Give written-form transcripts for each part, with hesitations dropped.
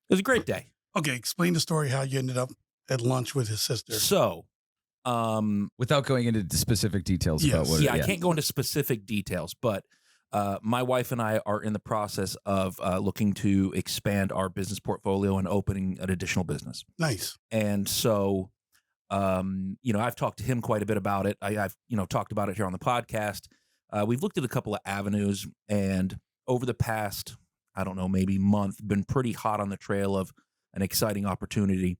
It was a great day. Okay, explain the story how you ended up at lunch with his sister. So, without going into specific details Yes. about what. I can't go into specific details, but my wife and I are in the process of looking to expand our business portfolio and opening an additional business. Nice. And so, I've talked to him quite a bit about it. I've talked about it here on the podcast. We've looked at a couple of avenues, and over the past, I don't know, maybe month, been pretty hot on the trail of an exciting opportunity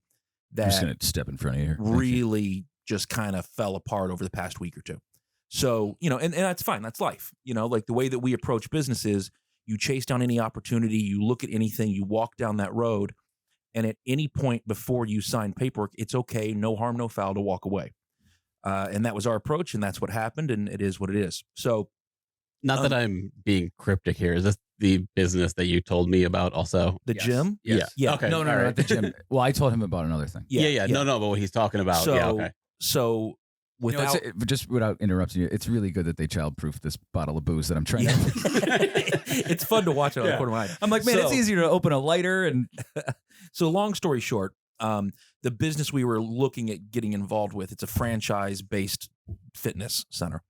that I'm just going to step in front of you. really just kind of fell apart over the past week or two. So, and that's fine. That's life. Like the way that we approach business is you chase down any opportunity, you look at anything, you walk down that road, and at any point before you sign paperwork, it's okay, no harm, no foul to walk away. And that was our approach, and that's what happened, and it is what it is. So, not that I'm being cryptic here. Is this the business that you told me about also? The gym? Yes. Yeah. Okay. No, not the gym. Well, I told him about another thing. Yeah. No, but what he's talking about. So, okay. So without just without interrupting you, it's really good that they childproof this bottle of booze that I'm trying to. It's fun to watch it on the corner of my eye. I'm like, man, it's easier to open a lighter and. So long story short, the business we were looking at getting involved with, it's a franchise-based fitness center.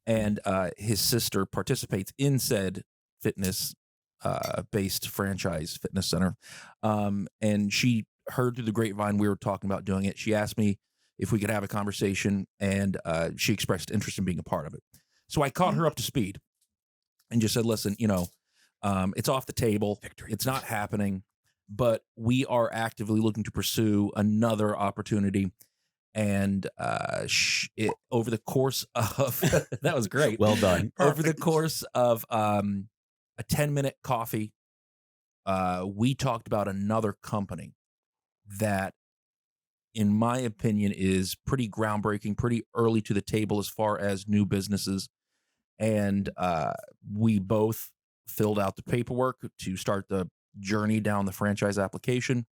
And his sister participates in said fitness based franchise fitness center. And she heard through the grapevine we were talking about doing it. She asked me if we could have a conversation, and she expressed interest in being a part of it. So I caught her up to speed and just said, listen, it's off the table. It's not happening, but we are actively looking to pursue another opportunity. And over the course of that was great. Well done. Over the course of a 10-minute coffee, we talked about another company that, in my opinion, is pretty groundbreaking, pretty early to the table as far as new businesses. And we both filled out the paperwork to start the journey down the franchise application.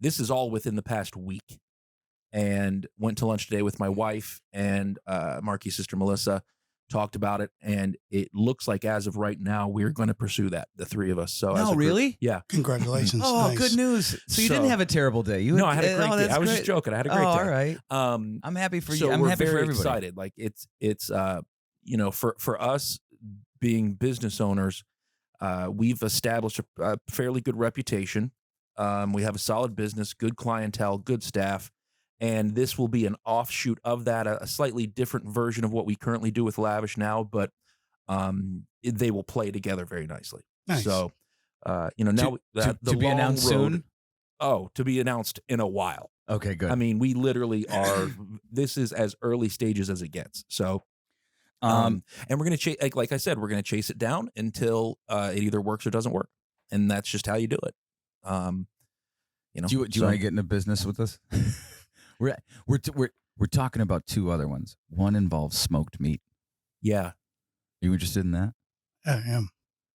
This is all within the past week. And went to lunch today with my wife and Marky's sister, Melissa, talked about it. And it looks like as of right now, we're going to pursue that, the three of us. So, No, really? Yeah. Congratulations. Oh, Nice. good news. So you didn't have a terrible day. No, I had a great day. I was great. just joking. I had a great day. All right. I'm happy for you. I'm we're happy for very everybody. excited. Like it's for us being business owners, we've established a fairly good reputation. We have a solid business, good clientele, good staff. And this will be an offshoot of that, a slightly different version of what we currently do with Lavish now, but they will play together very nicely. Nice. So, now to be long announced soon? Oh, to be announced in a while. Okay, good. I mean, we literally are. This is as early stages as it gets. So, and we're gonna chase. Like I said, we're gonna chase it down until it either works or doesn't work, and that's just how you do it. Do you want to get into business with us? We're talking about two other ones. One involves smoked meat. Yeah. Are you interested in that? I am.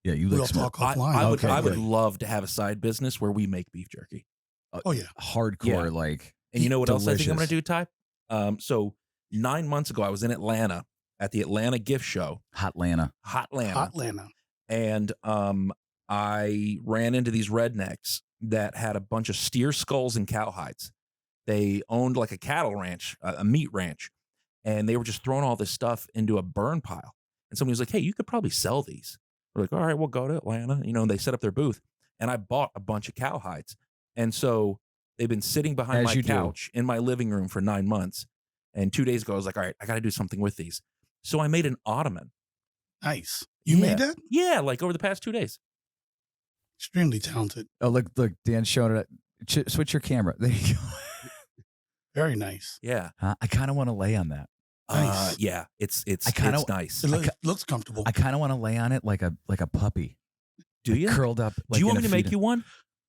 Yeah, you We'll like smoke. talk offline. I would love to have a side business where we make beef jerky. Oh, yeah. Hardcore, like. And you know what else I think I'm going delicious. to do, Ty? So 9 months ago, I was in Atlanta at the Atlanta Gift Show. Hotlanta. Hotlanta. And I ran into these rednecks that had a bunch of steer skulls and cowhides. They owned like a cattle ranch, a meat ranch, and they were just throwing all this stuff into a burn pile. And somebody was like, hey, you could probably sell these. We're like, all right, we'll go to Atlanta. And they set up their booth. And I bought a bunch of cowhides. And so they've been sitting behind my couch in my living room for 9 months. And 2 days ago, I was like, all right, I got to do something with these. So I made an ottoman. Nice. You made that? Yeah, like over the past 2 days. Extremely talented. Oh, look, Dan's showing it. Switch your camera. There you go. Very nice. Yeah. I kind of want to lay on that. Nice. Yeah, it's nice. It looks comfortable. I kind of want to lay on it like a puppy. Do you? Curled up. Do you want me to make you one?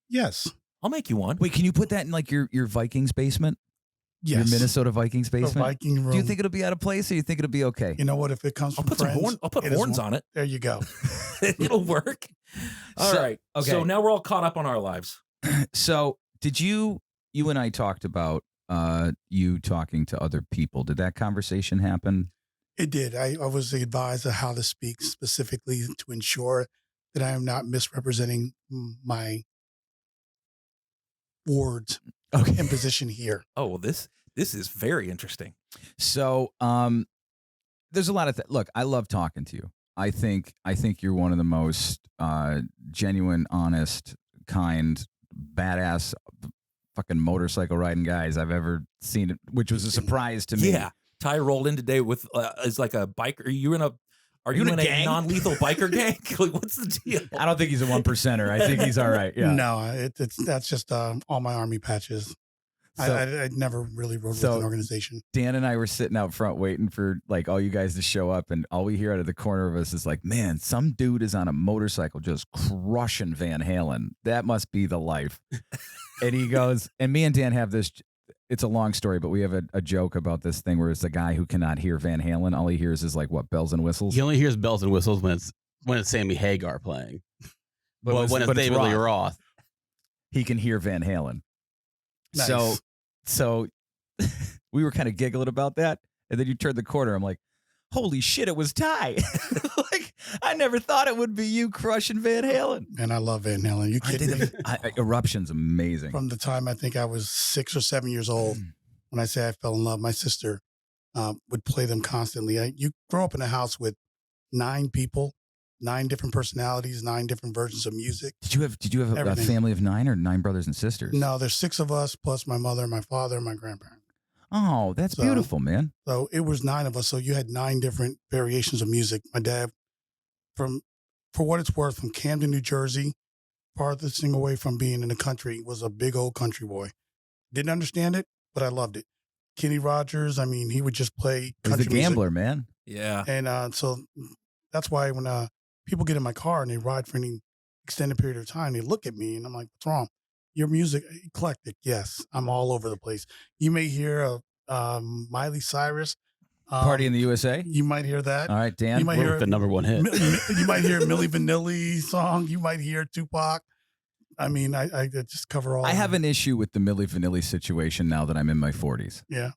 Yes. I'll make you one. Wait, can you put that in like your Vikings basement? Yes. Your Minnesota Vikings basement? The Viking room. Do you think it'll be out of place, or you think it'll be okay? You know what? If it comes from friends, I'll put horns on it. There you go. It'll work. All right. Okay. So now we're all caught up on our lives. So did you and I talked about you talking to other people. Did that conversation happen? It did. I was advised of how to speak specifically to ensure that I am not misrepresenting my boards Okay. in position here. Oh, well, this is very interesting. So, there's a lot of look. I love talking to you. I think you're one of the most genuine, honest, kind, badass, fucking motorcycle riding guys I've ever seen. Which was a surprise to me. Yeah, Ty rolled in today with is like a biker. Are you in a gang? non-lethal biker gang? Like, what's the deal? I don't think he's a 1%er. I think he's all right. Yeah. No, that's just all my Army patches. So- I never really rode with an organization. Dan and I were sitting out front waiting for like all you guys to show up, and all we hear out of the corner of us is like, man, some dude is on a motorcycle just crushing Van Halen. That must be the life. And he goes, and me and Dan have this, it's a long story, but we have a joke about this thing where it's the guy who cannot hear Van Halen. All he hears is like what, bells and whistles? He only hears bells and whistles when it's Sammy Hagar playing. But when it's but it's David Lee Roth, he can hear Van Halen. Nice. So we were kind of giggling about that. And then you turn the corner. I'm like, holy shit, it was Ty. Like, I never thought it would be you crushing Van Halen. And I love Van Halen. You kidding me? Eruption's amazing. From the time I think I was 6 or 7 years old, when I say I fell in love, my sister would play them constantly. You grow up in a house with 9 people, 9 different personalities, 9 different versions of music. Did you have a Everything. family of 9 or 9 brothers and sisters? No, there's 6 of us plus my mother, my father, and my grandparents. Oh, that's So- beautiful, man. So it was 9 of us. So you had 9 different variations of music. My dad, for what it's worth, from Camden, New Jersey, farthest thing away from being in the country, was a big old country boy. Didn't understand it, but I loved it. Kenny Rogers, I mean, he would just play He's country a gambler, music. man. Yeah, And so that's why when people get in my car and they ride for any extended period of time, they look at me and I'm like, what's wrong? Your music, eclectic. Yes, I'm all over the place. You may hear Miley Cyrus. Party in the USA. You might hear that. All right, Dan. You might hear the number one hit. You might hear a Milli Vanilli song. You might hear Tupac. I mean, I just cover all. I of have them. an issue with the Milli Vanilli situation now that I'm in my 40s. Yeah.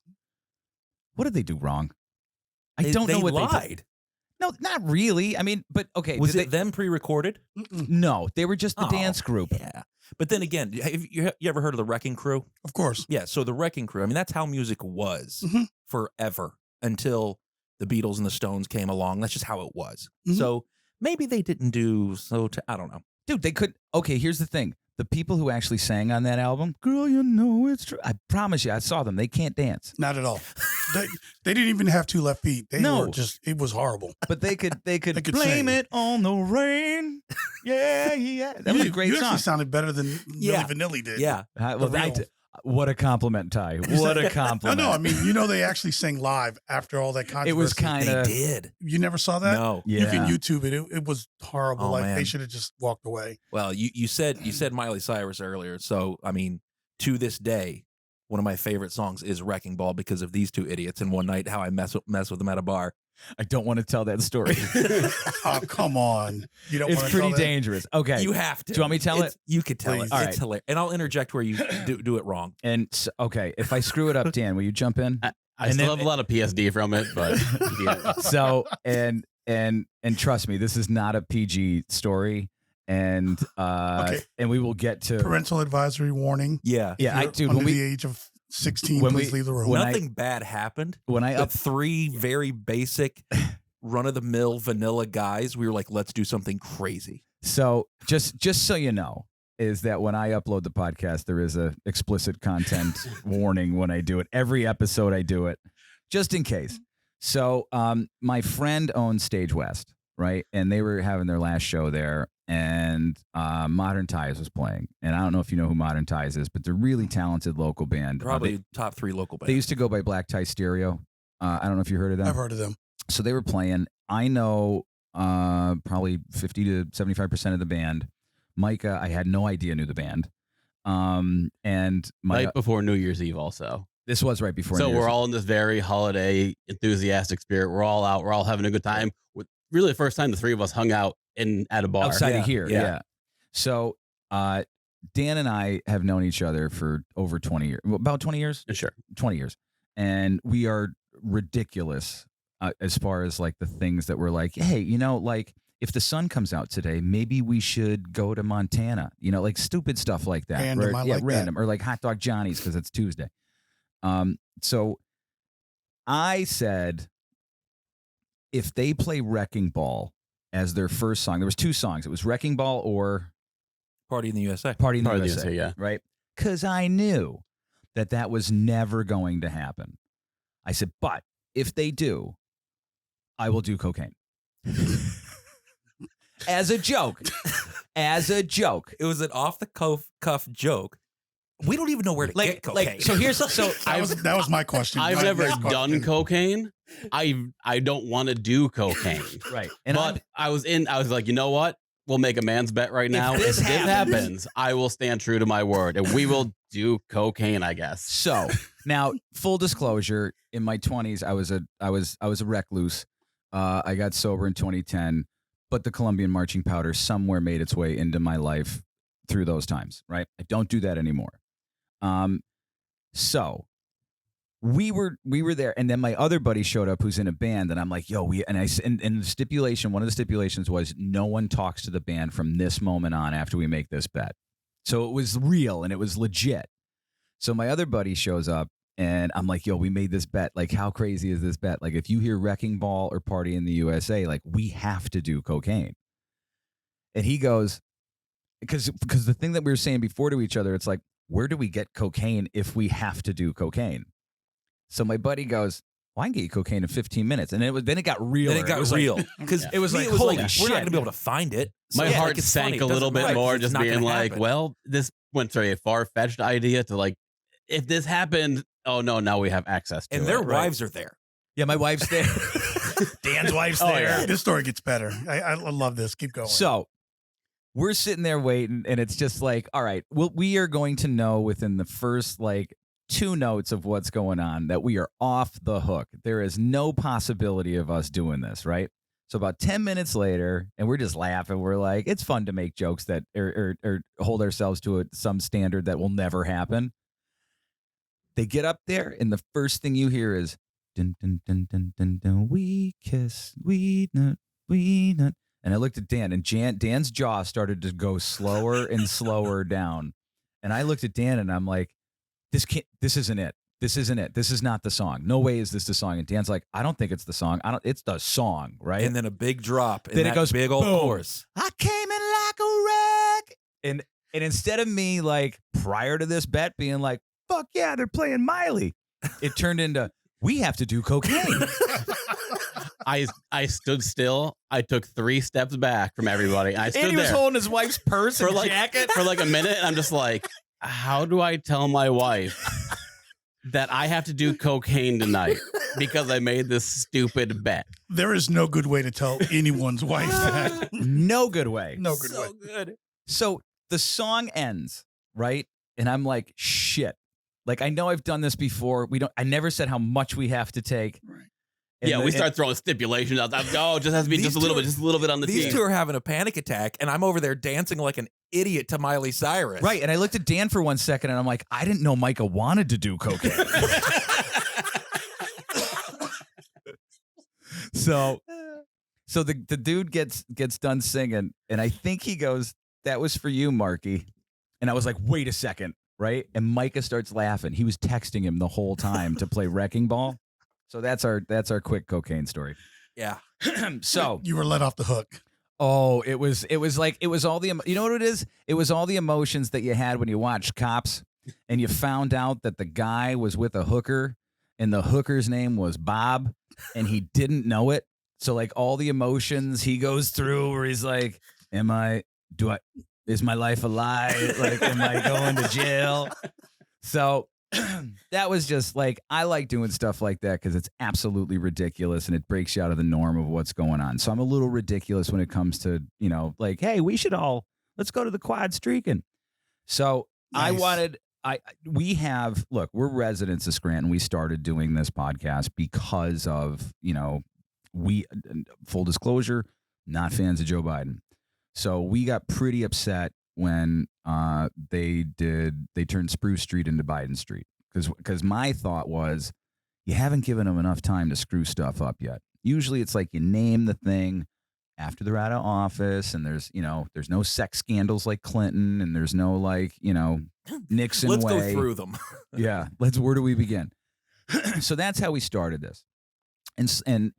What did they do wrong? I They- don't know what they did. lied. No, not really. I mean, but okay. Was did it them pre-recorded? Mm-mm. No, they were just the Oh, dance group. Yeah, but then again, have you ever heard of the Wrecking Crew? Of course. Yeah, so the Wrecking Crew. I mean, that's how music was Mhm. forever until the Beatles and the Stones came along. That's just how it was. Mhm. So maybe they didn't do so. I don't know. Dude, they could. Okay, here's the thing. The people who actually sang on that album, girl, you know it's true. I promise you, I saw them. They can't dance. Not at all. They didn't even have 2 left feet. They No. were just, it was horrible. But they could They could blame sing. it on the rain. Yeah, yeah. That was a great you song. actually sounded better than Yeah. Milli Vanilli did. Yeah, Well, real. what a compliment, Ty. What a No, compliment. no. I mean, they actually sang live after all that controversy. It was they kind of. did. You never saw that? No. You can Yeah. YouTube it. It was horrible. Oh, Like man. they should have just walked away. Well, you said Miley Cyrus earlier, so I mean, to this day, one of my favorite songs is "Wrecking Ball" because of these 2 idiots. And one night, how I mess with them at a bar. I don't want to tell that story. Oh, come on. You don't It's want to pretty tell that? dangerous. Okay. You have to. Do you want me to tell It's- You could tell Please. it. All It's right. hilarious. And I'll interject where you do it wrong. And okay, if I screw it up, Dan, will you jump in? I And still then- have a lot of PSD from it, but yeah. So and trust me, this is not a PG story, and Okay. and we will get to Parental advisory warning. Yeah. yeah. If you're When under we the age of 16, when please we- leave the room. when I- Nothing bad happened. when I But up 3 very basic, run-of-the-mill vanilla guys, we were like, let's do something crazy. so just so you know, is that when I upload the podcast, there is a explicit content warning when I do it. Every episode I do it, just in case. So my friend owns Stage West, right? And they were having their last show there, and Modern Ties was playing. And I don't know if you know who Modern Ties is, but they're a really talented local band. Probably top 3 local They bands. used to go by Black Tie Stereo. I don't know if you heard of them. I've heard of them. So they were playing. I know probably 50 to 75% of the band. Micah, I had no idea knew the band. And my Right before New Year's Eve, also. this was right before. So New Year's. we're all in this very holiday enthusiastic spirit. We're all out. We're all having a good time. With really the first time the 3 of us hung out at a bar. outside Yeah, of here. yeah. Yeah. So Dan and I have known each other for over 20 years, about 20 years, Sure. 20 years. And we are ridiculous as far as like the things that we're like, hey, like if the sun comes out today, maybe we should go to Montana. You know, like stupid stuff like that. Random, I like that. random, or like Hot Dog Johnny's because it's Tuesday. So I said, if they play Wrecking Ball as their first song, there was 2 songs. It was Wrecking Ball or Party in the USA. Party in the Party in the USA, USA, yeah. right? Because I knew that was never going to happen. I said, but if they do, I will do cocaine. As a joke. As a joke. It was an off the cuff joke. We don't even know where to get cocaine. So here's that was my question. I've My never next done question. cocaine. I don't want to do cocaine. right. And But I was like, you know what? We'll make a man's bet right now. this If this happens- happens, I will stand true to my word, and we will do cocaine, I guess. So now, full disclosure, in my 20s, I was a recluse. I got sober in 2010, but the Colombian marching powder somewhere made its way into my life through those times. Right, I don't do that anymore. So we were there, and then my other buddy showed up who's in a band, and I'm like, yo, and the stipulation, one of the stipulations was no one talks to the band from this moment on after we make this bet. So it was real and it was legit. So my other buddy shows up, and I'm like, yo, we made this bet. Like, how crazy is this bet? Like, if you hear Wrecking Ball or Party in the USA, like, we have to do cocaine. And he goes, because the thing that we were saying before to each other, it's like, where do we get cocaine if we have to do cocaine? So my buddy goes, well, I can get you cocaine in 15 minutes. And then it got real. Then it got real. Because it was like, holy holy shit, we're not shit. going to be able to find it. So, My yeah, heart like, it's sank funny. It a little doesn't bit matter more, because just it's not being gonna like, happen. well, this went to a far-fetched idea to like, if this happened, oh no, now we have access to it. And their right? wives are there. Yeah, my wife's there. Dan's wife's Oh, there. yeah. This story gets better. I love this. Keep going. So we're sitting there waiting, and it's just like, all right, well, we are going to know within the first like 2 notes of what's going on that we are off the hook. There is no possibility of us doing this, right? So about 10 minutes later, and we're just laughing. We're like, it's fun to make jokes that or hold ourselves to some standard that will never happen. They get up there, and the first thing you hear is, dun, dun, dun, dun, dun, dun, we kiss, we nut, we nut. And I looked at Dan, and Dan's jaw started to go slower and slower down. And I looked at Dan, and I'm like, this isn't it. This isn't it. This is not the song. No way is this the song. And Dan's like, I don't think it's the song. It's the song, right? And then a big drop. And Then it that goes, big old boom. chorus. I came in like a wreck. And instead of me, like, prior to this bet being like, fuck yeah, they're playing Miley, it turned into, we have to do cocaine. I stood still. I took 3 steps back from everybody. I stood And he was there holding his wife's purse for and like jacket. for like a minute. And I'm just like, how do I tell my wife that I have to do cocaine tonight because I made this stupid bet? There is no good way to tell anyone's wife that. No good way. No good way. So good. So the song ends, right? And I'm like, shit. Like, I know I've done this before. I never said how much we have to take. Right. And We start throwing stipulations out. Oh, it just has to be These just a little bit on the These team. 2 are having a panic attack, and I'm over there dancing like an idiot to Miley Cyrus. Right. And I looked at Dan for 1 second, and I'm like, I didn't know Micah wanted to do cocaine. So the dude gets done singing, and I think he goes, that was for you, Marky. And I was like, wait a second, right? And Micah starts laughing. He was texting him the whole time to play Wrecking Ball. So that's our quick cocaine story. Yeah. So You were let off the hook. oh, it was all the, you know what it is? It was all the emotions that you had when you watched Cops and you found out that the guy was with a hooker and the hooker's name was Bob and he didn't know it. So like all the emotions he goes through where he's like, is my life a lie? Like, am I going to jail? So that was just like, I like doing stuff like that because it's absolutely ridiculous and it breaks you out of the norm of what's going on. So I'm a little ridiculous when it comes to, like, hey, let's go to the quad streaking. So Nice. we're residents of Scranton. We started doing this podcast because of, full disclosure, not fans of Joe Biden. So we got pretty upset when they turned Spruce Street into Biden Street because my thought was you haven't given them enough time to screw stuff up yet. Usually it's like you name the thing after they're out of office, and there's no sex scandals like Clinton, and there's no Nixon Let's way. go through them. Yeah, where do we begin? So that's how we started this, and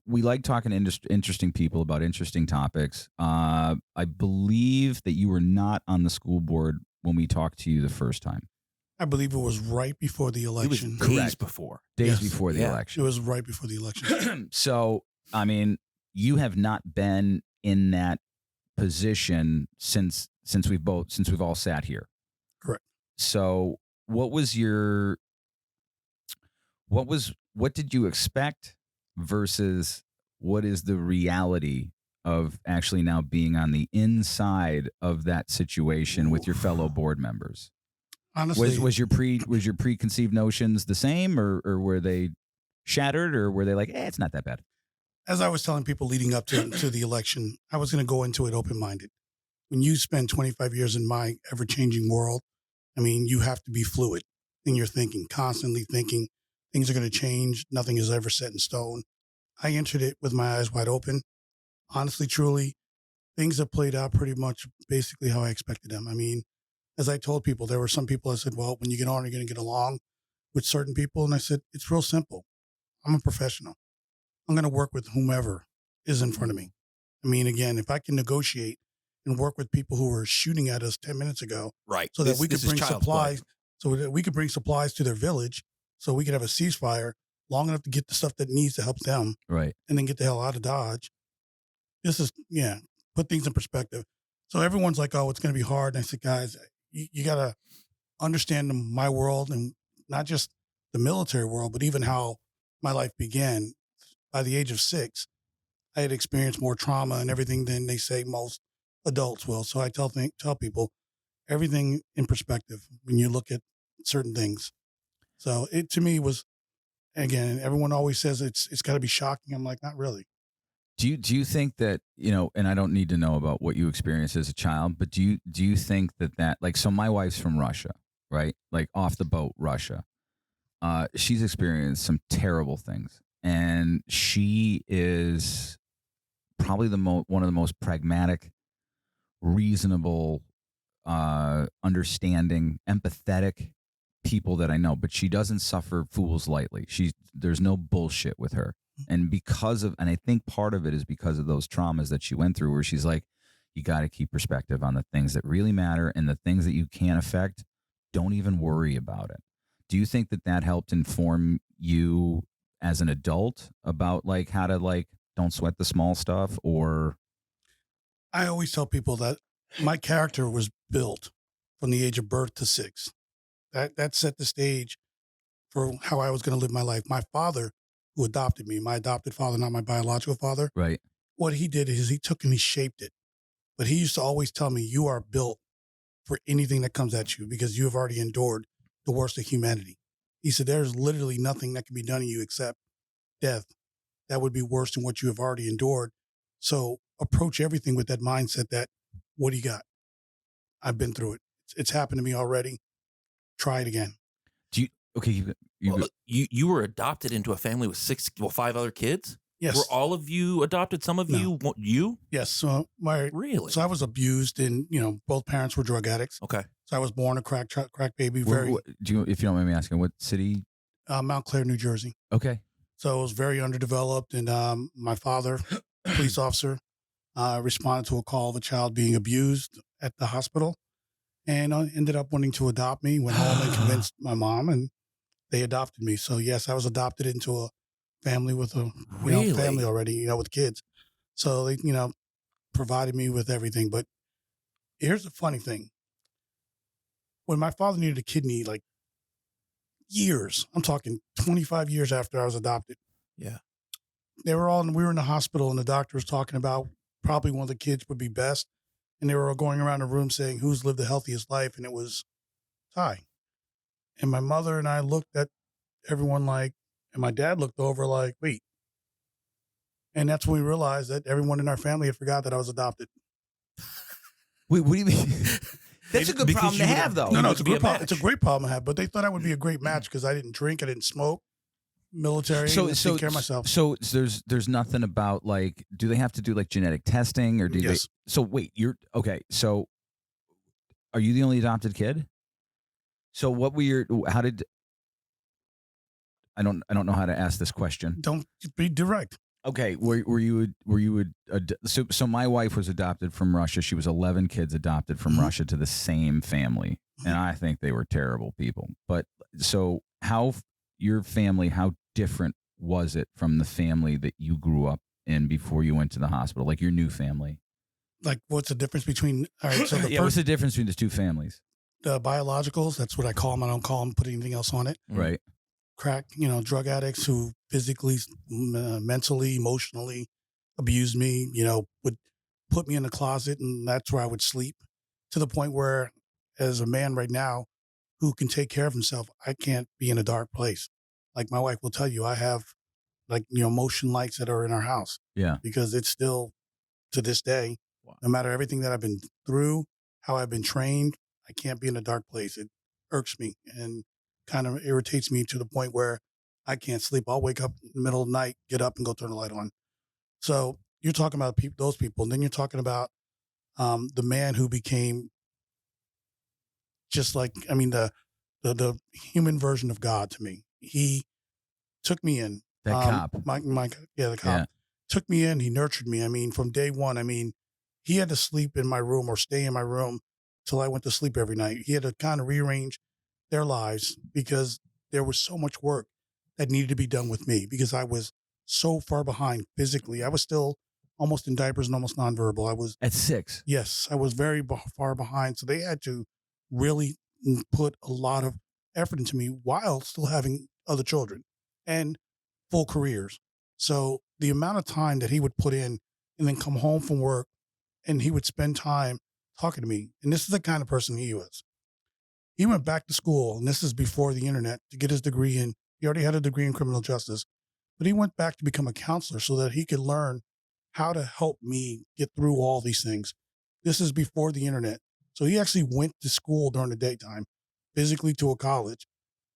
we like talking to interesting people about interesting topics. I believe that you were not on the school board when we talked to you the first time. I believe it was right before the election. It was days before. Days Yes. before the Yeah. election. It was right before the election. So, I mean, you have not been in that position since we've all sat here. Correct. So, what did you expect versus what is the reality of actually now being on the inside of that situation with your fellow board members? Honestly, Was your preconceived notions the same, or were they shattered, or were they like, it's not that bad? as I was telling people leading up to the election, I was going to go into it open-minded. When you spend 25 years in my ever-changing world, I mean, you have to be fluid in your thinking, constantly thinking things are going to change. Nothing is ever set in stone. I entered it with my eyes wide open. Honestly, truly, things have played out pretty much basically how I expected them. I mean, as I told people, there were some people I said, well, when you get on, you're going to get along with certain people. And I said, it's real simple. I'm a professional. I'm going to work with whomever is in front of me. I mean, again, if I can negotiate and work with people who were shooting at us 10 minutes ago, Right. so that we could This is bring child's play. supplies, so that we could bring supplies to their village, so we could have a ceasefire long enough to get the stuff that needs to help them, Right. and then get the hell out of Dodge. This is, put things in perspective. So everyone's like, oh, it's going to be hard. And I said, guys, you got to understand my world, and not just the military world, but even how my life began. By the age of 6, I had experienced more trauma and everything than they say most adults will. So I tell people everything in perspective when you look at certain things. So it to me was, again, everyone always says it's got to be shocking. I'm like, not really. Do you think that, and I don't need to know about what you experienced as a child, but do you think that so my wife's from Russia, right? Like off the boat, Russia. She's experienced some terrible things, and she is probably one of the most pragmatic, reasonable, understanding, empathetic people that I know, but she doesn't suffer fools lightly. There's no bullshit with her. And I think part of it is because of those traumas that she went through, where she's like, you got to keep perspective on the things that really matter, and the things that you can't affect, don't even worry about it. Do you think that helped inform you as an adult about how to don't sweat the small stuff? Or I always tell people that my character was built from the age of birth to 6. That set the stage for how I was going to live my life. My father, who adopted me, my adopted father, not my biological father, right? what he did is he took and he shaped it. But he used to always tell me, you are built for anything that comes at you because you have already endured the worst of humanity. He said, there's literally nothing that can be done to you except death. That would be worse than what you have already endured. So approach everything with that mindset that, what do you got? I've been through it. It's happened to me already. Try it again. You were adopted into a family with 5 other kids? Yes. Were all of you adopted? Some of No. you? Yes. So Really? So I was abused, and both parents were drug addicts. Okay. So I was born a crack baby. If you don't mind me asking, what city? Mount Clair, New Jersey. Okay. So it was very underdeveloped, and my father, police officer, responded to a call of a child being abused at the hospital, and ended up wanting to adopt me. Went home and convinced my mom, and they adopted me. So yes, I was adopted into a family with a Really? family already, with kids. So they provided me with everything. But here's the funny thing: when my father needed a kidney, years, I'm talking 25 years after I was adopted. Yeah. We were in the hospital, and the doctor was talking about probably one of the kids would be best. And they were going around the room saying, who's lived the healthiest life? And it was Ty. And my mother and I looked at everyone and my dad looked over wait. And that's when we realized that everyone in our family had forgot that I was adopted. Wait, what do you mean? That's a good Because problem to you would- have, though. No, would it's a be great a problem. It's a match. great problem to have. But they thought I would be a great match because I didn't drink, I didn't smoke. military. So, and take care of myself. So there's nothing about like, do they have to do like genetic testing or do Yes. they? So wait, you're okay. So are you the only adopted kid? So what were your? How did? I don't know how to ask this question. Don't be direct. Okay, were you so my wife was adopted from Russia. She was 11 kids adopted from Russia to the same family, and I think they were terrible people. But so how your family, how different was it from the family that you grew up in before you went to the hospital, like your new family? Like, what's the difference between? All right, so the Yeah, what's first, the difference between the two families? the biologicals. That's what I call them. I don't call them. Put anything else on it. Right. Crack, drug addicts who physically, mentally, emotionally abused me, would put me in the closet, and that's where I would sleep, to the point where, as a man right now who can take care of himself, I can't be in a dark place. Like my wife will tell you, I have motion lights that are in our house. Yeah. Because it's still, to this day, no matter everything that I've been through, how I've been trained, I can't be in a dark place. It irks me and kind of irritates me to the point where I can't sleep. I'll wake up in the middle of the night, get up and go turn the light on. So you're talking about those people. And then you're talking about the man who became just like, the human version of God to me. He took me in. That cop. The cop Yeah. took me in. He nurtured me. From day one, he had to sleep in my room or stay in my room till I went to sleep every night. He had to kind of rearrange their lives because there was so much work that needed to be done with me because I was so far behind physically. I was still almost in diapers and almost nonverbal. I was At 6. Yes, I was very far behind. So they had to really put a lot of effort into me while still having other children and full careers. So the amount of time that he would put in and then come home from work and he would spend time talking to me. And this is the kind of person he was. He went back to school, and this is before the internet, to get his degree in. He already had a degree in criminal justice, but he went back to become a counselor so that he could learn how to help me get through all these things. This is before the internet. So he actually went to school during the daytime, physically to a college,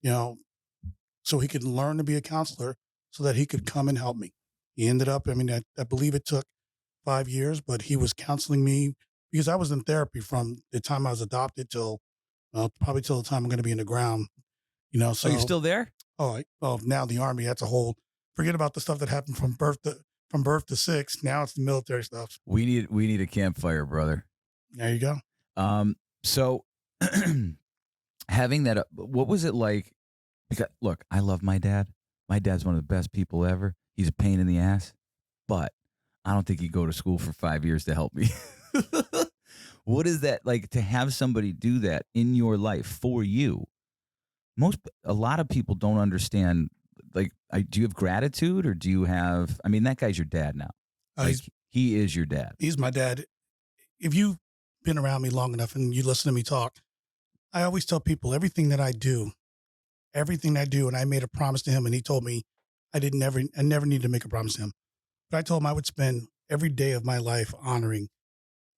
so he could learn to be a counselor so that he could come and help me. He ended up, I believe it took 5 years, but he was counseling me because I was in therapy from the time I was adopted till probably till the time I'm going to be in the ground, So You're still there? Now the Army, that's a whole, forget about the stuff that happened from birth to 6. Now it's the military stuff. We need a campfire, brother. There you go. So having that, what was it like? Because look, I love my dad. My dad's one of the best people ever. He's a pain in the ass, but I don't think he'd go to school for 5 years to help me. What is that like to have somebody do that in your life for you? A lot of people don't understand. Like, do you have gratitude or do you have? That guy's your dad now. He is your dad. He's my dad. If you've been around me long enough and you listen to me talk, I always tell people everything I do, and I made a promise to him, and he told me I never need to make a promise to him. But I told him I would spend every day of my life honoring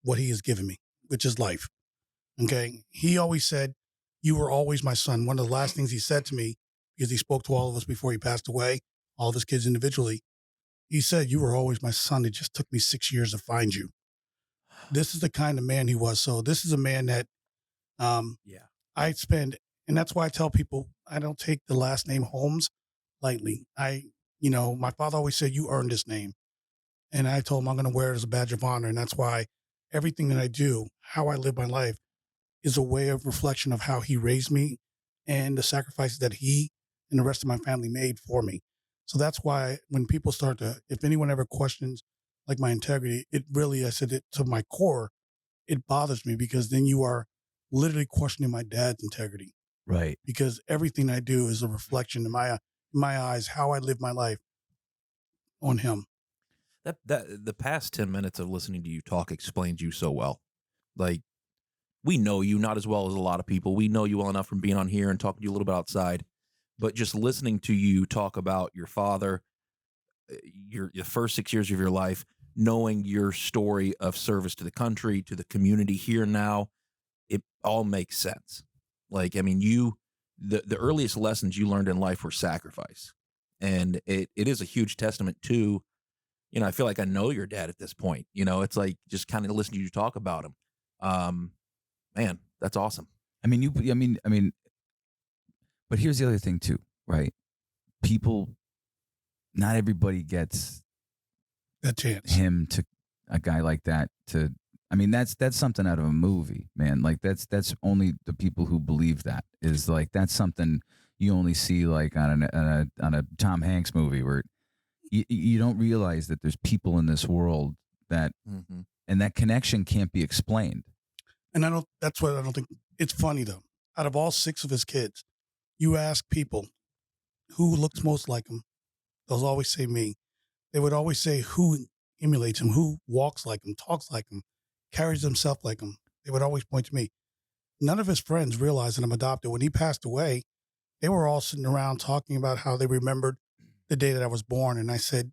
what he has given me, which is life. Okay. He always said, "You were always my son." One of the last things he said to me, because he spoke to all of us before he passed away, all of his kids individually, he said, "You were always my son. It just took me 6 years to find you." This is the kind of man he was. So this is a man that I spend, and that's why I tell people I don't take the last name Holmes lightly. My father always said, "You earned this name." And I told him I'm going to wear it as a badge of honor. And that's why everything that I do, how I live my life, is a way of reflection of how he raised me and the sacrifices that he and the rest of my family made for me. So that's why when people if anyone ever questions like my integrity, it really, I said it to my core, it bothers me because then you are literally questioning my dad's integrity. Right. Because everything I do is a reflection in my eyes, how I live my life on him. That the past 10 minutes of listening to you talk explains you so well. Like, we know you not as well as a lot of people. We know you well enough from being on here and talking to you a little bit outside. But just listening to you talk about your father, your first 6 years of your life, knowing your story of service to the country, to the community here now, it all makes sense. Like, the earliest lessons you learned in life were sacrifice. And it is a huge testament to, I feel like I know your dad at this point. It's like just kind of listening to you talk about him. Man, that's awesome. I mean, but here's the other thing too, right? People, not everybody gets that chance. Him to a guy like that to. I mean, that's something out of a movie, man. Like that's only the people who believe that is like that's something you only see like on a Tom Hanks movie where you don't realize that there's people in this world that and that connection can't be explained. And that's what I don't think. It's funny though. Out of all 6 of his kids, you ask people who looks most like him, they'll always say me. They would always say who emulates him, who walks like him, talks like him, carries himself like him. They would always point to me. None of his friends realized that I'm adopted. When he passed away, they were all sitting around talking about how they remembered the day that I was born. And I said,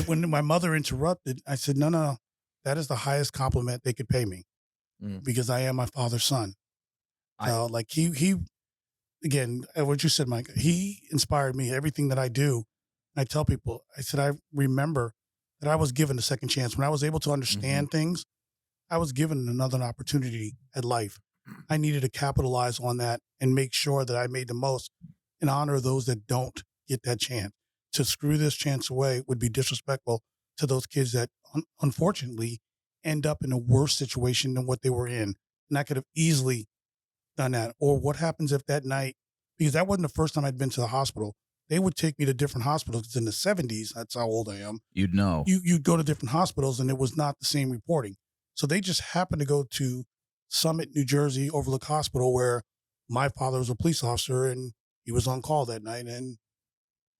when my mother interrupted, I said, no, that is the highest compliment they could pay me because I am my father's son. Like he, again, what you said, Mike, he inspired me. Everything that I do, I tell people, I said, I remember that I was given a second chance. When I was able to understand things, I was given another opportunity at life. I needed to capitalize on that and make sure that I made the most in honor of those that don't get that chance. To screw this chance away would be disrespectful to those kids that unfortunately end up in a worse situation than what they were in. And I could have easily done that. Or what happens if that night, because that wasn't the first time I'd been to the hospital. They would take me to different hospitals in the 70s. That's how old I am. You'd know. You'd go to different hospitals and it was not the same reporting. So they just happened to go to Summit, New Jersey, Overlook Hospital, where my father was a police officer and he was on call that night. And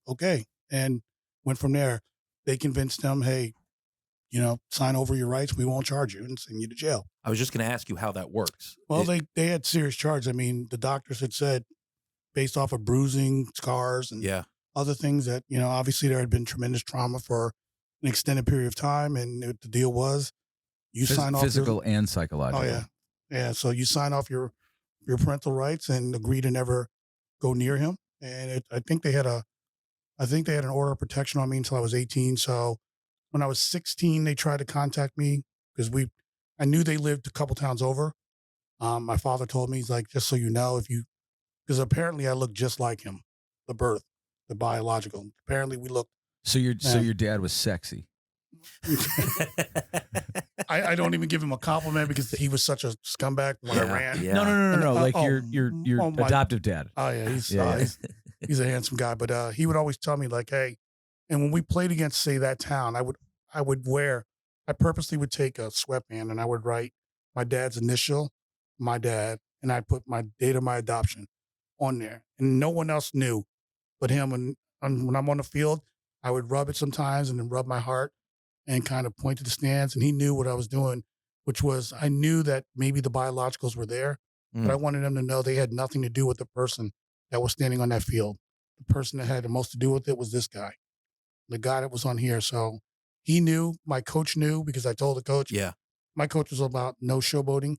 okay. And went from there. They convinced them, hey, sign over your rights. We won't charge you and send you to jail. I was just going to ask you how that works. Well, they had serious charges. I mean, the doctors had said based off of bruising, scars, and other things that, obviously there had been tremendous trauma for an extended period of time. And the deal was you sign off physical and psychological. Oh, yeah. Yeah. So you sign off your parental rights and agree to never go near him. And I think they had an order of protection on me until I was 18. So when I was 16, they tried to contact me because I knew they lived a couple towns over. My father told me, he's like, just so you know, because apparently I looked just like him, the biological. Apparently we looked. So your dad was sexy. I don't even give him a compliment because he was such a scumbag when I ran. Yeah. No. Like your adoptive dad. Oh yeah, he's a handsome guy. But he would always tell me like, hey, and when we played against, say, that town, I purposely would take a sweatband and I would write my dad's initial, my dad, and I put my date of my adoption on there. And no one else knew but him. And when I'm on the field, I would rub it sometimes and then rub my heart and kind of point to the stands. And he knew what I was doing, which was I knew that maybe the biologicals were there, but I wanted them to know they had nothing to do with the person that was standing on that field. The person that had the most to do with it was this guy, the guy that was on here. So he knew, my coach knew because I told the coach, my coach was about no showboating,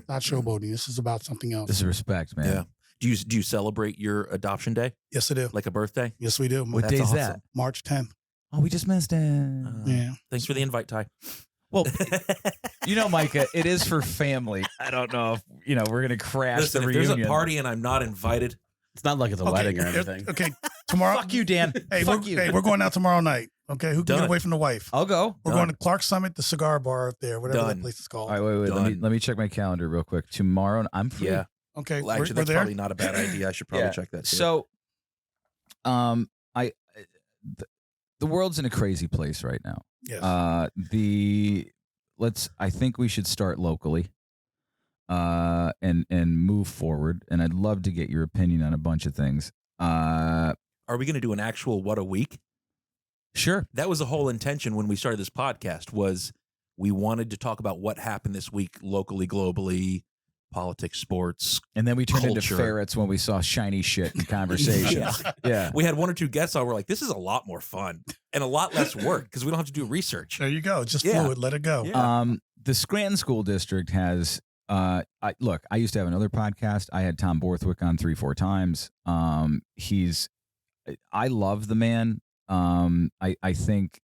not showboating. This is about something else. This is respect, man. Yeah. Do you celebrate your adoption day? Yes, I do. Like a birthday? Yes, we do. What day is that? March 10th. Oh, we just missed it. Yeah. Thanks for the invite, Ty. Well, Micah, it is for family. I don't know if, we're going to crash Listen, the if reunion. there's a party and I'm not invited. It's not like it's a wedding or anything. Okay. Tomorrow. Fuck you, Dan. Hey, Fuck you. Hey, we're going out tomorrow night. Okay. Who can get away from the wife? I'll go. We're going to Clark Summit, the cigar bar up there, whatever that place is called. All right, wait. Let me check my calendar real quick. Tomorrow, I'm free. Yeah. Okay. Well, actually, that's there? probably not a bad idea. I should probably check that too. So, the world's in a crazy place right now. Yes. I think we should start locally, and move forward. And I'd love to get your opinion on a bunch of things. Are we going to do an actual What a Week? Sure. That was the whole intention when we started this podcast, was we wanted to talk about what happened this week locally, globally, politics, sports, and then we turned into culture. ferrets when we saw shiny shit in conversation. Yeah. We had one or two guests on. We're like, this is a lot more fun and a lot less work because we don't have to do research. There you go. Just fluid. Let it go. Yeah. The Scranton School District has, I used to have another podcast. I had Tom Borthwick on 3-4 times. He's I love the man. I think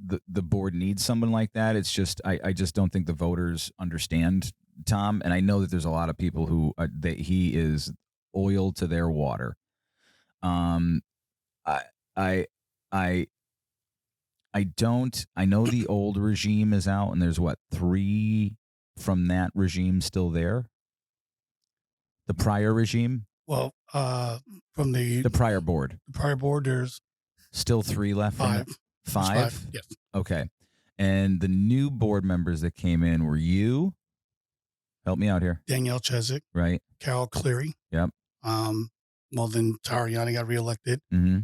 the board needs someone like that. It's just I just don't think the voters understand Tom, and I know that there's a lot of people who that he is oil to their water. I I I I don't. I know the old regime is out, and there's what 3 from that regime still there. The prior regime, Well, from the prior board, there's still 3 left. From 5. it? 5? Yes. Okay. And the new board members that came in were you. Help me out here. Danielle Chezik, Right. Carol Cleary. Yep. Well, then Tariani got reelected. Mm-hmm.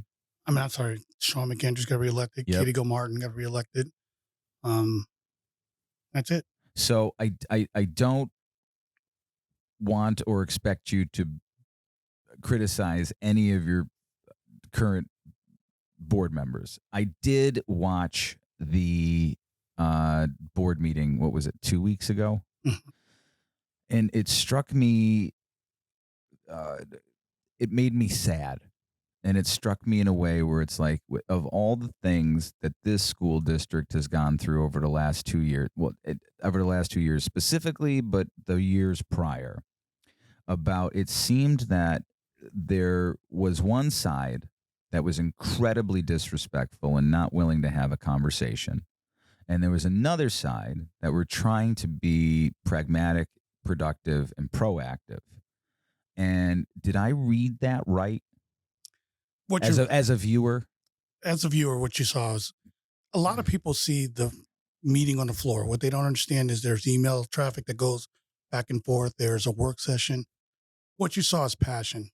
I mean, I'm sorry, Sean McAndrews got reelected. Yep. Katie Gilmartin got reelected. That's it. So I don't want or expect you to criticize any of your current board members. I did watch the board meeting. What was it? 2 weeks ago, and it struck me. It made me sad, and it struck me in a way where it's like, of all the things that this school district has gone through over the last 2 years, over the last 2 years specifically, but the years prior, it seemed that there was one side that was incredibly disrespectful and not willing to have a conversation. And there was another side that were trying to be pragmatic, productive, and proactive. And did I read that right? As a viewer? As a viewer, what you saw is a lot of people see the meeting on the floor. What they don't understand is there's email traffic that goes back and forth. There's a work session. What you saw is passion.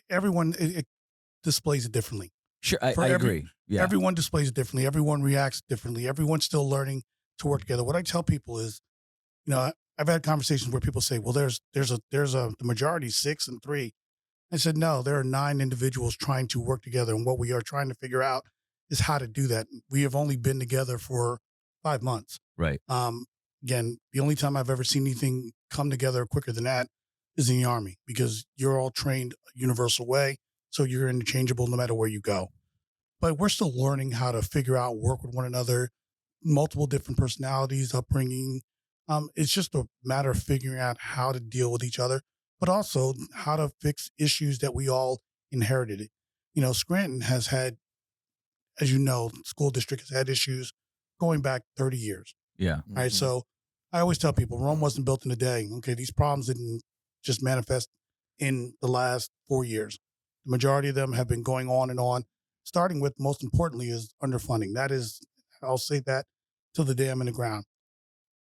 Everyone it displays it differently. Sure, I agree. Yeah. Everyone displays it differently. Everyone reacts differently. Everyone's still learning to work together. What I tell people is, I've had conversations where people say, "Well, the majority 6 and 3." I said, "No, there are 9 individuals trying to work together, and what we are trying to figure out is how to do that. We have only been together for 5 months. Right. Again, the only time I've ever seen anything come together quicker than that is in the Army, because you're all trained a universal way, so you're interchangeable no matter where you go. But we're still learning how to figure out, work with one another, multiple different personalities, upbringing. It's just a matter of figuring out how to deal with each other, but also how to fix issues that we all inherited. Scranton has had, as you know, school district has had issues going back 30 years. Yeah. All right. So I always tell people, Rome wasn't built in a day. Okay. These problems didn't just manifest in the last 4 years. The majority of them have been going on and on, starting with, most importantly, is underfunding. That is, I'll say that till the day I'm in the ground.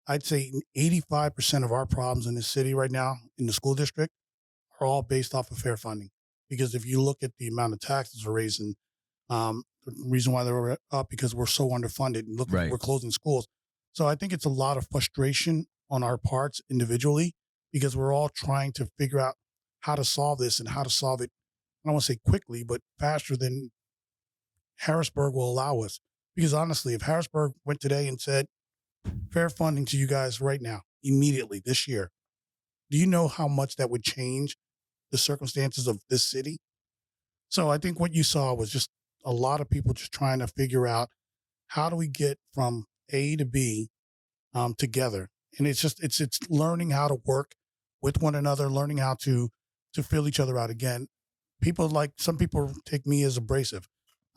I'd say 85% of our problems in this city right now in the school district are all based off of fair funding. Because if you look at the amount of taxes we're raising, the reason why they're up, because we're so underfunded. Look, Right. We're closing schools. So I think it's a lot of frustration on our parts individually, because we're all trying to figure out how to solve this and how to solve it. I don't want to say quickly, but faster than Harrisburg will allow us. Because honestly, if Harrisburg went today and said, fair funding to you guys right now, immediately this year, do you know how much that would change the circumstances of this city? So I think what you saw was just a lot of people just trying to figure out, how do we get from A to B together? And it's learning how to work with one another, learning how to fill each other out. Again, some people take me as abrasive.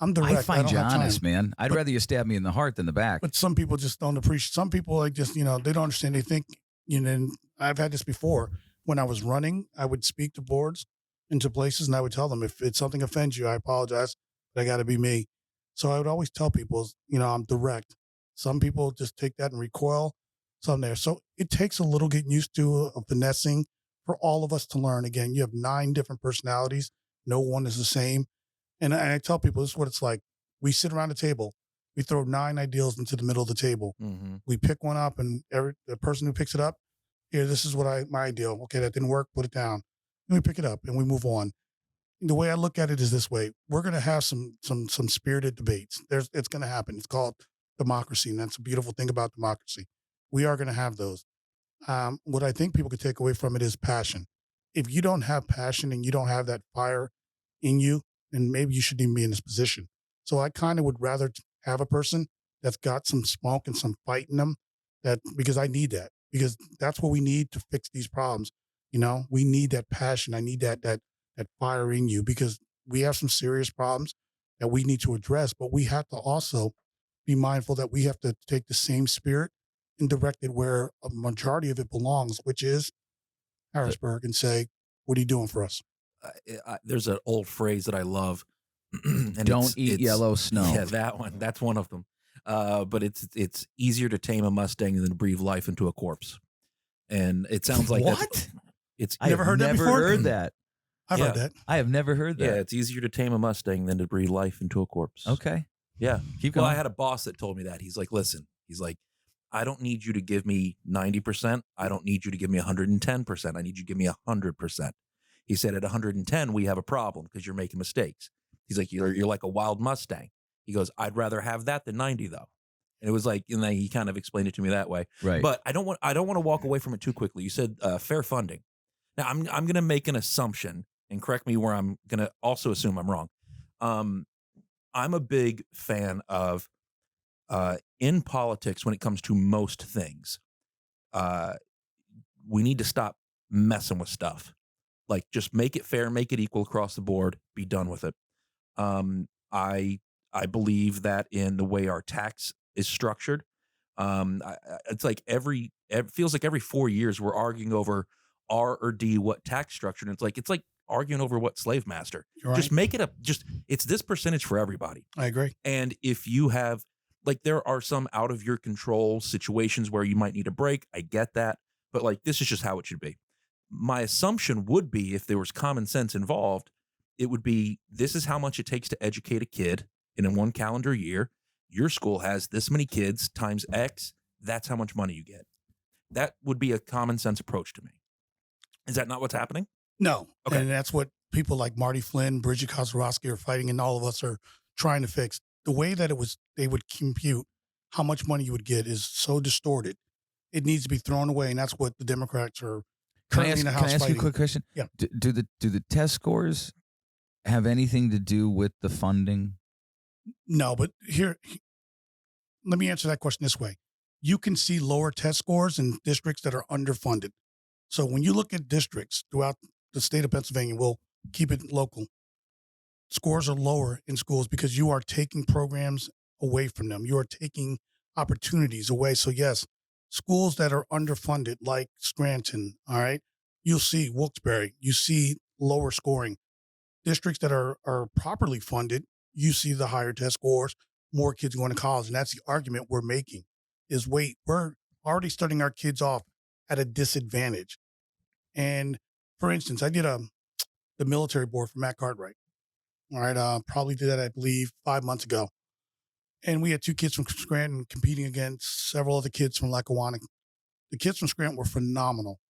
I'm direct. I find don't you have time. honest, man. I'd rather you stab me in the heart than the back. But some people just don't appreciate. Some people they don't understand. They think, and I've had this before. When I was running, I would speak to boards into places, and I would tell them, if it's something offends you, I apologize, but I got to be me. So I would always tell people, I'm direct. Some people just take that and recoil. Some there. So it takes a little getting used to of finessing for all of us to learn. Again, you have 9 different personalities. No one is the same. And I tell people, this is what it's like. We sit around the table. We throw 9 ideals into the middle of the table. Mm-hmm. We pick one up, and the person who picks it up, here, this is what my ideal. Okay, that didn't work. Put it down. And we pick it up and we move on. The way I look at it is this way: we're going to have some spirited debates. It's going to happen. It's called democracy, and that's a beautiful thing about democracy. We are going to have those. What I think people could take away from it is passion. If you don't have passion and you don't have that fire in you, then maybe you shouldn't even be in this position. So I kind of would rather have a person that's got some smoke and some fight in them, because I need that, because that's what we need to fix these problems. We need that passion. I need that fire in you, because we have some serious problems that we need to address, but we have to also be mindful that we have to take the same spirit and direct it where a majority of it belongs, which is Harrisburg, and say, what are you doing for us? There's an old phrase that I love. And Don't eat yellow snow. Yeah, that one. That's one of them. But it's easier to tame a Mustang than to breathe life into a corpse. And it sounds like what? I never heard that never before? heard that. I've Yeah. heard that. I have never heard that. Yeah, it's easier to tame a Mustang than to breathe life into a corpse. Okay. Yeah. Keep Well, going. I had a boss that told me that. He's like, listen, I don't need you to give me 90%. I don't need you to give me 110%. I need you to give me 100%. He said, at 110, we have a problem because you're making mistakes. He's like, you're like a wild Mustang. He goes, I'd rather have that than 90 though. And it was like, and then he kind of explained it to me that way. Right. But I don't want to walk away from it too quickly. You said fair funding. Now I'm going to make an assumption, and correct me where I'm going to also assume I'm wrong. I'm a big fan of in politics, when it comes to most things, we need to stop messing with stuff. Like, just make it fair, make it equal across the board, be done with it. I believe that in the way our tax is structured, it's like it feels like every 4 years we're arguing over R or D, what tax structure. And it's like arguing over what slave master. You're right. Just make it it's this percentage for everybody. I agree. And if you have, like, there are some out of your control situations where you might need a break. I get that. But like, this is just how it should be. My assumption would be, if there was common sense involved, it would be, this is how much it takes to educate a kid in one calendar year. Your school has this many kids times X. That's how much money you get. That would be a common sense approach to me. Is that not what's happening? No. Okay. And that's what people like Marty Flynn, Bridget Kozlowski are fighting, and all of us are trying to fix. The way that they would compute how much money you would get is so distorted. It needs to be thrown away, and that's what the Democrats are currently in the House Can I ask fighting. you a quick question? Yeah. Do the test scores have anything to do with the funding? No, but let me answer that question this way. You can see lower test scores in districts that are underfunded. So when you look at districts throughout the state of Pennsylvania, we'll keep it local, scores are lower in schools because you are taking programs away from them. You are taking opportunities away. So yes, schools that are underfunded, like Scranton, all right, you'll see Wilkes-Barre, you see lower scoring. Districts that are properly funded, you see the higher test scores, more kids going to college. And that's the argument we're making is, wait, we're already starting our kids off at a disadvantage. And for instance, I did the military board for Matt Cartwright. All right. Probably did that, I believe, 5 months ago. And we had 2 kids from Scranton competing against several other kids from Lackawanna. The kids from Scranton were phenomenal.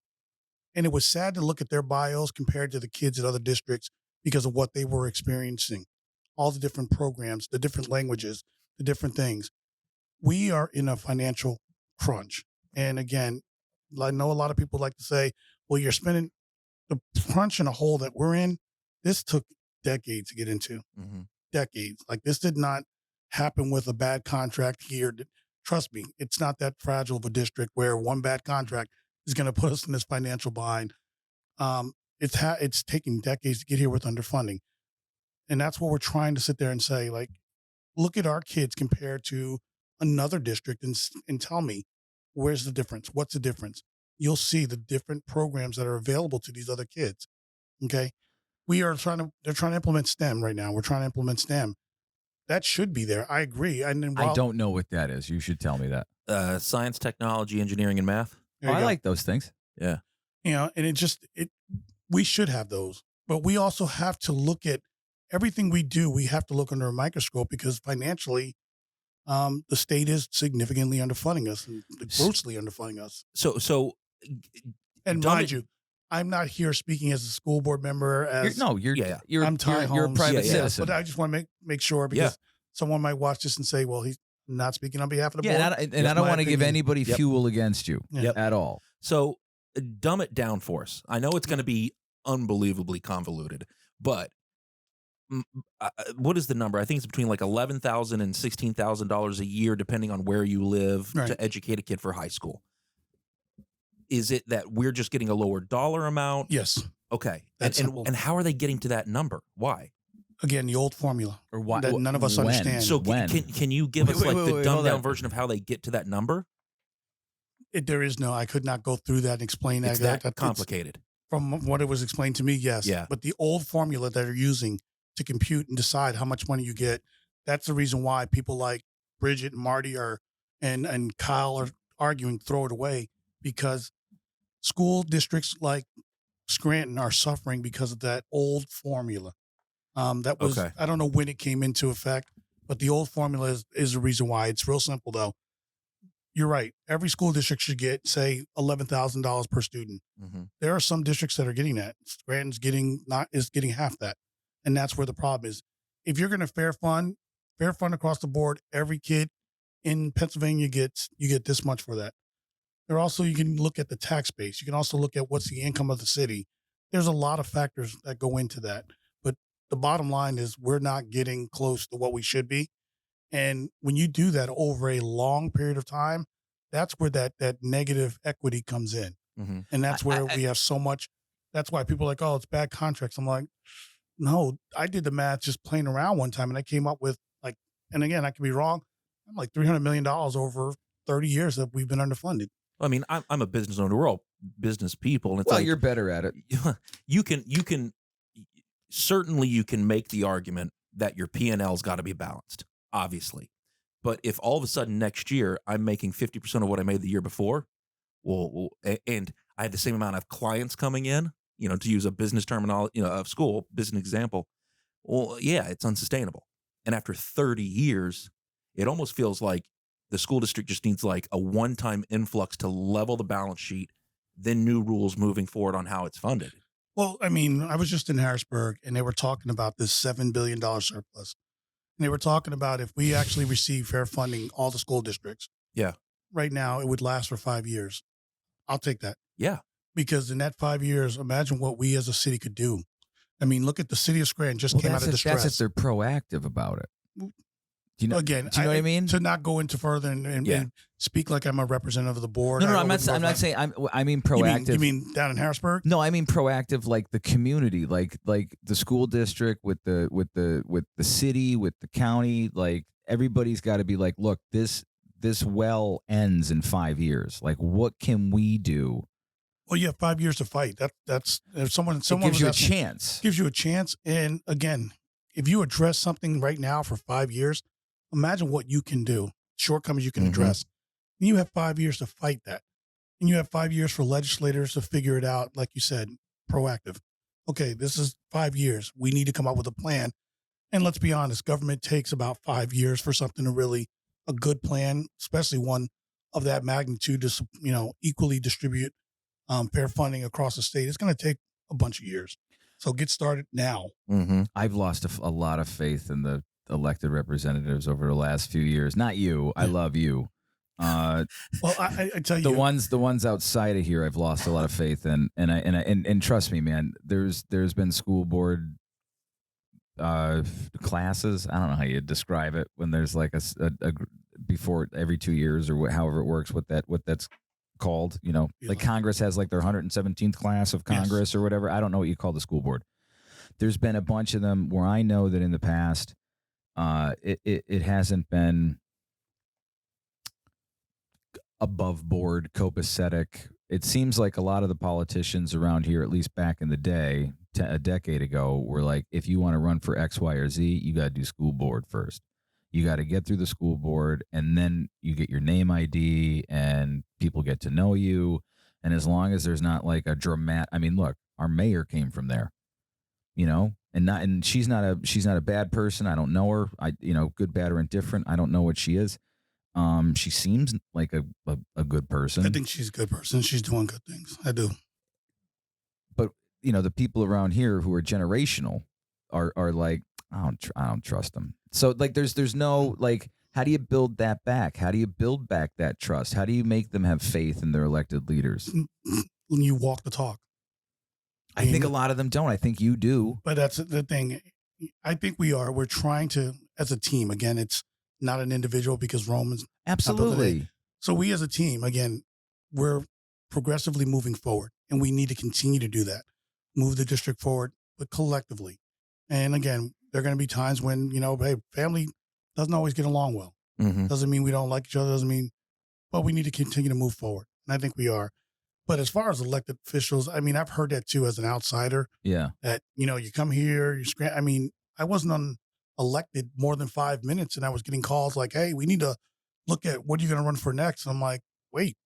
And it was sad to look at their bios compared to the kids at other districts because of what they were experiencing. All the different programs, the different languages, the different things. We are in a financial crunch. And again, I know a lot of people like to say, well, you're spending the crunch in a hole that we're in. This took decades to get into. Mm-hmm. Decades. Like, this did not happen with a bad contract here. Trust me, it's not that fragile of a district where one bad contract is going to put us in this financial bind. It's taking decades to get here with underfunding. And that's what we're trying to sit there and say, like, look at our kids compared to another district and tell me, where's the difference? What's the difference? You'll see the different programs that are available to these other kids. Okay. They're trying to implement STEM right now. We're trying to implement STEM. That should be there. I agree. And then, I don't know what that is. You should tell me that. Science, technology, engineering, and math. I like those things. Yeah. And we should have those, but we also have to look at everything we do. We have to look under a microscope because financially, the state is significantly underfunding us, and grossly underfunding us. So, and mind you, I'm not here speaking as a school board member. I'm Ty Holmes. You're a private citizen. But I just want to make sure, because someone might watch this and say, well, he's not speaking on behalf of the board. And I don't want to give anybody fuel against you at all. So dumb it down for us. I know it's going to be unbelievably convoluted, but what is the number? I think it's between like $11,000 and $16,000 a year, depending on where you live, Right. to educate a kid for high school. Is it that we're just getting a lower dollar amount? Yes. Okay. That's simple. And how are they getting to that number? Why? Again, the old formula Or why? that none of us when? understand. So When? can you give us Wait, like wait, the wait, dumbed hold down on. version of how they get to that number? There is no. I could not go through that and explain that. It's that It's- complicated. From what it was explained to me, yes. Yeah. But the old formula that they're using to compute and decide how much money you get, that's the reason why people like Bridget and Marty and Kyle are arguing, throw it away, because school districts like Scranton are suffering because of that old formula. That was, Okay. I don't know when it came into effect, but the old formula is the reason why. It's real simple though. You're right. Every school district should get, say, $11,000 per student. Mm-hmm. There are some districts that are getting that. Scranton's getting half that, and that's where the problem is. If you're going to fair fund across the board, every kid in Pennsylvania you get this much for that. There also, you can look at the tax base. You can also look at what's the income of the city. There's a lot of factors that go into that, but the bottom line is we're not getting close to what we should be. And when you do that over a long period of time, that's where that negative equity comes in. Mm-hmm. And that's where we have so much. That's why people are like, oh, it's bad contracts. I'm like, no, I did the math just playing around one time and I came up with like, and again, I could be wrong. I'm like $300 million over 30 years that we've been underfunded. I mean, I'm a business owner. We're all business people. And it's Well, like, you're better at it. you can certainly you can make the argument that your P&L's got to be balanced, obviously. But if all of a sudden next year I'm making 50% of what I made the year before, and I have the same amount of clients coming in, to use a business terminology, of school, business example, well, yeah, it's unsustainable. And after 30 years, it almost feels like the school district just needs like a one-time influx to level the balance sheet, then new rules moving forward on how it's funded. Well, I mean, I was just in Harrisburg and they were talking about this $7 billion surplus. And they were talking about if we actually receive fair funding, all the school districts. Yeah. Right now, it would last for 5 years. I'll take that. Yeah. Because in that 5 years, imagine what we as a city could do. I mean, look at the city of Scranton just came out of distress. That's if they're proactive about it. Do you know, Again, do you know what I mean? To not go into further and speak like I'm a representative of the board. No, I'm not saying. I mean proactive. You mean down in Harrisburg? No, I mean proactive, like the community, like the school district with the city, with the county. Like everybody's got to be like, look, this well ends in 5 years. Like, what can we do? Well, you have 5 years to fight. That's if someone It gives you a chance. Gives you a chance. And again, if you address something right now for 5 years, imagine what you can do. Shortcomings you can address. And you have 5 years to fight that. And you have 5 years for legislators to figure it out. Like you said, proactive. Okay, this is 5 years. We need to come up with a plan. And let's be honest, government takes about 5 years for something to really, a good plan, especially one of that magnitude to, equally distribute fair funding across the state. It's going to take a bunch of years. So get started now. Mm-hmm. I've lost a lot of faith in the elected representatives over the last few years. Not you. I love you. Well, I tell you, the ones outside of here, I've lost a lot of faith in, and trust me, man. There's been school board classes. I don't know how you describe it when there's like a before every 2 years or however it works. What that's called. Like Congress has like their 117th class of Congress or whatever. I don't know what you call the school board. There's been a bunch of them where I know that in the past, it hasn't been above board, copacetic. It seems like a lot of the politicians around here, at least back in the day, a decade ago, were like, if you want to run for X, Y, or Z, you got to do school board first. You got to get through the school board, and then you get your name ID, and people get to know you. And as long as there's not like a dramatic, I mean, look, our mayor came from there, and she's not a bad person. I don't know her. Good, bad, or indifferent. I don't know what she is. She seems like a good person. I think she's a good person. She's doing good things. I do. But the people around here who are generational are like, I don't trust them. So like, there's no like, how do you build that back? How do you build back that trust? How do you make them have faith in their elected leaders? When you walk the talk. I think a lot of them don't. I think you do. But that's the thing. I think we are. We're trying to, as a team, again, it's not an individual because Roman's. Absolutely. So we as a team, again, we're progressively moving forward, and we need to continue to do that. Move the district forward, but collectively. And again, there are going to be times when, hey, family doesn't always get along well. Mm-hmm. Doesn't mean we don't like each other. Doesn't mean, but we need to continue to move forward. And I think we are. But as far as elected officials, I mean, I've heard that too as an outsider. Yeah. That, you come here, I mean, I wasn't elected more than 5 minutes, and I was getting calls like, hey, we need to look at what are you going to run for next? And I'm like, wait,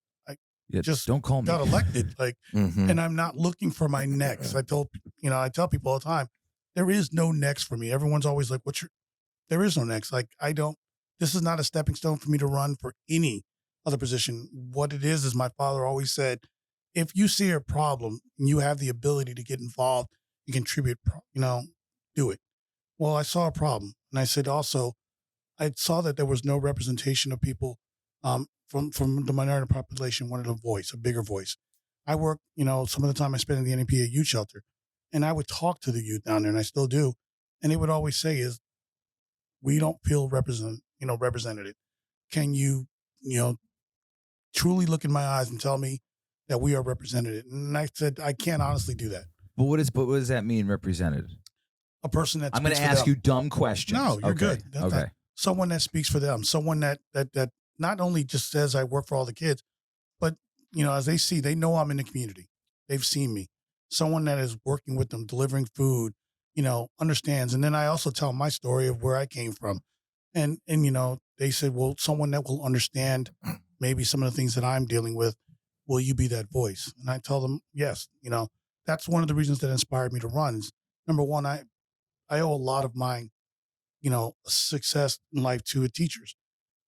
just don't call me. Got elected. Mm-hmm. And I'm not looking for my next. I tell people all the time, there is no next for me. Everyone's always like, there is no next. Like, this is not a stepping stone for me to run for any other position. What it is my father always said, if you see a problem and you have the ability to get involved and contribute, do it. Well, I saw a problem. And I said, also, I saw that there was no representation of people from the minority population wanted a bigger voice. I work, some of the time I spent in the NAACP youth shelter, and I would talk to the youth down there, and I still do. And they would always say is, we don't feel represented. Can you, truly look in my eyes and tell me that we are represented? And I said, I can't honestly do that. But what does that mean, represented? A person that I'm going to ask you dumb questions. No, you're good. Okay. Someone that speaks for them, someone that not only just says I work for all the kids, but, as they know I'm in the community. They've seen me. Someone that is working with them, delivering food, understands. And then I also tell my story of where I came from. And they said, well, someone that will understand maybe some of the things that I'm dealing with, will you be that voice? And I tell them, yes. That's one of the reasons that inspired me to run. Is, number one, I owe a lot of my, success in life to teachers.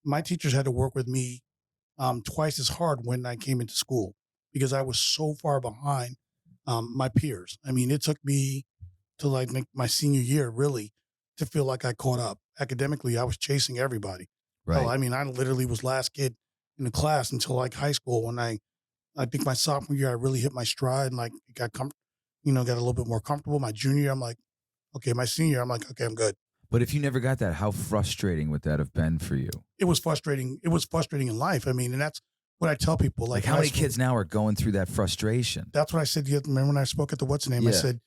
My teachers had to work with me twice as hard when I came into school because I was so far behind my peers. I mean, it took me to make my senior year really to feel like I caught up. Academically, I was chasing everybody. Right. So, I mean, I literally was last kid in the class until high school. When I think my sophomore year, I really hit my stride and got got a little bit more comfortable. My junior year, I'm like, okay. My senior year, I'm like, okay, I'm good. But if you never got that, how frustrating would that have been for you? It was frustrating. It was frustrating in life. I mean, and that's what I tell people. Like how many kids now are going through that frustration? That's what I said. Remember when I spoke at the What's the Name? Yeah. I said,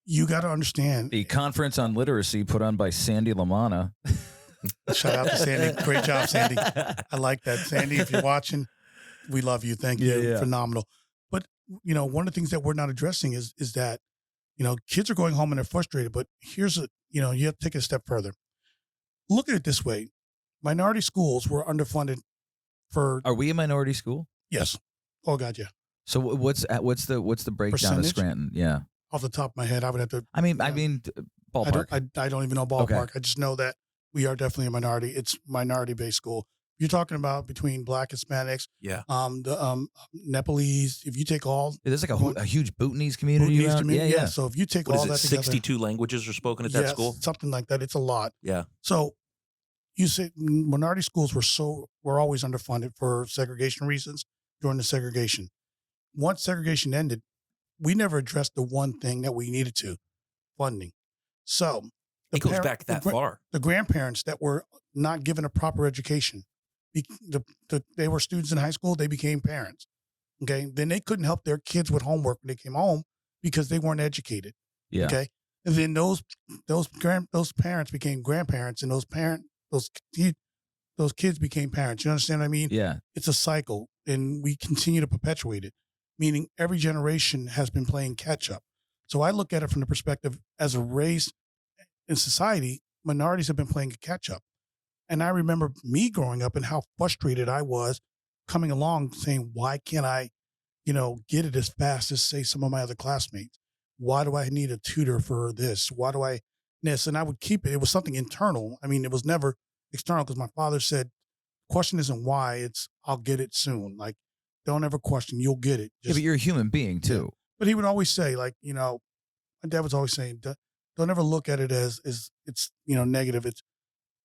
you got to understand. The conference on literacy put on by Sandy Lamanna. Shout out to Sandy. Great job, Sandy. I like that. Sandy, if you're watching, we love you. Thank you. Yeah. Phenomenal. But, one of the things that we're not addressing is that, kids are going home and they're frustrated, but here's you have to take it a step further. Look at it this way. Minority schools were underfunded for. Are we a minority school? Yes. Oh God, yeah. So what's the breakdown of Scranton? Yeah. Off the top of my head, I would have to. I mean, ballpark. I don't even know ballpark. Okay. I just know that we are definitely a minority. It's minority-based school. You're talking about between Black, Hispanics, the Nepalese. If you take all, there's a huge Bhutanese community. Yeah. So if you take all that together, 62 languages are spoken at that school. Something like that. It's a lot. Yeah. So you say minority schools were always underfunded for segregation reasons during the segregation. Once segregation ended, we never addressed the one thing that we needed to, funding. So it goes back that far. The grandparents that were not given a proper education. They were students in high school. They became parents. Okay. Then they couldn't help their kids with homework when they came home because they weren't educated. Yeah. Okay. And then those parents became grandparents, and those kids became parents. You understand what I mean? Yeah. It's a cycle, and we continue to perpetuate it, meaning every generation has been playing catch up. So I look at it from the perspective as a race in society, minorities have been playing catch up. And I remember me growing up and how frustrated I was coming along saying, why can't I, get it as fast as, say, some of my other classmates? Why do I need a tutor for this? Why do I this? And I would keep it. It was something internal. I mean, it was never external because my father said, question isn't why, it's I'll get it soon. Like, don't ever question, you'll get it. But you're a human being too. Yeah. But he would always say, my dad was always saying, don't ever look at it as it's, negative. It's,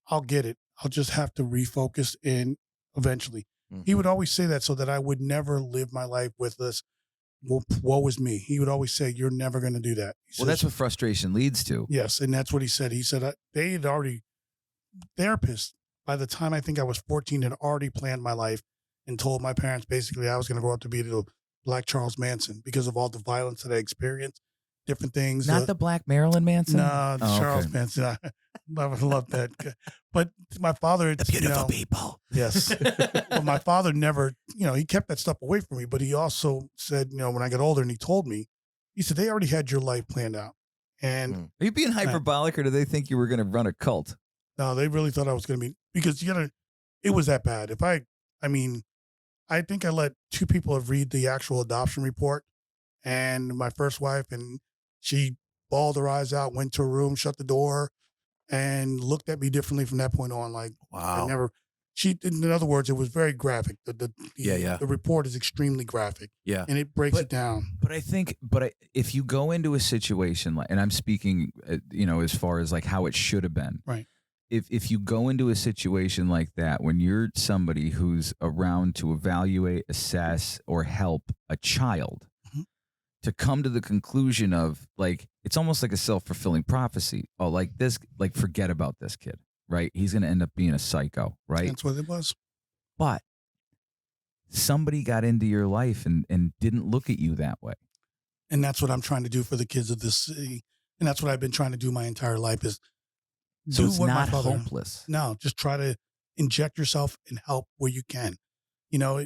I'll get it. I'll just have to refocus in eventually. Mm-hmm. He would always say that so that I would never live my life with this, woe is me. He would always say, "You're never going to do that." Well, that's what frustration leads to. Yes, and that's what he said. He said they had already, therapists, by the time I think I was 14, had already planned my life and told my parents basically I was going to grow up to be the Black Charles Manson because of all the violence that I experienced, different things. Not the Black Marilyn Manson? No, Charles okay. Manson. I would love that. But my father... The beautiful people. Yes. But my father never, he kept that stuff away from me. But he also said, when I got older and he told me, he said, they already had your life planned out. And Are you being hyperbolic, or do they think you were going to run a cult? no, they really thought I was going to be, because it was that bad. I think I let 2 people have read the actual adoption report, and my first wife, and she bawled her eyes out, went to her room, shut the door, and looked at me differently from that point on. Like, Wow. In other words, it was very graphic. The report is extremely graphic. Yeah. And it breaks it down. But I think, if you go into a situation like, and I'm speaking, as far as like how it should have been. Right. If you go into a situation like that, when you're somebody who's around to evaluate, assess, or help a child, Mhm. to come to the conclusion of, like, it's almost like a self-fulfilling prophecy. Oh, like this, like, forget about this kid, right? He's going to end up being a psycho, right? That's what it was. But somebody got into your life and didn't look at you that way. And that's what I'm trying to do for the kids of this city. And that's what I've been trying to do my entire life is So do it's what my not father- hopeless. No, just try to inject yourself and help where you can.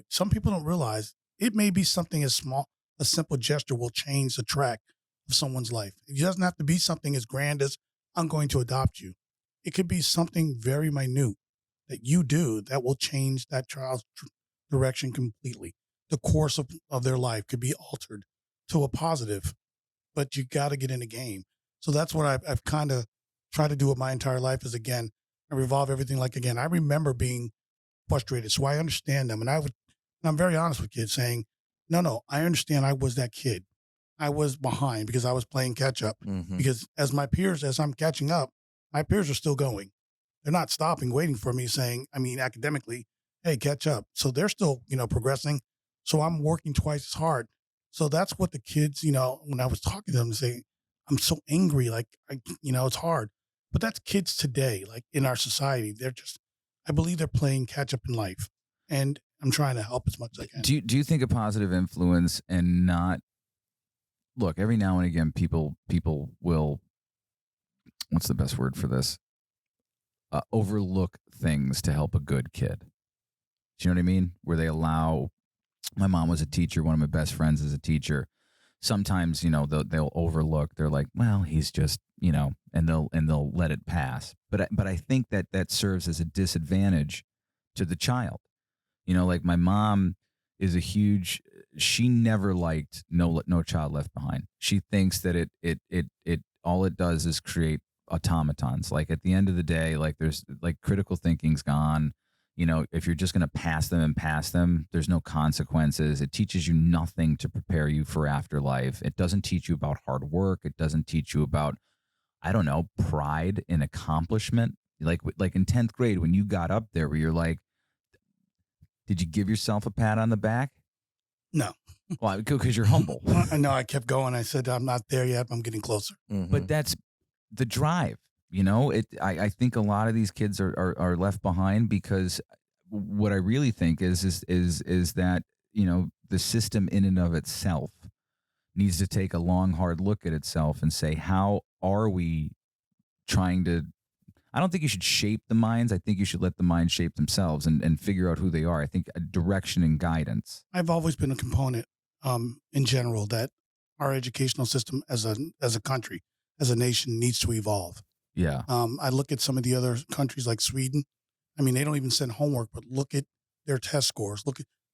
Some people don't realize it may be something as small, a simple gesture will change the track of someone's life. It doesn't have to be something as grand as I'm going to adopt you. It could be something very minute that you do that will change that child's direction completely. The course of their life could be altered to a positive, but you got to get in the game. So that's what I've kind of tried to do with my entire life is, again, I revolve everything like, again, I remember being frustrated. So I understand them. And I'm very honest with kids saying, no, I understand I was that kid. I was behind because I was playing catch up. Mhm. Because as I'm catching up, my peers are still going. They're not stopping, waiting for me saying, academically, hey, catch up. So they're still, progressing. So I'm working twice as hard. So that's what the kids, when I was talking to them, say, I'm so angry. Like, it's hard. But that's kids today, like in our society. I believe they're playing catch up in life. And I'm trying to help as much as I can. Do you think a positive influence and not, look, every now and again, people will, what's the best word for this? Overlook things to help a good kid. Do you know what I mean? Where they allow, my mom was a teacher. One of my best friends is a teacher. Sometimes, they'll overlook. They're like, well, he's just, and they'll let it pass. But I think that serves as a disadvantage to the child. Like my mom is she never liked No Child Left Behind. She thinks that it all it does is create automatons. Like at the end of the day, like there's like critical thinking's gone. If you're just going to pass them, there's no consequences. It teaches you nothing to prepare you for afterlife. It doesn't teach you about hard work. It doesn't teach you about, I don't know, pride in accomplishment. Like in 10th grade, when you got up there where you're like, did you give yourself a pat on the back? No. Well, because you're humble. I know. I kept going. I said, I'm not there yet. I'm getting closer. Mhm. But that's the drive. I think a lot of these kids are left behind because what I really think is that, the system in and of itself needs to take a long, hard look at itself and say, how are we trying to, I don't think you should shape the minds. I think you should let the minds shape themselves and figure out who they are. I think direction and guidance. I've always been a component in general that our educational system as a country, as a nation, needs to evolve. Yeah. I look at some of the other countries like Sweden. They don't even send homework, but look at their test scores.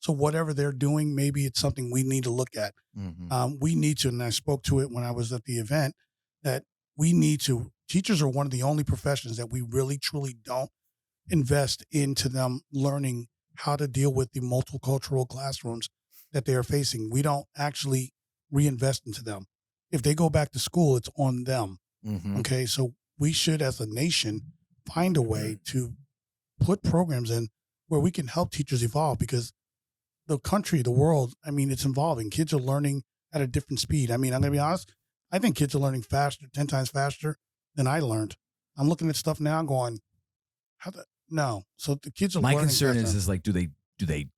So whatever they're doing, maybe it's something we need to look at. Mhm. We need to, and I spoke to it when I was at the event, that we need to, teachers are one of the only professions that we really, truly don't invest into them learning how to deal with the multicultural classrooms that they are facing. We don't actually reinvest into them. If they go back to school, it's on them. Mhm. Okay, so we should, as a nation, find a way to put programs in where we can help teachers evolve, because the country, the world, I mean, it's evolving. Kids are learning at a different speed. I mean, I'm going to be honest. I think kids are learning faster, 10 times faster than I learned. I'm looking at stuff now going, no. So the kids are My learning concern faster. is like, do they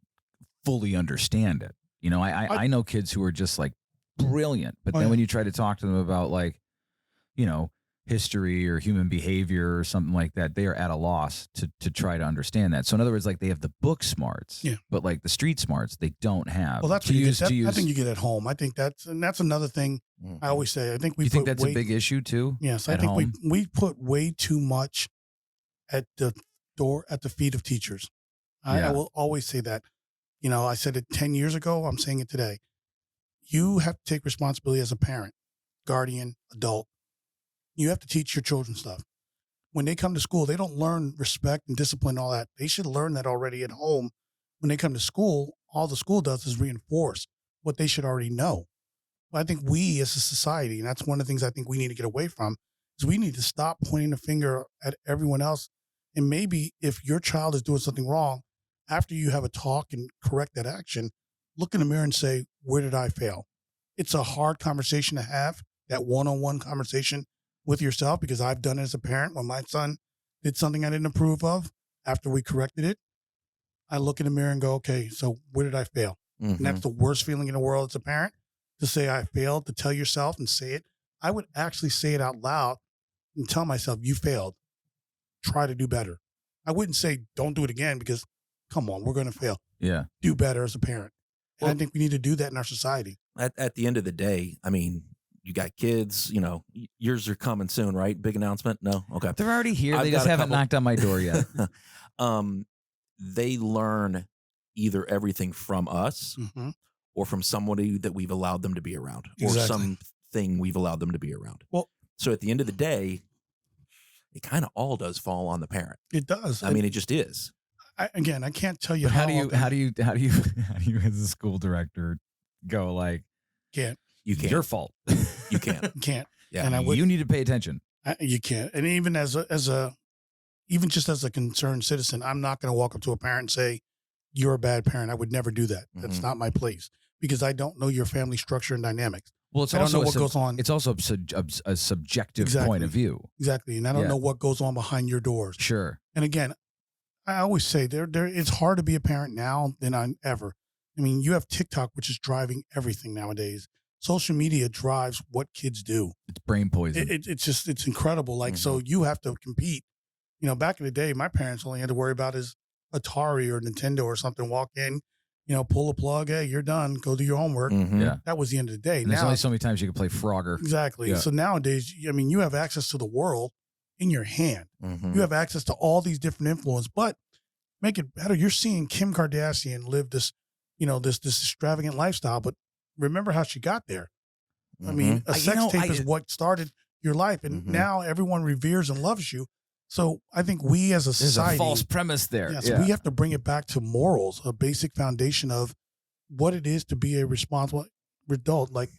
fully understand it? You know, I know kids who are just like brilliant, but then when you try to talk to them about like, you know, history or human behavior or something like that, they are at a loss to try to understand that. So in other words, like they have the book smarts, but like the street smarts, they don't have. Well, that's what I think you get at home. I think that's another thing I always say. I think you think that's a big issue too? Yes, I think we put way too much at the feet of teachers. I will always say that. You know, I said it 10 years ago. I'm saying it today. You have to take responsibility as a parent, guardian, adult. You have to teach your children stuff. When they come to school, they don't learn respect and discipline and all that. They should learn that already at home. When they come to school, all the school does is reinforce what they should already know. But I think we as a society, and that's one of the things I think we need to get away from, is we need to stop pointing the finger at everyone else. And maybe if your child is doing something wrong, after you have a talk and correct that action, look in the mirror and say, where did I fail? It's a hard conversation to have, that one-on-one conversation with yourself, because I've done it as a parent. When my son did something I didn't approve of, after we corrected it, I look in the mirror and go, okay, so where did I fail? And that's the worst feeling in the world as a parent, to say I failed, to tell yourself and say it. I would actually say it out loud and tell myself, you failed. Try to do better. I wouldn't say don't do it again, because come on, we're going to fail. Yeah. Do better as a parent. And I think we need to do that in our society. At the end of the day, I mean, you got kids, you know, yours are coming soon, right? Big announcement? No? Okay. They're already here. I've They just got a haven't couple- knocked on my door yet. They learn either everything from us or from somebody that we've allowed them to be around, or something we've allowed them to be around. Well, so at the end of the day, it kind of all does fall on the parent. It does. I mean, it just is. I can't tell you But how do you as a school director go like, You can't. your fault. You can't. You can't. Yeah. And you need to pay attention. You can't. And even even just as a concerned citizen, I'm not going to walk up to a parent and say, you're a bad parent. I would never do that. That's not my place, because I don't know your family structure and dynamics. Well, it's I don't also know what goes on. It's also a subjective point of view. Exactly. And I don't know what goes on behind your doors. Sure. And again, I always say it's hard to be a parent now than ever. I mean, you have TikTok, which is driving everything nowadays. Social media drives what kids do. It's brain poison. It's incredible. Like, so you have to compete. You know, back in the day, my parents only had to worry about his Atari or Nintendo or something. Walk in, you know, pull a plug. Hey, you're done. Go do your homework. Yeah. That was the end of the day. And there's only so many times you can play Frogger. Exactly. Yeah. So nowadays, I mean, you have access to the world in your hand. You have access to all these different influences, but make it better. You're seeing Kim Kardashian live this, you know, this extravagant lifestyle, but remember how she got there. I mean, a sex tape is what started your life, and now everyone reveres and loves you. So I think we as a society, there's a false premise there. Yes, we have to bring it back to morals, a basic foundation of what it is to be a responsible adult. Like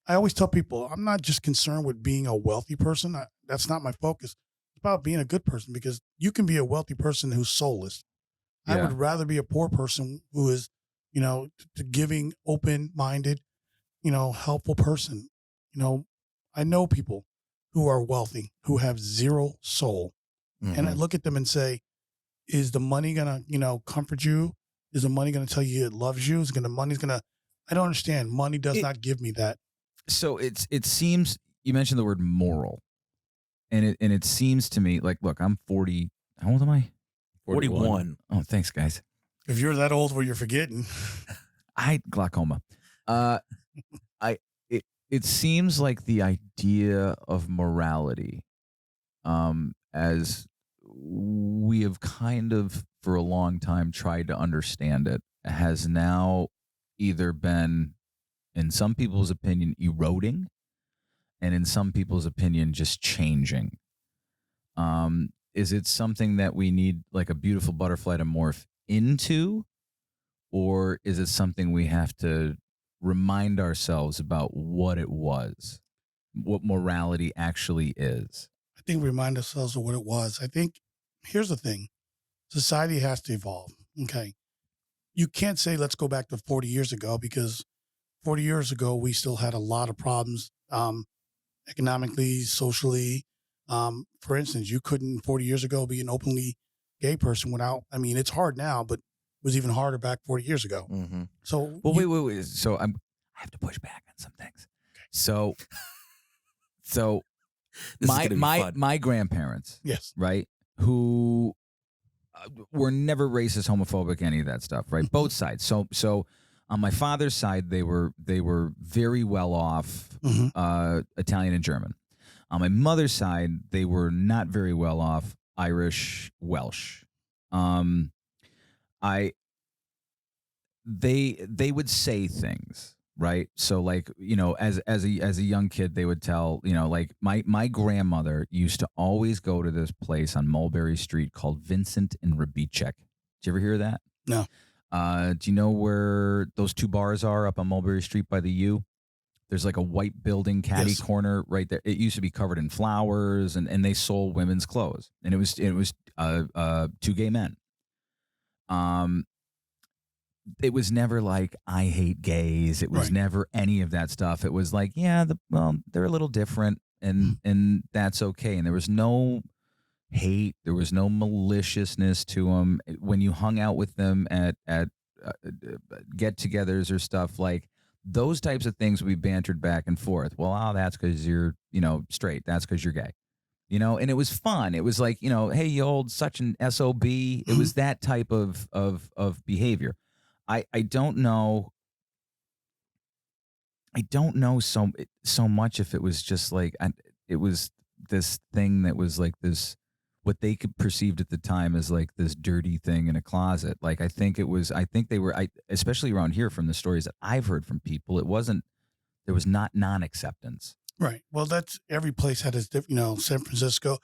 I always tell people, I'm not just concerned with being a wealthy person. That's not my focus. It's about being a good person, because you can be a wealthy person who's soulless. I would rather be a poor person who is, you know, giving, open-minded, you know, helpful person. You know, I know people who are wealthy, who have zero soul. And I look at them and say, is the money going to, you know, comfort you? Is the money going to tell you it loves you? I don't understand. Money does not give me that. So it seems, you mentioned the word moral, and it seems to me like, look, I'm 40. How old am I? 41. Oh, thanks, guys. If you're that old, where you're forgetting. Glaucoma. It seems like the idea of morality, as we have kind of for a long time tried to understand it, has now either been, in some people's opinion, eroding, and in some people's opinion, just changing. Is it something that we need, like a beautiful butterfly, to morph into, or is it something we have to remind ourselves about what it was, what morality actually is? I think remind ourselves of what it was. I think here's the thing. Society has to evolve. Okay. you can't say let's go back to 40 years ago, because 40 years ago we still had a lot of problems, economically, socially. For instance, you couldn't 40 years ago be an openly gay person without. I mean, it's hard now, but it was even harder back 40 years ago. Mm-hmm. So, Well, wait. So I have to push back on some things. So This is gonna be fun. my grandparents, yes, right, who were never racist, homophobic, any of that stuff, right? Both sides. So on my father's side, they were very well off, Italian and German. On my mother's side, they were not very well off, Irish, Welsh. They would say things, right? So like, as a young kid, they would tell, like my grandmother used to always go to this place on Mulberry Street called Vincent and Rabicek. Did you ever hear of that? No. Do you know where those two bars are up on Mulberry Street by the U? There's like a white building, caddy corner right there. It used to be covered in flowers, and they sold women's clothes, and it was two gay men. It was never like I hate gays. It was never any of that stuff. It was like, they're a little different, and that's okay. And there was no hate. There was no maliciousness to them. When you hung out with them at get-togethers or stuff, like those types of things would be bantered back and forth. Well, that's because you're, straight. That's because you're gay. And it was fun. It was like, hey, you old such an SOB. It was that type of behavior. I don't know. I don't know so much if it was just like it was this thing that was like this, what they could perceived at the time as like this dirty thing in a closet. Like I think they were, especially around here from the stories that I've heard from people, there was not non-acceptance. Right. Well, that's every place had its different. San Francisco,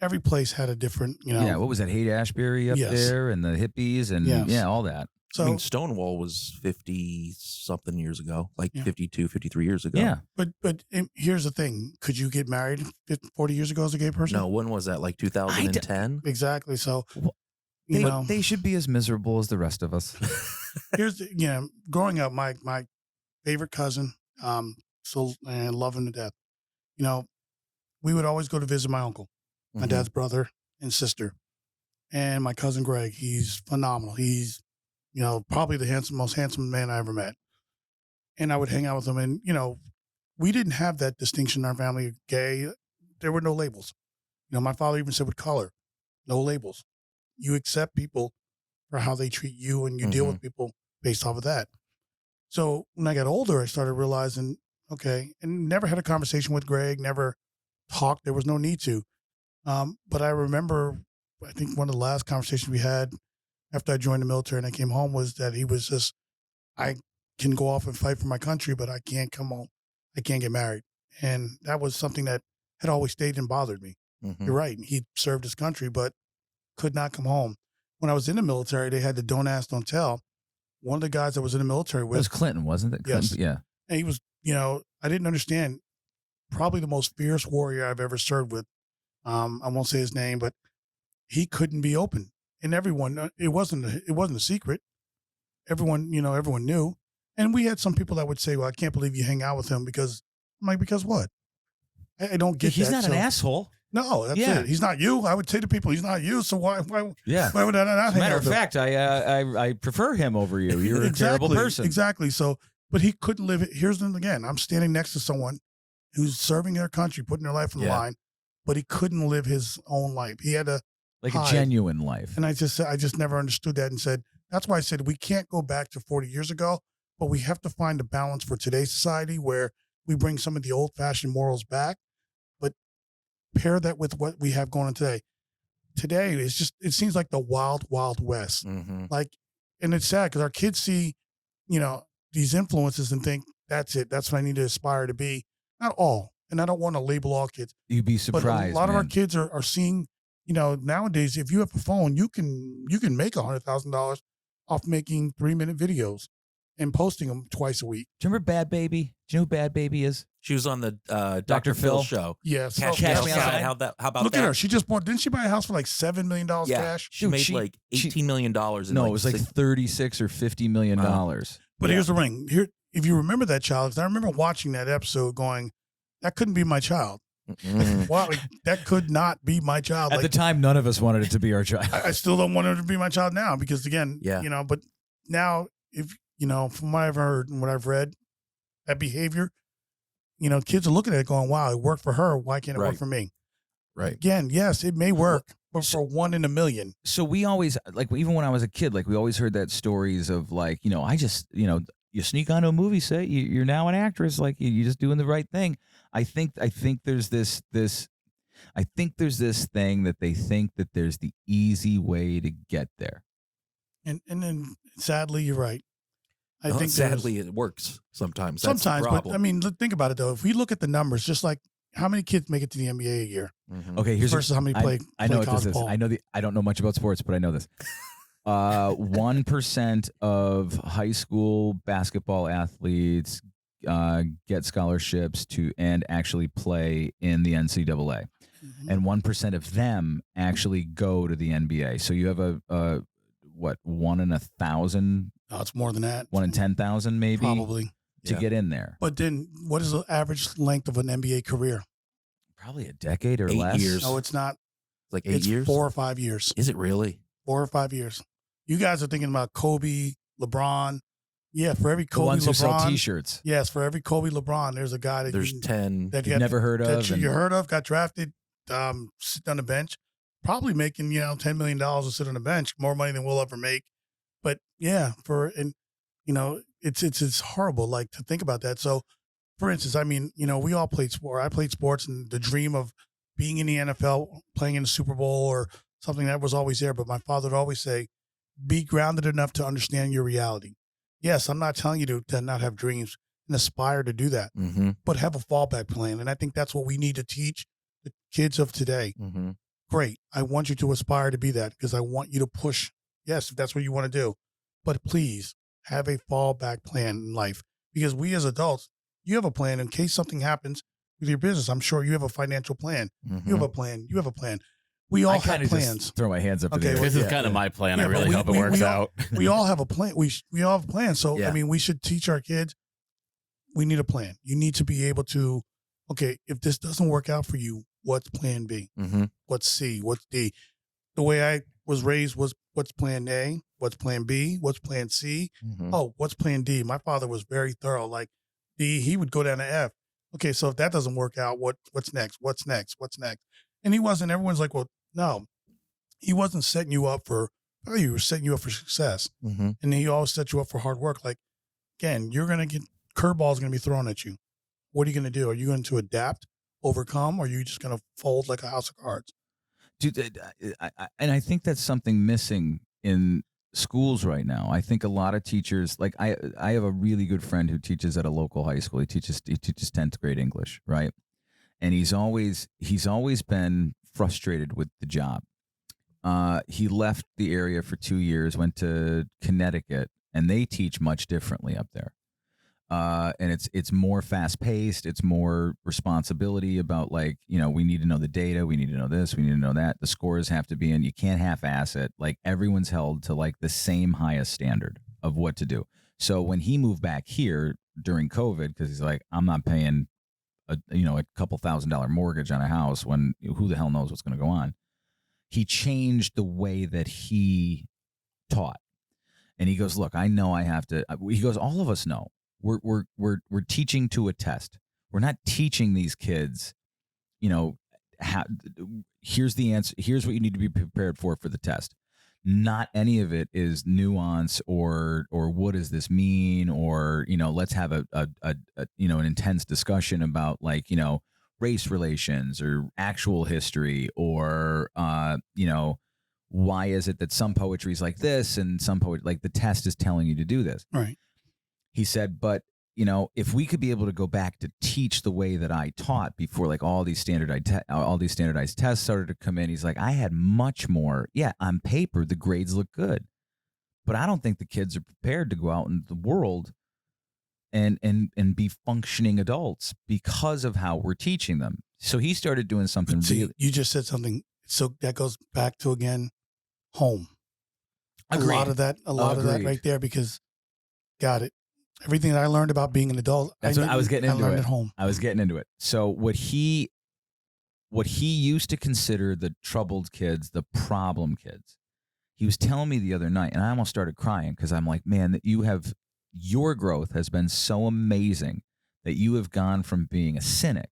every place had a different. Yeah. What was that? Haight-Ashbury up there, and the hippies, and all that. So, I mean, Stonewall was 50-something years ago, like 52, 53 years ago. Yeah. But here's the thing. Could you get married 40 years ago as a gay person? No, when was that? Like 2010? Exactly. So, they should be as miserable as the rest of us. Here's growing up, my favorite cousin, so and love him to death. We would always go to visit my uncle, my dad's brother and sister, and my cousin Greg. He's phenomenal. He's probably the most handsome man I ever met. And I would hang out with him, and we didn't have that distinction in our family. Gay, there were no labels. My father even said with color, no labels. You accept people for how they treat you, and you deal with people based off of that. So when I got older, I started realizing, okay, and never had a conversation with Greg, never talked. There was no need to. But I remember, I think one of the last conversations we had after I joined the military and I came home was that he was just, I can go off and fight for my country, but I can't come home. I can't get married. And that was something that had always stayed and bothered me. You're right. He served his country, but could not come home. When I was in the military, they had the don't ask, don't tell. One of the guys I was in the military with. It was Clinton, wasn't it? Clinton? Yes. Yeah. And he was, I didn't understand, probably the most fierce warrior I've ever served with. I won't say his name, but he couldn't be open. And everyone, it wasn't a secret. Everyone knew. And we had some people that would say, well, I can't believe you hang out with him because, I'm like, because what? I don't get He's that. not an asshole. No, that's it. He's not you. I would say to people, he's not you. So why would I not hang Matter out of with him? fact, I prefer him over you. You're a terrible person. Exactly. So, but he couldn't live it. Here's them again. I'm standing next to someone who's serving their country, putting their life on the line, but he couldn't live his own life. He had to like hide. A genuine life. And I just never understood that, and said, that's why I said we can't go back to 40 years ago, but we have to find a balance for today's society where we bring some of the old fashioned morals back, but pair that with what we have going on today. Today, it seems like the wild, wild west. Like, and it's sad because our kids see, these influences and think that's it. That's what I need to aspire to be. Not all. And I don't want to label all kids. You'd be surprised. But a lot of our kids are seeing, nowadays, if you have a phone, you can make $100,000 off making 3-minute videos. and posting them twice a week. Do you remember Bad Baby? Do you know who Bad Baby is? She was on the Dr. Phil Phil show. Yeah, so Cash Me Cash Me Outside. Outside. How about look that? at her. She just bought. Didn't she buy a house for like $7 million cash? She Dude, made she- like $18 million. In No, like it was like 6 $36 or $50 million. But here's the ring. Here, if you remember that child, 'cause I remember watching that episode, going, "That couldn't be my child. Wow, like, that could not be my child." At Like, the time, none of us wanted it to be our child. I still don't want her to be my child now because, again, Yeah. But now, if from what I've heard and what I've read, that behavior, kids are looking at it going, "Wow, it worked for her. Why can't it Right. work for me?" Right. Again, yes, it may work, but for 1 in a million. So we always, like, even when I was a kid, like, we always heard that stories of, like, I just, you sneak onto a movie set, you're now an actress, like, you're just doing the right thing. I think there's this thing that they think that there's the easy way to get there. And then sadly, you're right. I think sadly it works sometimes. That's the sometimes, but problem. I mean, think about it though. If we look at the numbers, just like how many kids make it to the NBA a year Mhm. Okay, here's versus how many play. I know play what this college is. ball. I don't know much about sports, but I know this. 1% of high school basketball athletes get scholarships to and actually play in the NCAA, Mhm. and 1% of them actually go to the NBA. So you have a 1 in 1,000, No, it's more than that. 1 in 10,000 maybe Probably. to Yeah. get in there. But then, what is the average length of an NBA career? Probably a decade or 8 less. years. No, it's not. It's like 8 It's years. 4 or 5 years. Is it really? 4 or 5 years. You guys are thinking about Kobe, LeBron. Yeah, for every The Kobe, ones who sell LeBron. T-shirts Yes, for every Kobe, LeBron, there's a guy that There's 10. that you you've never heard that of. you heard of, got drafted, sit on the bench, probably making $10 million to sit on the bench, more money than we'll ever make. But yeah, it's horrible, like, to think about that. So, for instance, I mean, we all played sport. I played sports, and the dream of being in the NFL, playing in the Super Bowl or something, that was always there. But my father would always say, be grounded enough to understand your reality. Yes, I'm not telling you to not have dreams and aspire to do that, Mm-hmm. but have a fallback plan. And I think that's what we need to teach the kids of today. Mm-hmm. Great. I want you to aspire to be that because I want you to push. Yes, if that's what you want to do. But please have a fallback plan in life, because we as adults, you have a plan in case something happens with your business. I'm sure you have a financial plan. Mm-hmm. You have a plan. You have a plan. We all I have kind of plans. just throw my hands up. in the Okay, air. well, This is yeah. kind of my plan. Yeah, I but really hope it works we out. we all have a plan. We all have a plan. So, Yeah. I mean, we should teach our kids, we need a plan. You need to be able to, okay, if this doesn't work out for you, what's plan B? Mm-hmm. What's C? What's D? The way I was raised was, what's plan A? What's plan B? What's plan C? Mm-hmm. Oh, what's plan D? My father was very thorough. Like, D, he would go down to F. Okay, so if that doesn't work out, what's next? What's next? What's next? And everyone's like, well, no, he wasn't setting you up for failure. He was setting you up for success. Mm-hmm. And he always set you up for hard work. Like, again, you're going to get curveballs going to be thrown at you. What are you going to do? Are you going to adapt, overcome, or are you just going to fold like a house of cards? Dude, and I think that's something missing in schools right now. I think a lot of teachers, like I have a really good friend who teaches at a local high school. He teaches 10th grade English, right? And he's always been frustrated with the job. He left the area for 2 years, went to Connecticut, and they teach much differently up there. And it's more fast paced. It's more responsibility about, like, we need to know the data. We need to know this. We need to know that. The scores have to be in. You can't half-ass it. Like, everyone's held to, like, the same highest standard of what to do. So when he moved back here during COVID, because he's like, I'm not paying a couple $1,000 mortgage on a house when who the hell knows what's going to go on. He changed the way that he taught. And he goes, look, I know I have to. He goes, all of us know. We're teaching to a test. We're not teaching these kids, how, here's the answer. Here's what you need to be prepared for the test. Not any of it is nuance or what does this mean, or let's have an intense discussion about, like, race relations or actual history, or why is it that some poetry is like this and some poetry, like, the test is telling you to do this. Right. He said, but if we could be able to go back to teach the way that I taught before, like, all these standardized tests started to come in, he's like, I had much more. Yeah, on paper the grades look good, But I don't think the kids are prepared to go out into the world and be functioning adults because of how we're teaching them. So he started doing something See, really. you just said something. So that goes back to, again, home. Agreed. A lot of that Agreed. right there, because got it. Everything that I learned about being an adult, That's what I was getting into. I learned at home. I was getting into it. So what he used to consider the troubled kids, the problem kids, he was telling me the other night, and I almost started crying because I'm like, man, that your growth has been so amazing that you have gone from being a cynic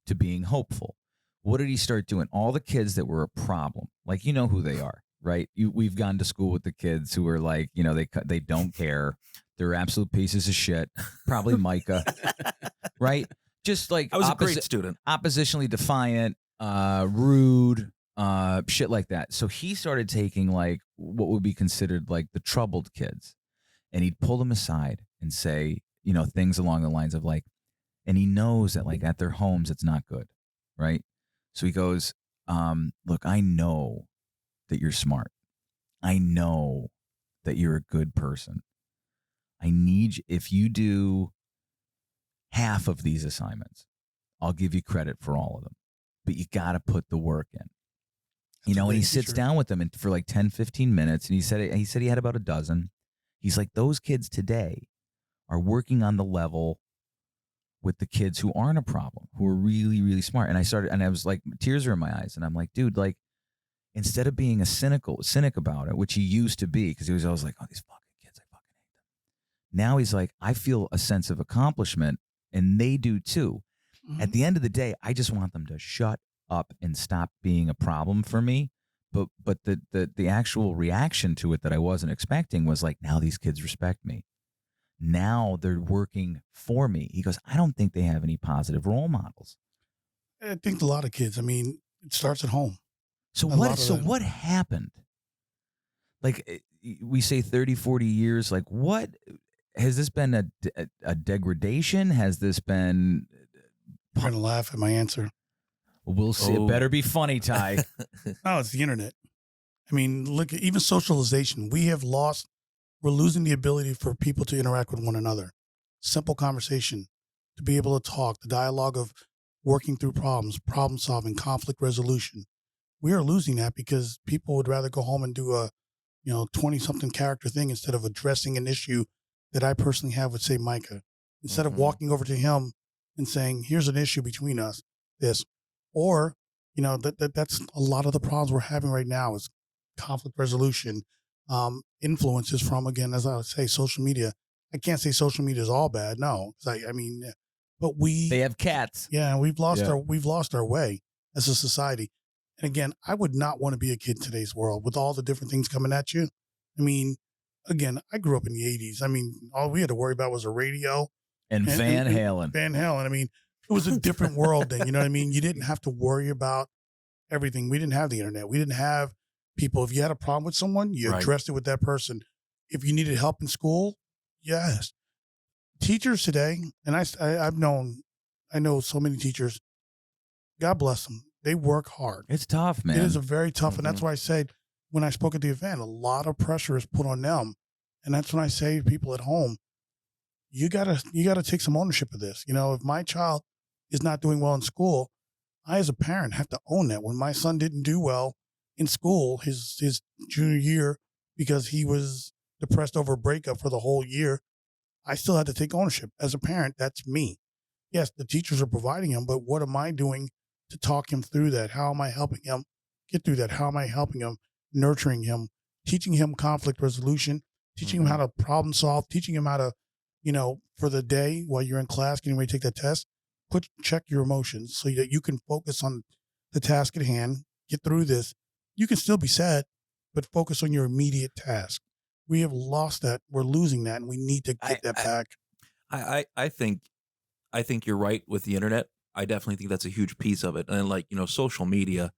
to being hopeful. What did he start doing? All the kids that were a problem, like, you know who they are, right? We've gone to school with the kids who are like, you know, they don't care. They're absolute pieces of shit. Probably Micah, right? Just like I was a great student. Oppositionally defiant, rude, shit like that. So he started taking like what would be considered like the troubled kids, and he'd pull them aside and say, you know, things along the lines of like, and he knows that like at their homes it's not good, right? So he goes, look, I know that you're smart. I know that you're a good person. I need you, if you do half of these assignments, I'll give you credit for all of them. But you got to put the work in. You know, and he sits down with them for like 10, 15 minutes. And he said he had about a dozen. He's like, those kids today are working on the level with the kids who aren't a problem, who are really, really smart. And I was like, tears are in my eyes. And I'm like, dude, like, instead of being a cynic about it, which he used to be, because he was always like, oh, these fucking kids, I fucking hate them. Now he's like, I feel a sense of accomplishment, and they do too. Mm-hmm. At the end of the day, I just want them to shut up and stop being a problem for me. But the actual reaction to it that I wasn't expecting was like, now these kids respect me. Now they're working for me. He goes, I don't think they have any positive role models. I think a lot of kids, I mean, it starts at home. So what happened? Like, we say 30, 40 years, like, what has this been a degradation? Has this been... You're going to laugh at my answer. We'll see. It better be funny, Ty. No, it's the internet. I mean, look, even socialization, we're losing the ability for people to interact with one another. Simple conversation, to be able to talk, the dialogue of working through problems, problem solving, conflict resolution. We are losing that because people would rather go home and do a, 20-something character thing instead of addressing an issue that I personally have with, say, Micah. Instead of walking over to him and saying, here's an issue between us, this. Or, that's a lot of the problems we're having right now is conflict resolution, influences from, again, as I would say, social media. I can't say social media is all bad. No, but they have cats. Yeah, we've lost our way as a society. And again, I would not want to be a kid in today's world with all the different things coming at you. I mean, again, I grew up in the 80s. I mean, all we had to worry about was a radio and Van Halen. Van Halen. I mean, it was a different world then. You know what I mean? You didn't have to worry about everything. We didn't have the internet. We didn't have people. If you had a problem with someone, you addressed it with that person. If you needed help in school, yes. Teachers today, and I know so many teachers, God bless them. They work hard. It's tough, man. It is a very tough, and that's why I said when I spoke at the event, a lot of pressure is put on them. And that's when I say to people at home, you gotta take some ownership of this. If my child is not doing well in school, I as a parent have to own that. When my son didn't do well in school, his junior year, because he was depressed over a breakup for the whole year, I still had to take ownership. As a parent, that's me. Yes, the teachers are providing him, but what am I doing to talk him through that? How am I helping him get through that? How am I helping him, nurturing him, teaching him conflict resolution, teaching him how to problem solve, teaching him how to, for the day while you're in class, getting ready to take that test, check your emotions so that you can focus on the task at hand, get through this. You can still be sad, but focus on your immediate task. We have lost that. We're losing that, and we need to get that back. I think you're right with the internet. I definitely think that's a huge piece of it. And social media,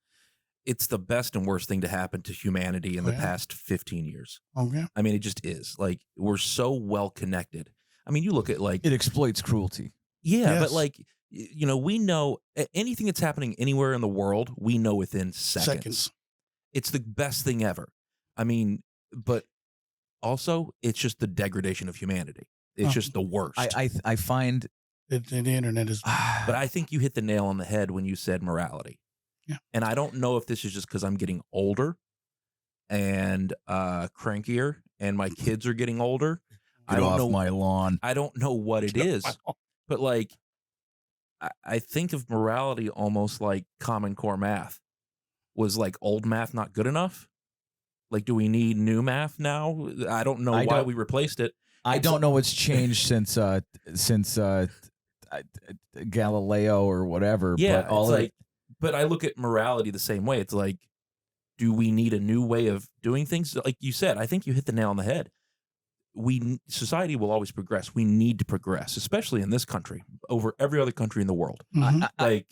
it's the best and worst thing to happen to humanity in the past 15 years. Okay. I mean, it just is. Like, we're so well connected. I mean, you look at it exploits cruelty. Yeah, yes. But we know anything that's happening anywhere in the world, we know within seconds. It's the best thing ever. I mean, but also it's just the degradation of humanity. It's just the worst. I find The internet is. But I think you hit the nail on the head when you said morality. Yeah. And I don't know if this is just because I'm getting older and crankier and my kids are getting older. I get don't off know. my lawn. I don't know what it is, but like, I think of morality almost like Common Core math. Was like old math not good enough? Like, do we need new math now? I don't know why we replaced it. I don't know what's changed since Galileo or whatever. Yeah, but all it's of like, but I look at morality the same way. It's like, do we need a new way of doing things? Like you said, I think you hit the nail on the head. Society will always progress. We need to progress, especially in this country over every other country in the world. Like,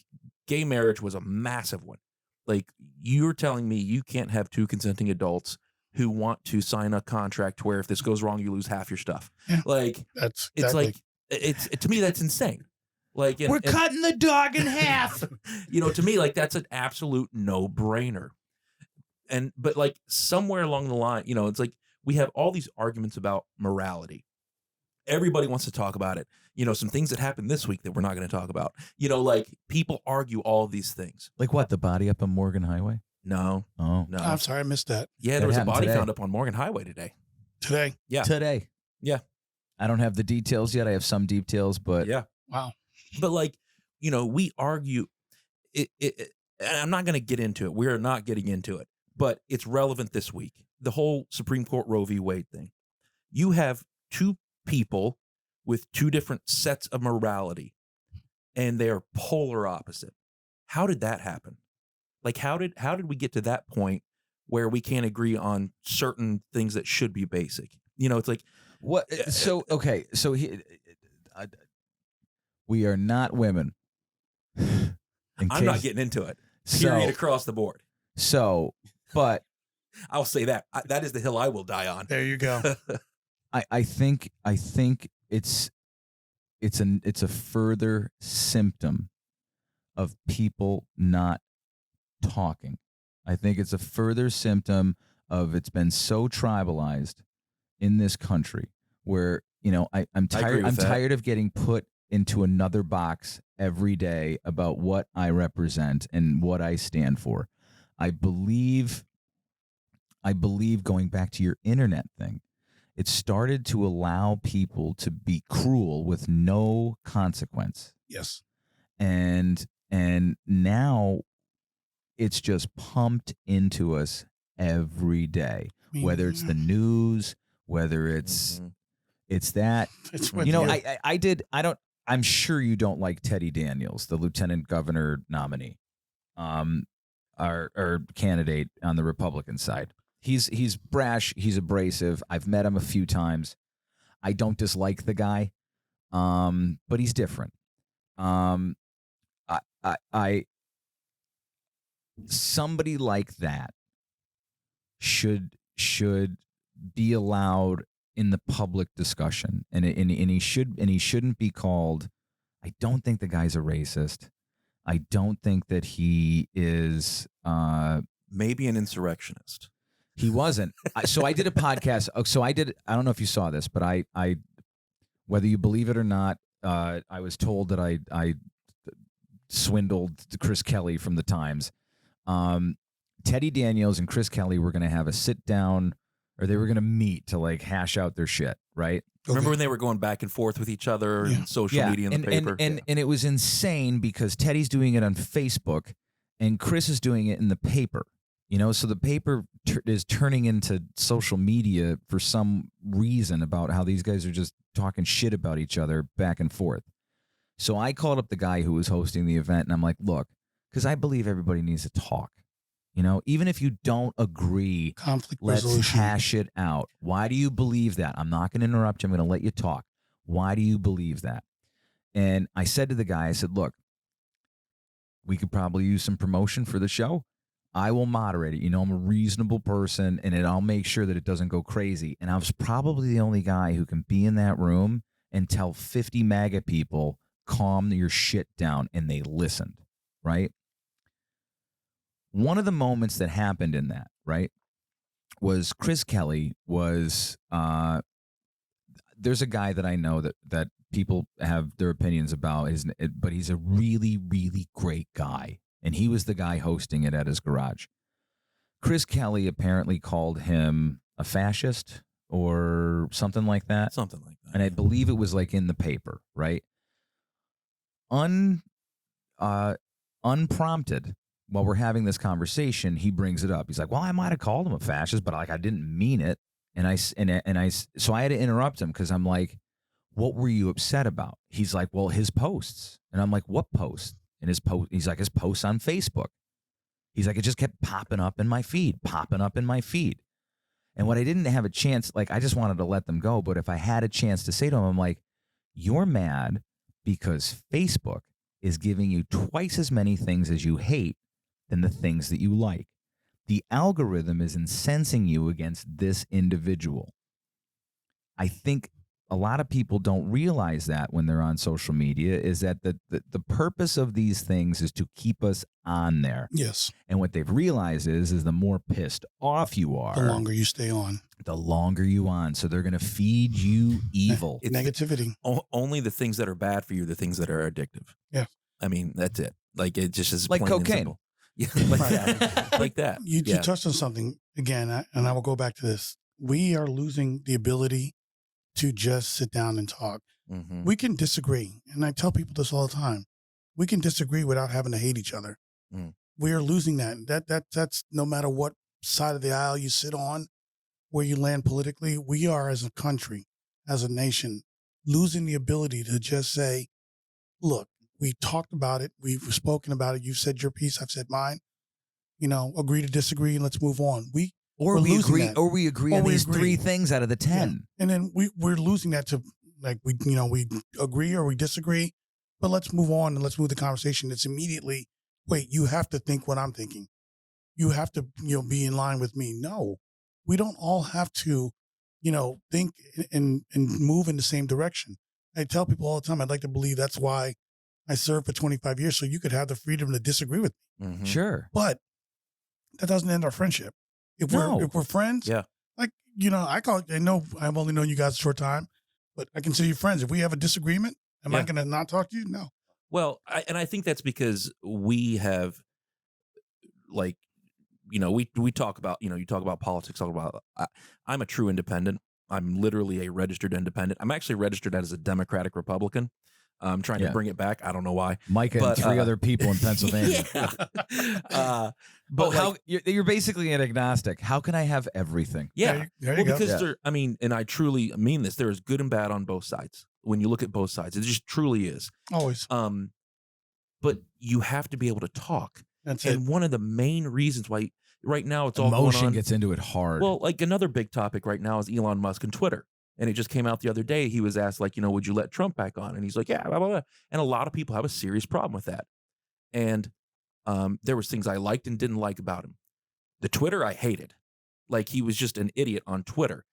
gay marriage was a massive one. Like, you're telling me you can't have two consenting adults who want to sign a contract where if this goes wrong, you lose half your stuff. Yeah. Like, That's it's exactly. like, to me, that's insane. Like, we're cutting the dog in half. To me, like, that's an absolute no brainer. But like somewhere along the line, it's like we have all these arguments about morality. Everybody wants to talk about it. Some things that happened this week that we're not going to talk about. Like people argue all of these things. Like what? The body up on Morgan Highway? No. Oh, No. I'm sorry, I missed that. Yeah, That there was a happened body today. found up on Morgan Highway today. Today. Yeah. Today. Yeah. I don't have the details yet. I have some details, but Yeah. Wow. But like, we argue it and I'm not going to get into it. We're not getting into it, but it's relevant this week. The whole Supreme Court Roe v. Wade thing. You have two people with two different sets of morality, and they're polar opposite. How did that happen? Like, how did we get to that point where we can't agree on certain things that should be basic? It's like what? So okay, so we are not women. I'm not getting into it. Period across the board. So, but I'll say that that is the hill I will die on. There you go. I think it's a further symptom of people not talking. I think it's a further symptom of it's been so tribalized in this country where I'm tired of getting put into another box every day about what I represent and what I stand for. I believe going back to your internet thing, it started to allow people to be cruel with no consequence. Yes. And now it's just pumped into us every day, whether it's the news, whether it's that. It's I'm sure you don't like Teddy Daniels, the lieutenant governor nominee, or candidate on the Republican side. He's brash. He's abrasive. I've met him a few times. I don't dislike the guy, but he's different. Somebody like that should be allowed in the public discussion, and he shouldn't be called. I don't think the guy's a racist. I don't think that he is. Maybe an insurrectionist. He wasn't. So I did a podcast. I don't know if you saw this, but I whether you believe it or not, I was told that I swindled Chris Kelly from the Times. Teddy Daniels and Chris Kelly were going to have a sit down, or they were going to meet to like hash out their shit, right? Remember when they were going back and forth with each other and social media and the paper? And it was insane because Teddy's doing it on Facebook and Chris is doing it in the paper. So the paper is turning into social media for some reason about how these guys are just talking shit about each other back and forth. So I called up the guy who was hosting the event and I'm like, look, because I believe everybody needs to talk. Even if you don't agree, conflict let's resolution. hash it out. Why do you believe that? I'm not going to interrupt you. I'm going to let you talk. Why do you believe that? And I said to the guy, I said, look, we could probably use some promotion for the show. I will moderate it. I'm a reasonable person, and I'll make sure that it doesn't go crazy. And I was probably the only guy who can be in that room and tell 50 MAGA people, calm your shit down, and they listened, right? One of the moments that happened in that, right, was Chris Kelly was there's a guy that I know that people have their opinions about, but he's a really, really great guy. And he was the guy hosting it at his garage. Chris Kelly apparently called him a fascist or something like that. Something like that. And I believe it was like in the paper, right? Unprompted, while we're having this conversation, he brings it up. He's like, well, I might have called him a fascist, but like I didn't mean it. So I had to interrupt him because I'm like, what were you upset about? He's like, well, his posts. And I'm like, what post? And he's like, his posts on Facebook. He's like, it just kept popping up in my feed. And what I didn't have a chance, like, I just wanted to let them go. But if I had a chance to say to him, I'm like, you're mad because Facebook is giving you twice as many things as you hate than the things that you like. The algorithm is incensing you against this individual. I think a lot of people don't realize that when they're on social media, is that the purpose of these things is to keep us on there. Yes. And what they've realized is the more pissed off you are, The longer you stay on. the longer you on. So they're going to feed you evil. It's Negativity. only the things that are bad for you, the things that are addictive. Yeah. I mean, that's it. Like, it just is Like plain and cocaine. simple. Yeah, like Right. that. Like that. You Yeah. touched on something again, and I will go back to this. We are losing the ability to just sit down and talk. Mhm. We can disagree, and I tell people this all the time. We can disagree without having to hate each other. Mm. We are losing that. That's no matter what side of the aisle you sit on, where you land politically. We are, as a country, as a nation, losing the ability to just say, "Look, we talked about it. We've spoken about it. You've said your piece. I've said mine. Agree to disagree, and let's move on." Or We're we losing agree, that. or we agree Or on we these agree. 3 things out of the 10. And then we're losing that to, like, we agree or we disagree, but let's move on and let's move the conversation. It's immediately, wait, you have to think what I'm thinking. You have to, be in line with me. No, we don't all have to, think and move in the same direction. I tell people all the time, I'd like to believe that's why I served for 25 years, so you could have the freedom to disagree with me. Mhm. Sure. But that doesn't end our friendship. If we're friends, Yeah. like, I know I've only known you guys a short time, but I consider you friends. If we have a disagreement, am I Yeah. going to not talk to you? No. Well, I think that's because we have, like, we talk about, you talk about politics, talk about, I'm a true independent. I'm literally a registered independent. I'm actually registered as a Democratic Republican. I'm trying Yeah. to bring it back. I don't know why. Micah But, and 3 other people in Pennsylvania. Yeah. But But how like, you're basically an agnostic. How can I have everything? yeah. There you go. Because Yeah. and I truly mean this, there is good and bad on both sides. When you look at both sides, it just truly is. Always. But you have to be able to talk. That's it. And one of the main reasons why right now it's all going Emotion on. gets into it hard. Well, like, another big topic right now is Elon Musk and Twitter. And it just came out the other day. He was asked, like, would you let Trump back on? And he's like, yeah, blah, blah, blah. And a lot of people have a serious problem with that. And there was things I liked and didn't like about him. The Twitter I hated. Like, he was just an idiot on Twitter.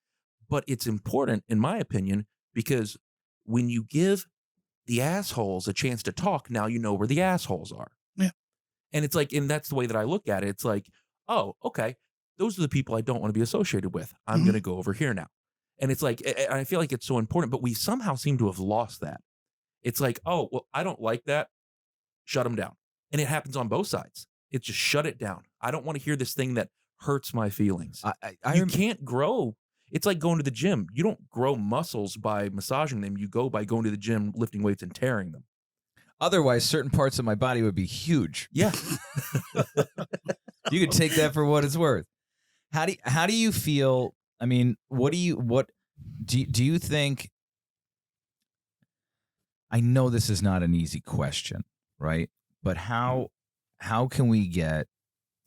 But it's important, in my opinion, because when you give the assholes a chance to talk, now you know where the assholes are. Yeah. And it's like, and that's the way that I look at it. It's like, oh, okay, those are the people I don't want to be associated with. I'm Mhm. going to go over here now. And it's like, I feel like it's so important, but we somehow seem to have lost that. It's like, oh, well, I don't like that. Shut them down. And it happens on both sides. It's just shut it down. I don't want to hear this thing that hurts my feelings. You can't grow. It's like going to the gym. You don't grow muscles by massaging them. You go by going to the gym, lifting weights, and tearing them. Otherwise, certain parts of my body would be huge. Yeah. You could take that for what it's worth. How do you feel? I mean, what do you think? I know this is not an easy question, right? But how can we get?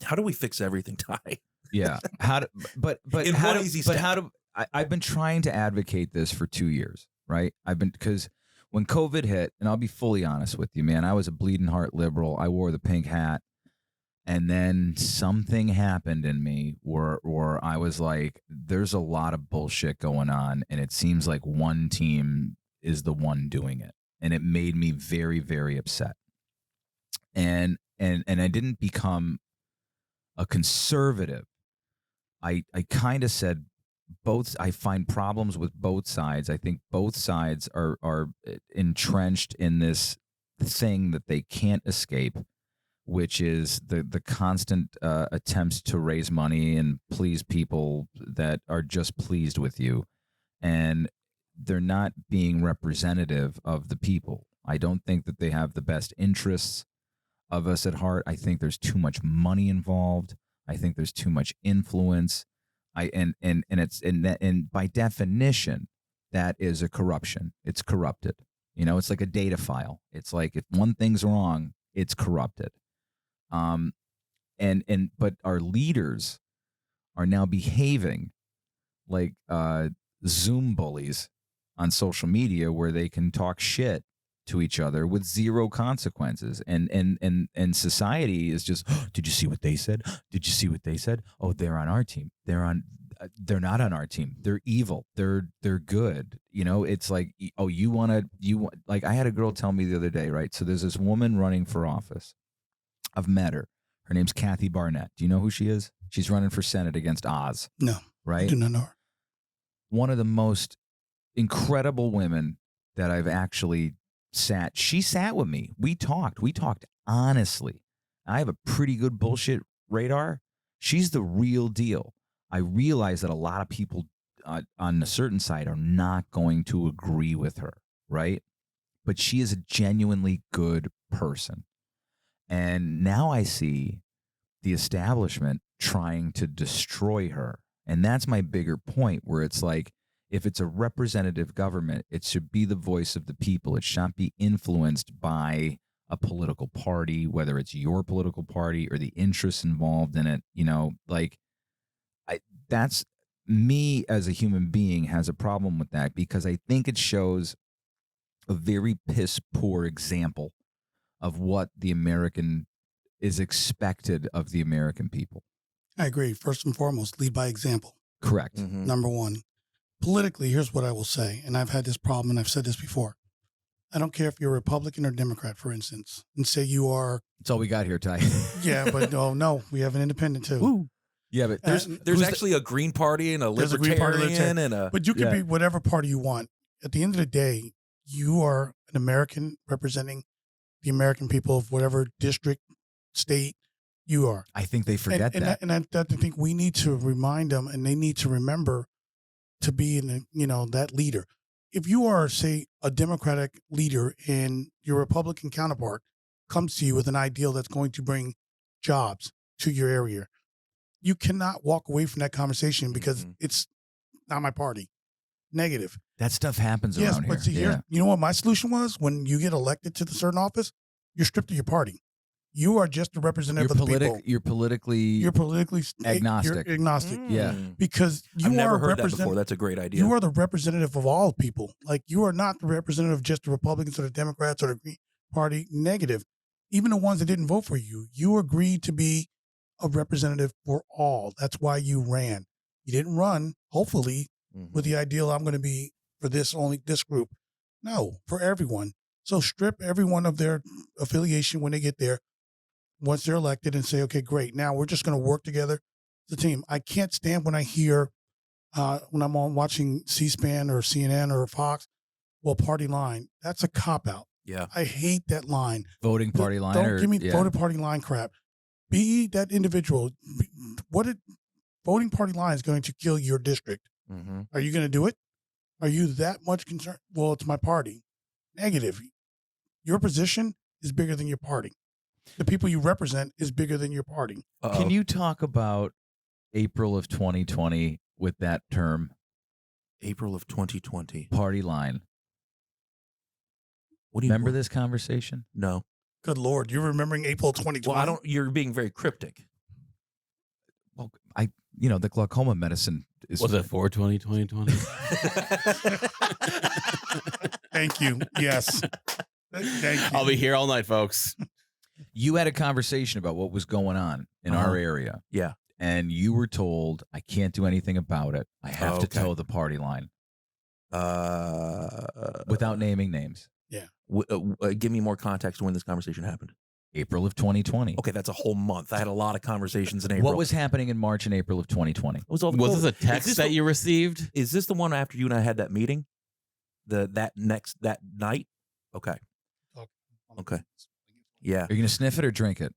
How do we fix everything, Ty? Yeah. In how one do, easy but step. how do I've been trying to advocate this for 2 years, right? Because when COVID hit, and I'll be fully honest with you, man, I was a bleeding heart liberal. I wore the pink hat. And then something happened in me where I was like, there's a lot of bullshit going on. And it seems like one team is the one doing it. And it made me very, very upset. And I didn't become a conservative I kind of said I find problems with both sides. I think both sides are entrenched in this thing that they can't escape, which is the constant attempts to raise money and please people that are just pleased with you. And they're not being representative of the people. I don't think that they have the best interests of us at heart. I think there's too much money involved. I think there's too much influence. And by definition, that is a corruption. It's corrupted. It's like a data file. It's like if one thing's wrong, it's corrupted. But our leaders are now behaving like Zoom bullies on social media, where they can talk shit to each other with zero consequences, and society is just, oh, did you see what they said? Did you see what they said? Oh, they're on our team. They're not on our team. They're evil. They're good. It's like, oh, you want like, I had a girl tell me the other day, right? So there's this woman running for office. I've met her. Her name's Kathy Barnett. Do you know who she is? She's running for Senate against Oz. No, right? I do not know her. One of the most incredible women that I've actually she sat with me. We talked honestly. I have a pretty good bullshit radar. She's the real deal. I realize that a lot of people on a certain side are not going to agree with her, right? But she is a genuinely good person. And now I see the establishment trying to destroy her. And that's my bigger point, where it's like, if it's a representative government, it should be the voice of the people. It shouldn't be influenced by a political party, whether it's your political party or the interests involved in it. That's me as a human being has a problem with that, because I think it shows a very piss poor example of what the American is expected of the American people. I agree. First and foremost, lead by example. Correct. Mm-hmm. Number one. Politically, here's what I will say, and I've had this problem, and I've said this before. I don't care if you're a Republican or Democrat, for instance, and say you are. That's all we got here, Ty. Yeah, but no, we have an independent too. Woo. Yeah, but There's actually a Green Party and a Libertarian and a. But you can be whatever party you want. At the end of the day, you are an American representing the American people of whatever district, state you are. I think they forget that. And I think we need to remind them, and they need to remember to be that leader. If you are, say, a Democratic leader and your Republican counterpart comes to you with an ideal that's going to bring jobs to your area, you cannot walk away from that conversation because it's not my party. Negative. That stuff happens around here. But see, you know what my solution was? When you get elected to the certain office, you're stripped of your party. You are just a representative of the people. You're politically agnostic. You're agnostic. Yeah. Because you I've never are heard that before. That's a great idea. You are the representative of all people. Like, you are not the representative of just the Republicans or the Democrats or the Green Party. Negative. Even the ones that didn't vote for you. You agreed to be a representative for all. That's why you ran. You didn't run, hopefully, with the ideal, I'm going to be for this group. No, for everyone. So strip everyone of their affiliation when they get there, once they're elected, and say, okay, great. Now we're just going to work together as a team. I can't stand when I hear, when I'm watching C-SPAN or CNN or Fox, well, party line. That's a cop-out. Yeah. I hate that line. Voting party line. Don't give me voting party line crap. Be that individual. Voting party line is going to kill your district. Mm-hmm. Are you going to do it? Are you that much concerned? Well, it's my party. Negative. Your position is bigger than your party. The people you represent is bigger than your party. Uh-oh. Can you talk about April of 2020 with that term? April of 2020. Party line. What do you remember this conversation? No. Good Lord, you're remembering April 2020? Well, you're being very cryptic. Well, the glaucoma medicine is. Was it for 2020? Thank you. Yes. Thank you. I'll be here all night, folks. You had a conversation about what was going on in our area. Yeah. And you were told, I can't do anything about it. I have to toe the party line. Without naming names. Yeah. Give me more context when this conversation happened. April of 2020. Okay, that's a whole month. I had a lot of conversations in April. What was happening in March and April of 2020? was all the Was COVID. this a text that you received? Is this the one after you and I had that meeting? That night? Okay. Okay. Yeah. Are you going to sniff it or drink it?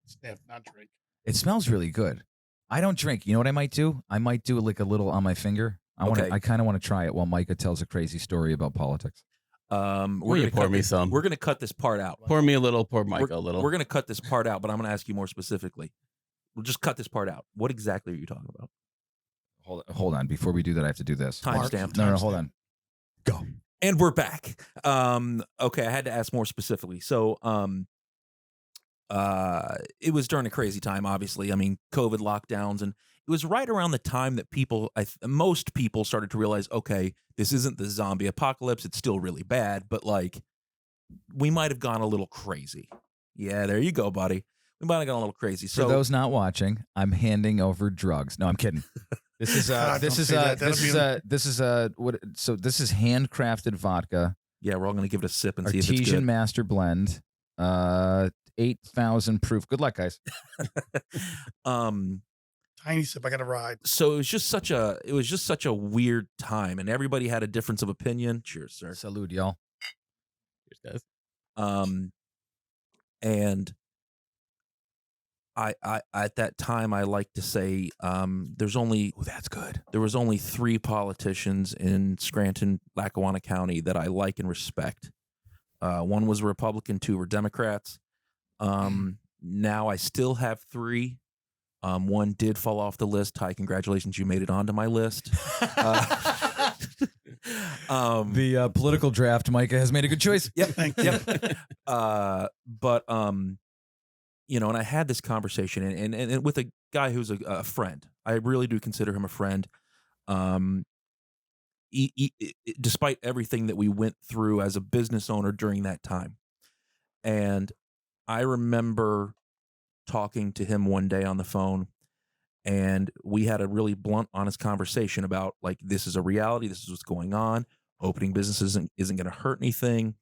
Sniff, not drink. It smells really good. I don't drink. You know what I might do? I might do like a little on my finger. I kind of want to try it while Micah tells a crazy story about politics. Will you pour me some? We're going to cut this part out. Pour me a little, pour Micah a little. We're going to cut this part out, but I'm going to ask you more specifically. We'll just cut this part out. What exactly are you talking about? Hold on. Before we do that, I have to do this. Timestamp. No, hold on. Go. And we're back. Okay, I had to ask more specifically. So, it was during a crazy time, obviously. I mean, COVID lockdowns, and it was right around the time that most people started to realize, okay, this isn't the zombie apocalypse. It's still really bad, but like, we might have gone a little crazy. Yeah, there you go, buddy. We might have gone a little crazy. So, for those not watching, I'm handing over drugs. No, I'm kidding. This is handcrafted vodka. Yeah, we're all going to give it a sip and see if it's Artesian good. Master Blend, 8,000 proof. Good luck, guys. Tiny sip. I got to ride. So it was just such a weird time, and everybody had a difference of opinion. Cheers, sir. Salud, y'all. Cheers, guys. And I at that time, I like to say, that's good. There was only 3 politicians in Scranton, Lackawanna County that I like and respect. One was a Republican, 2 were Democrats. Now I still have 3. One did fall off the list. Ty, congratulations, you made it onto my list. The political draft, Micah has made a good choice. Yep. But and I had this conversation and with a guy who's a friend. I really do consider him a friend. Despite everything that we went through as a business owner during that time. And I remember talking to him one day on the phone, and we had a really blunt, honest conversation about, like, this is a reality. This is what's going on. Opening businesses isn't going to hurt anything.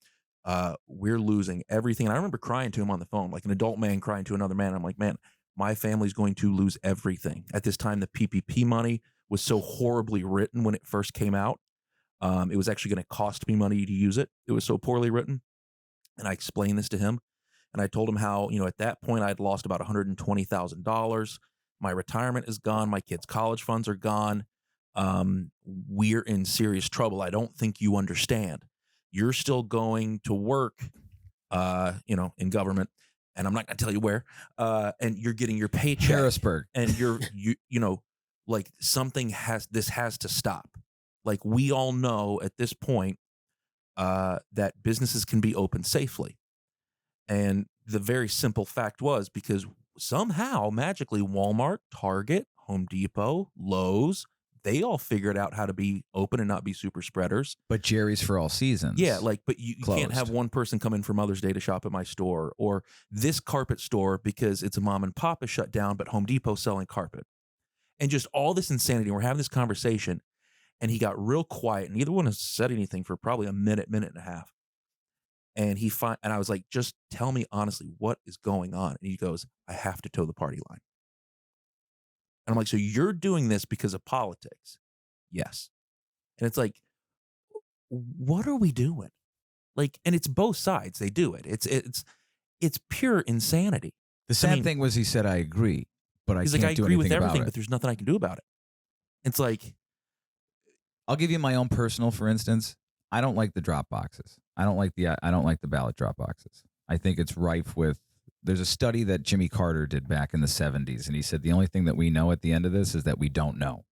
We're losing everything. And I remember crying to him on the phone, like an adult man crying to another man. I'm like, man, my family's going to lose everything. At this time, the PPP money was so horribly written when it first came out. It was actually going to cost me money to use it. It was so poorly written. And I explained this to him. And I told him how, at that point I'd lost about $120,000. My retirement is gone. My kids' college funds are gone. We're in serious trouble. I don't think you understand. You're still going to work, in government, and I'm not going to tell you where, and you're getting your paycheck. Harrisburg. And like this has to stop. Like, we all know at this point that businesses can be open safely. And the very simple fact was, because somehow, magically, Walmart, Target, Home Depot, Lowe's, they all figured out how to be open and not be super spreaders. But Jerry's for all seasons. Yeah, but you can't have one person come in for Mother's Day to shop at my store, or this carpet store, because it's a mom and pop, is shut down, but Home Depot selling carpet. And just all this insanity. We're having this conversation, and he got real quiet, and neither one has said anything for probably a minute and a half. And and I was like, just tell me honestly, what is going on? And he goes, I have to toe the party line. And I'm like, so you're doing this because of politics? Yes. And it's like, what are we doing? Like, and it's both sides. They do it. It's pure insanity. The sad thing was, he said, I agree, but I can't do anything about it. I agree with everything, but there's nothing I can do about it. It's like, I'll give you my own personal, for instance. I don't like the drop boxes. I don't like the ballot drop boxes. I think it's rife with. There's a study that Jimmy Carter did back in the 70s, and he said the only thing that we know at the end of this is that we don't know,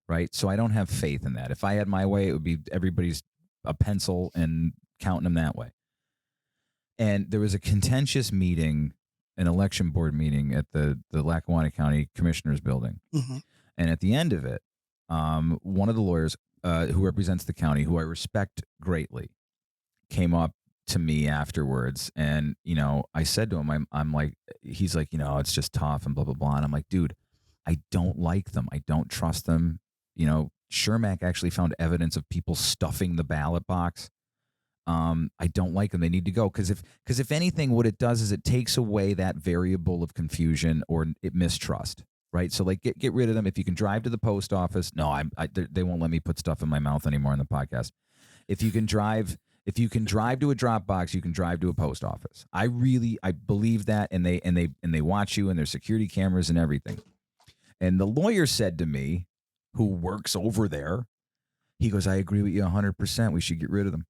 right? So I don't have faith in that. If I had my way, it would be everybody's a pencil and counting them that way. And there was a contentious meeting, an election board meeting at the Lackawanna County Commissioner's Building. Mm-hmm. And at the end of it, one of the lawyers who represents the county, who I respect greatly, came up to me afterwards, and I said to him, I'm like, he's like, it's just tough and blah blah blah, and I'm like, dude, I don't like them, I don't trust them. Shermack actually found evidence of people stuffing the ballot box. I don't like them. They need to go because if anything, what it does is it takes away that variable of confusion or mistrust, right? So like get rid of them. If you can drive to the post office, no, they won't let me put stuff in my mouth anymore on the podcast. If you can drive to a drop box, you can drive to a post office. I believe that, and they watch you, and there's security cameras and everything. And the lawyer said to me, who works over there, he goes, I agree with you 100%. We should get rid of them.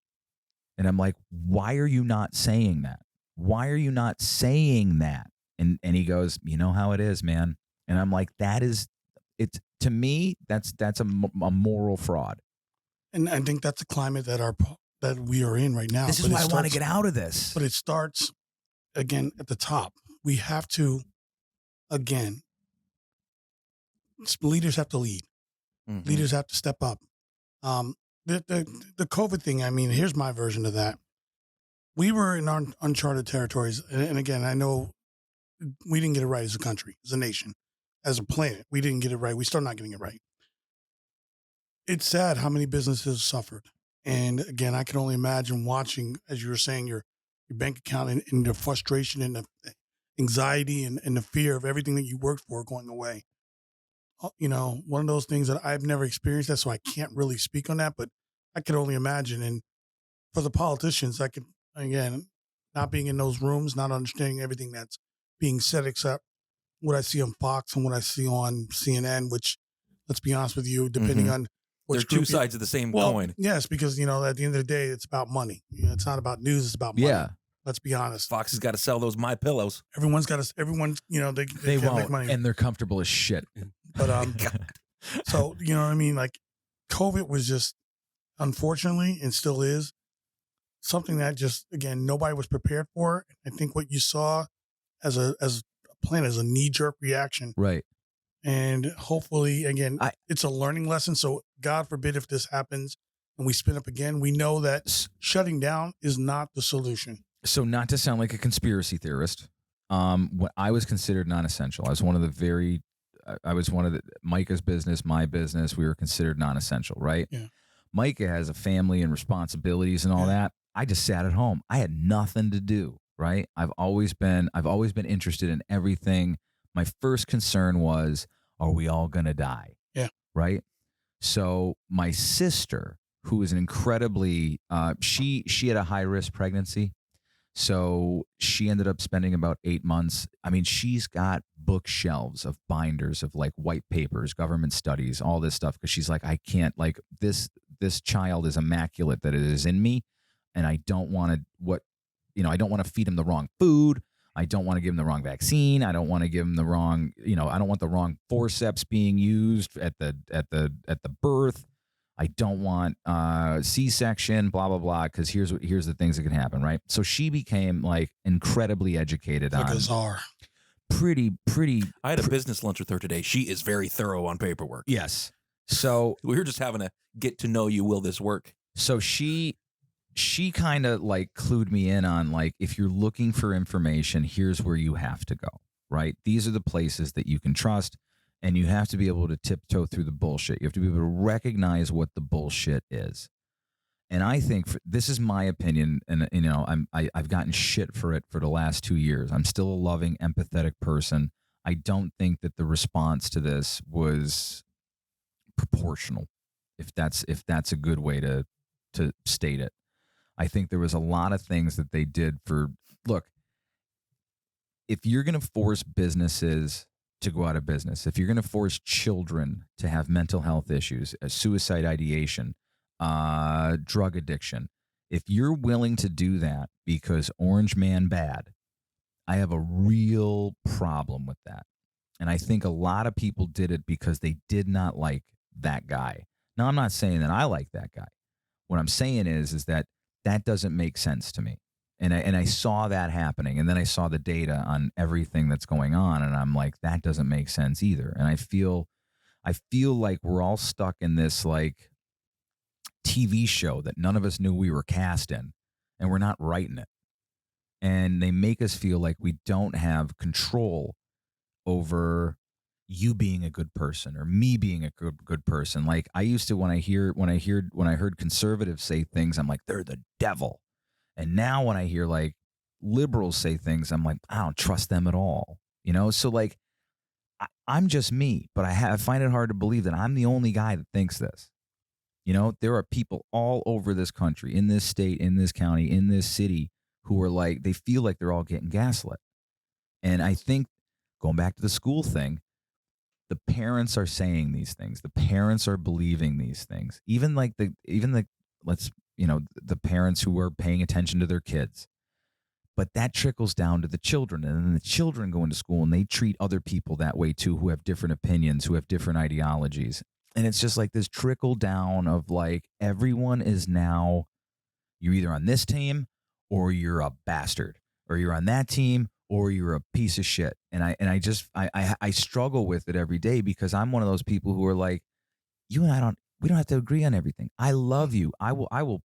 And I'm like, why are you not saying that? Why are you not saying that? And he goes, you know how it is, man. And I'm like, it's to me, that's a moral fraud. And I think that's the climate that we are in right now. This is why I want to get out of this. But it starts again at the top. We have to, again, leaders have to lead. Mhm. Leaders have to step up. The COVID thing, I mean, here's my version of that. We were in uncharted territories. And again, I know we didn't get it right as a country, as a nation, as a planet. We didn't get it right. We still not getting it right. It's sad how many businesses suffered. And again, I can only imagine watching, as you were saying, your bank account and the frustration and the anxiety and the fear of everything that you worked for going away. You know, one of those things that I've never experienced that, so I can't really speak on that, but I could only imagine. And for the politicians, I could, again, not being in those rooms, not understanding everything that's being said, except what I see on Fox and what I see on CNN, which, let's be honest with you, depending on There's two sides of the same coin. Yes, because, you know, at the end of the day, it's about money. You know, it's not about news, it's about money. Yeah. Let's be honest. Fox has got to sell those My Pillows. Everyone's, you know, they can't won't, make money. and they're comfortable as shit. But so, you know what I mean? Like, COVID was just, unfortunately, and still is, something that just, again, nobody was prepared for. I think what you saw as a plan as a knee-jerk reaction. Right. And hopefully, again, it's a learning lesson. So God forbid if this happens and we spin up again, we know that shutting down is not the solution. So not to sound like a conspiracy theorist, when I was considered non-essential. I was one of the Micah's business, my business. We were considered non-essential, right? Yeah. Micah has a family and responsibilities and all that. I just sat at home. I had nothing to do, right? I've always been interested in everything. My first concern was, are we all going to die? Yeah. Right? So my sister, who is an incredibly, she had a high-risk pregnancy. So she ended up spending about 8 months. I mean, she's got bookshelves of binders of like white papers, government studies, all this stuff. Cause she's like, I can't, like this child is immaculate that it is in me. And I don't want to, I don't want to feed him the wrong food. I don't want to give him the wrong vaccine. I don't want to give him the wrong, I don't want the wrong forceps being used at the birth. I don't want C-section, blah, blah, blah, because here's the things that can happen, right? So she became like incredibly educated Like on a czar. pretty. I had a business lunch with her today. She is very thorough on paperwork. Yes. So We were just having a get to know you. Will this work? So she kind of like clued me in on like, if you're looking for information, here's where you have to go, right? These are the places that you can trust, and you have to be able to tiptoe through the bullshit. You have to be able to recognize what the bullshit is. And I think this is my opinion, and I've gotten shit for it for the last 2 years. I'm still a loving, empathetic person. I don't think that the response to this was proportional, if that's a good way to state it. I think there was a lot of things that they did look, if you're going to force businesses to go out of business, if you're going to force children to have mental health issues, suicide ideation, drug addiction, if you're willing to do that because Orange Man bad, I have a real problem with that. And I think a lot of people did it because they did not like that guy. Now, I'm not saying that I like that guy. What I'm saying is that doesn't make sense to me. And I saw that happening, and then I saw the data on everything that's going on, and I'm like, that doesn't make sense either. And I feel like we're all stuck in this like TV show that none of us knew we were cast in, and we're not writing it. And they make us feel like we don't have control over you being a good person or me being a good person. Like I used to, when I heard conservatives say things, I'm like, they're the devil. And now when I hear like liberals say things, I'm like, I don't trust them at all. So like I'm just me, but I find it hard to believe that I'm the only guy that thinks this. There are people all over this country, in this state, in this county, in this city, who are like, they feel like they're all getting gaslit. And I think, going back to the school thing, the parents are saying these things. The parents are believing these things. Even the parents who are paying attention to their kids. But that trickles down to the children, and then the children go into school and they treat other people that way too, who have different opinions, who have different ideologies. And it's just like this trickle down of like, everyone is now, you're either on this team or you're a bastard, or you're on that team or you're a piece of shit. And I struggle with it every day, because I'm one of those people who are like, you and we don't have to agree on everything. I love you. I will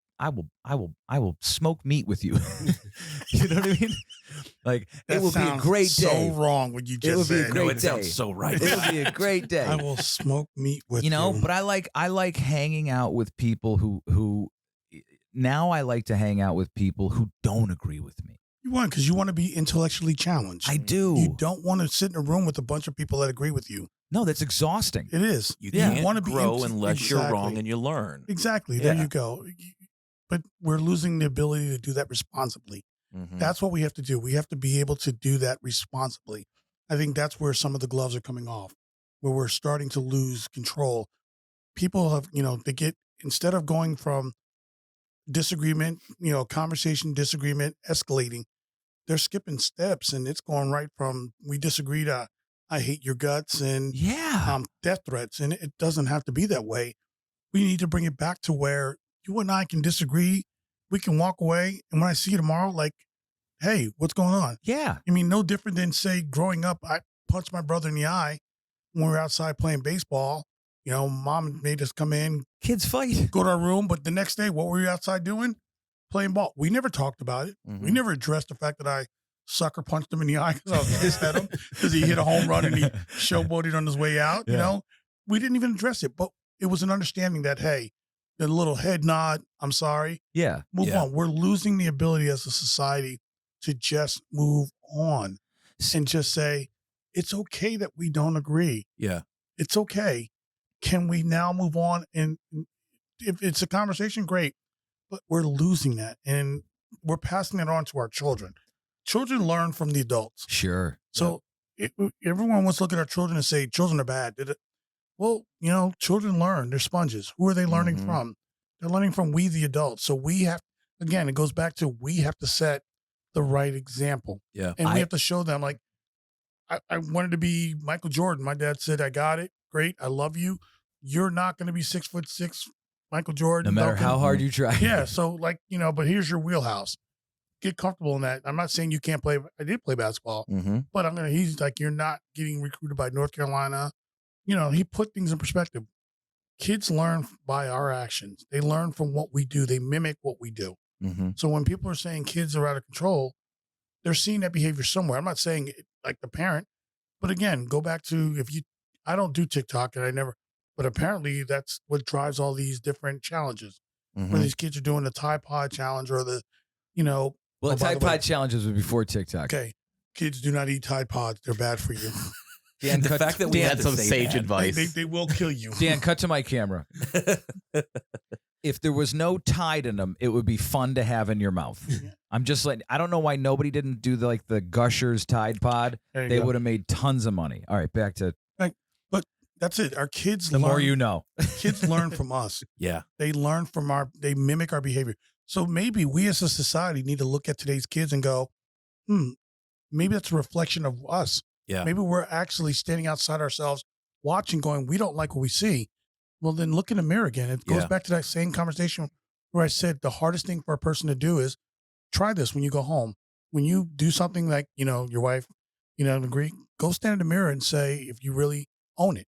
smoke meat with you. You know what I mean? Like, That it will be a great day. So wrong what you just It would be said. a great No, it day. sounds so right. It would be a great day. I will smoke meat with you. But I like hanging out with people who now I like to hang out with people who don't agree with me. You want, because you want to be intellectually challenged. I do. You don't want to sit in a room with a bunch of people that agree with you. No, that's exhausting. It is. You Yeah. can't wanna be grow unless you're exactly. wrong and you learn. Exactly. There Yeah. you go. But we're losing the ability to do that responsibly. Mhm. That's what we have to do. We have to be able to do that responsibly. I think that's where some of the gloves are coming off, where we're starting to lose control. People have, they get, instead of going from disagreement, conversation, disagreement, escalating, they're skipping steps, and it's going right from, we disagree to, I hate your guts, and Yeah. death threats. And it doesn't have to be that way. We need to bring it back to where you and I can disagree. We can walk away. And when I see you tomorrow, like, hey, what's going on? Yeah. I mean, no different than, say, growing up, I punched my brother in the eye when we were outside playing baseball. Mom made us come in, Kids fight. go to our room. But the next day, what were we outside doing? Playing ball. We never talked about it. We Mhm. never addressed the fact that I sucker punched him in the eye because I was pissed at him because he hit a home run and he showboated on his way out. Yeah. We didn't even address it, but it was an understanding that, hey, the little head nod, I'm sorry, Yeah. move Yeah. on. We're losing the ability as a society to just move on and just say, it's okay that we don't agree. Yeah. It's okay. Can we now move on? And if it's a conversation, great, but we're losing that, and we're passing it on to our children. Children learn from the adults. Sure. So everyone wants to look at our children and say, children are bad. Well, children learn. They're sponges. Who are they learning Mhm. from? They're learning from we, the adults. So we have, again, it goes back to, we have to set the right example. Yeah. And we have to show them, like, I wanted to be Michael Jordan. My dad said, I got it. Great. I love you. You're not going to be 6'6" Michael No Jordan. matter Duncan. how hard you try. Yeah. So, like, but here's your wheelhouse. Get comfortable in that. I'm not saying you can't play. I did play basketball, Mm-hmm. but he's like, you're not getting recruited by North Carolina. He put things in perspective. Kids learn by our actions. They learn from what we do. They mimic what we do. Mm-hmm. So when people are saying kids are out of control, they're seeing that behavior somewhere. I'm not saying it like the parent, but again, go back to, I don't do TikTok and but apparently that's what drives all these different challenges Mm-hmm. where these kids are doing the Tide Pod challenge or the, Well, Oh, the by Tide the way- Pod challenges were before TikTok. okay, kids do not eat Tide Pods. They're bad for you. Dan, The cut, fact that we Dan, had That's to some say sage that. advice. they will kill you. Dan, cut to my camera. If there was no Tide in them, it would be fun to have in your mouth. I'm just like, I don't know why nobody didn't do the Gushers Tide Pod. There you They go. would have made tons of money. All right, back to That's it. Our kids the learn. more you know. Kids learn from us. Yeah. They learn from they mimic our behavior. So maybe we as a society need to look at today's kids and go, maybe that's a reflection of us. Yeah. Maybe we're actually standing outside ourselves, watching, going, we don't like what we see. Well, then look in the mirror again. It goes Yeah. back to that same conversation where I said the hardest thing for a person to do is try this when you go home. When you do something like, your wife, agree, go stand in the mirror and say, if you really own it,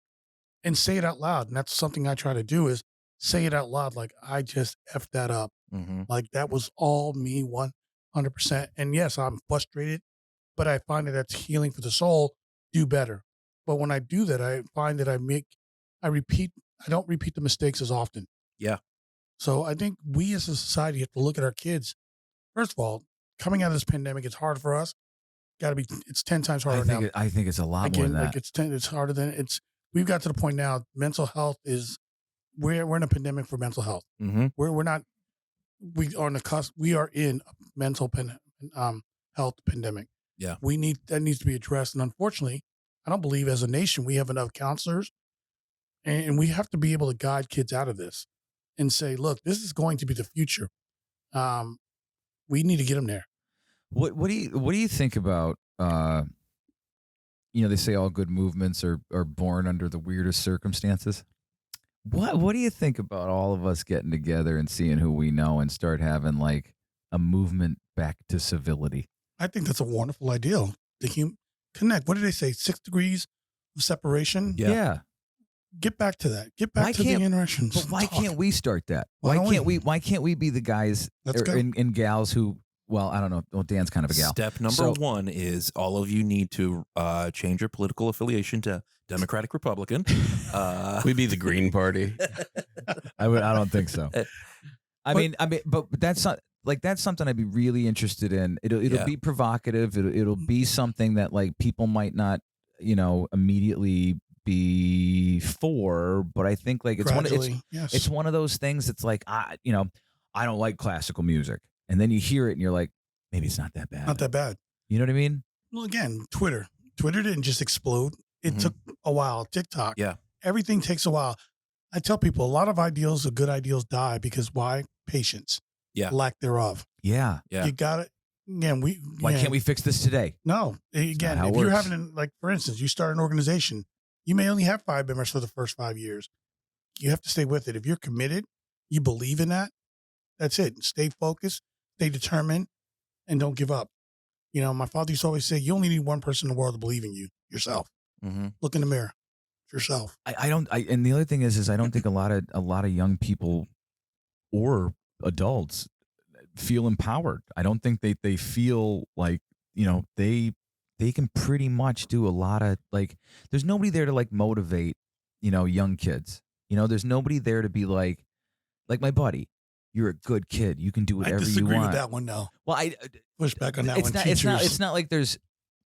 and say it out loud. And that's something I try to do is say it out loud. Like, I just effed that up. Mm-hmm. Like, that was all me 100%. And yes, I'm frustrated, but I find that that's healing for the soul. Do better. But when I do that, I find that I don't repeat the mistakes as often. Yeah. So I think we as a society have to look at our kids first of all, coming out of this pandemic, it's hard for us. It's 10 times harder now. I think it's a lot more than that. Like it's harder than we've got to the point now, mental health we're in a pandemic for mental health. Mm-hmm. We are on the cusp. We are in a mental health pandemic. Yeah. That needs to be addressed. And unfortunately, I don't believe as a nation we have enough counselors, and we have to be able to guide kids out of this and say, look, this is going to be the future. We need to get them there. What do you think about they say all good movements are born under the weirdest circumstances? What do you think about all of us getting together and seeing who we know and start having like a movement back to civility? I think that's a wonderful idea. Connect. What did they say? 6 degrees of separation. Yeah. Get back to that. Get back to the interactions. But why can't we start that? Why can't we be the guys and gals who? Well, I don't know. Well, Dan's kind of a gal. Step number 1 is all of you need to change your political affiliation to Democratic Republican. We'd be the Green Party. I don't think so. But that's not like that's something I'd be really interested in. It'll be provocative. It'll be something that like people might not immediately be for. But I think like it's one of those things that's like I don't like classical music. And then you hear it and you're like, maybe it's not that bad. Not that bad. You know what I mean? Well, again, Twitter didn't just explode. It took a while. TikTok. Yeah. Everything takes a while. I tell people a lot of good ideals die because why? Patience. Yeah. Lack thereof. Yeah. You got it. Again, why can't we fix this today? No. Again, if you're having, like, for instance, you start an organization, you may only have 5 members for the first 5 years. You have to stay with it. If you're committed, you believe in that, that's it. Stay focused. Stay determined, and don't give up. My father used to always say, you only need one person in the world to believe in you, yourself. Mm-hmm. Look in the mirror. It's yourself. And the other thing is I don't think a lot of young people or adults feel empowered. I don't think they feel like, they can pretty much do a lot of like, there's nobody there to like motivate, young kids. There's nobody there to be like my buddy. You're a good kid. You can do whatever you want. I disagree with that one, though. Well, I push back on that one. It's not like there's,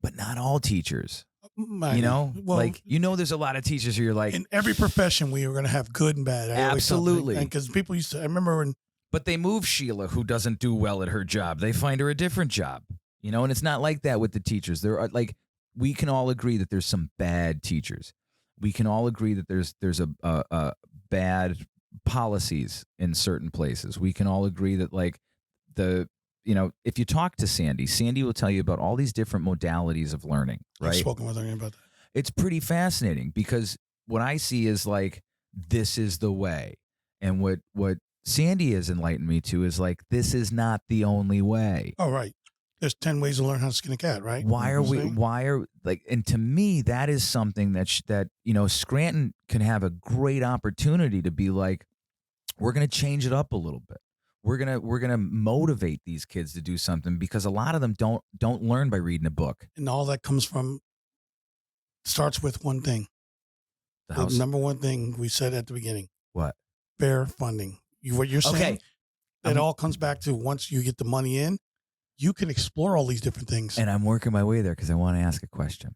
but not all teachers. Well, there's a lot of teachers who you're like. In every profession, we are going to have good and bad. Absolutely. Because people I remember when. But they move Sheila, who doesn't do well at her job. They find her a different job. And it's not like that with the teachers. There are like, we can all agree that there's some bad teachers. We can all agree that there's a bad policies in certain places. We can all agree that like if you talk to Sandy will tell you about all these different modalities of learning, right? I've spoken with her about that. It's pretty fascinating because what I see is like, this is the way. And what Sandy has enlightened me to is like, this is not the only way. Oh, right. There's 10 ways to learn how to skin a cat, right? And to me, that is something that Scranton can have a great opportunity to be like, we're going to change it up a little bit. We're going to motivate these kids to do something because a lot of them don't learn by reading a book. And all that starts with one thing. The number one thing we said at the beginning. What? Fair funding. What you're saying, okay. It all comes back to once you get the money in, you can explore all these different things. And I'm working my way there because I want to ask a question.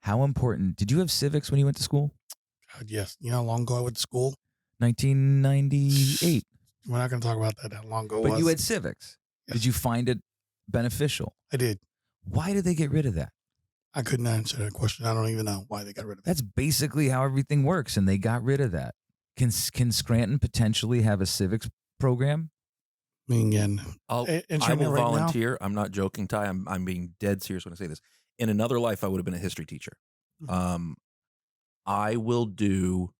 How important, did you have civics when you went to school? God, yes. You know how long ago I went to school? 1998. We're not going to talk about that how long ago But you had civics. Yes. Did you find it beneficial? I did. Why did they get rid of that? I couldn't answer that question. I don't even know why they got rid of it. That's basically how everything works, and they got rid of that. Can Scranton potentially have a civics program? I mean, again, I will volunteer. I'm not joking, Ty. I'm being dead serious when I say this. In another life, I would have been a history teacher. I will do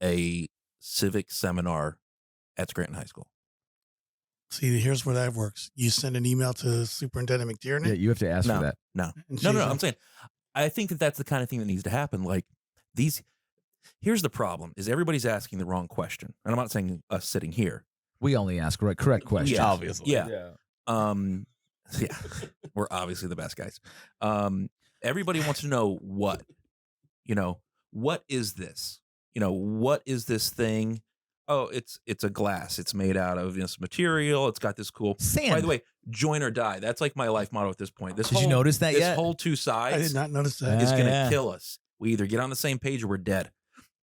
a civic seminar at Scranton High School. See, here's where that works. You send an email to Superintendent McTiernan. Yeah, you have to ask for that. No. I'm saying, I think that's the kind of thing that needs to happen. Like here's the problem: is everybody's asking the wrong question, and I'm not saying us sitting here. We only ask correct questions. Yeah, obviously. Yeah. We're obviously the best guys. Everybody wants to know what is this? What is this thing? Oh, it's a glass. It's made out of this material. It's got this cool. Sand. By the way, join or die. That's like my life motto at this point. This Did you notice that this yet? whole two I sides did not notice that. is going to Yeah. kill us. We either get on the same page or we're dead.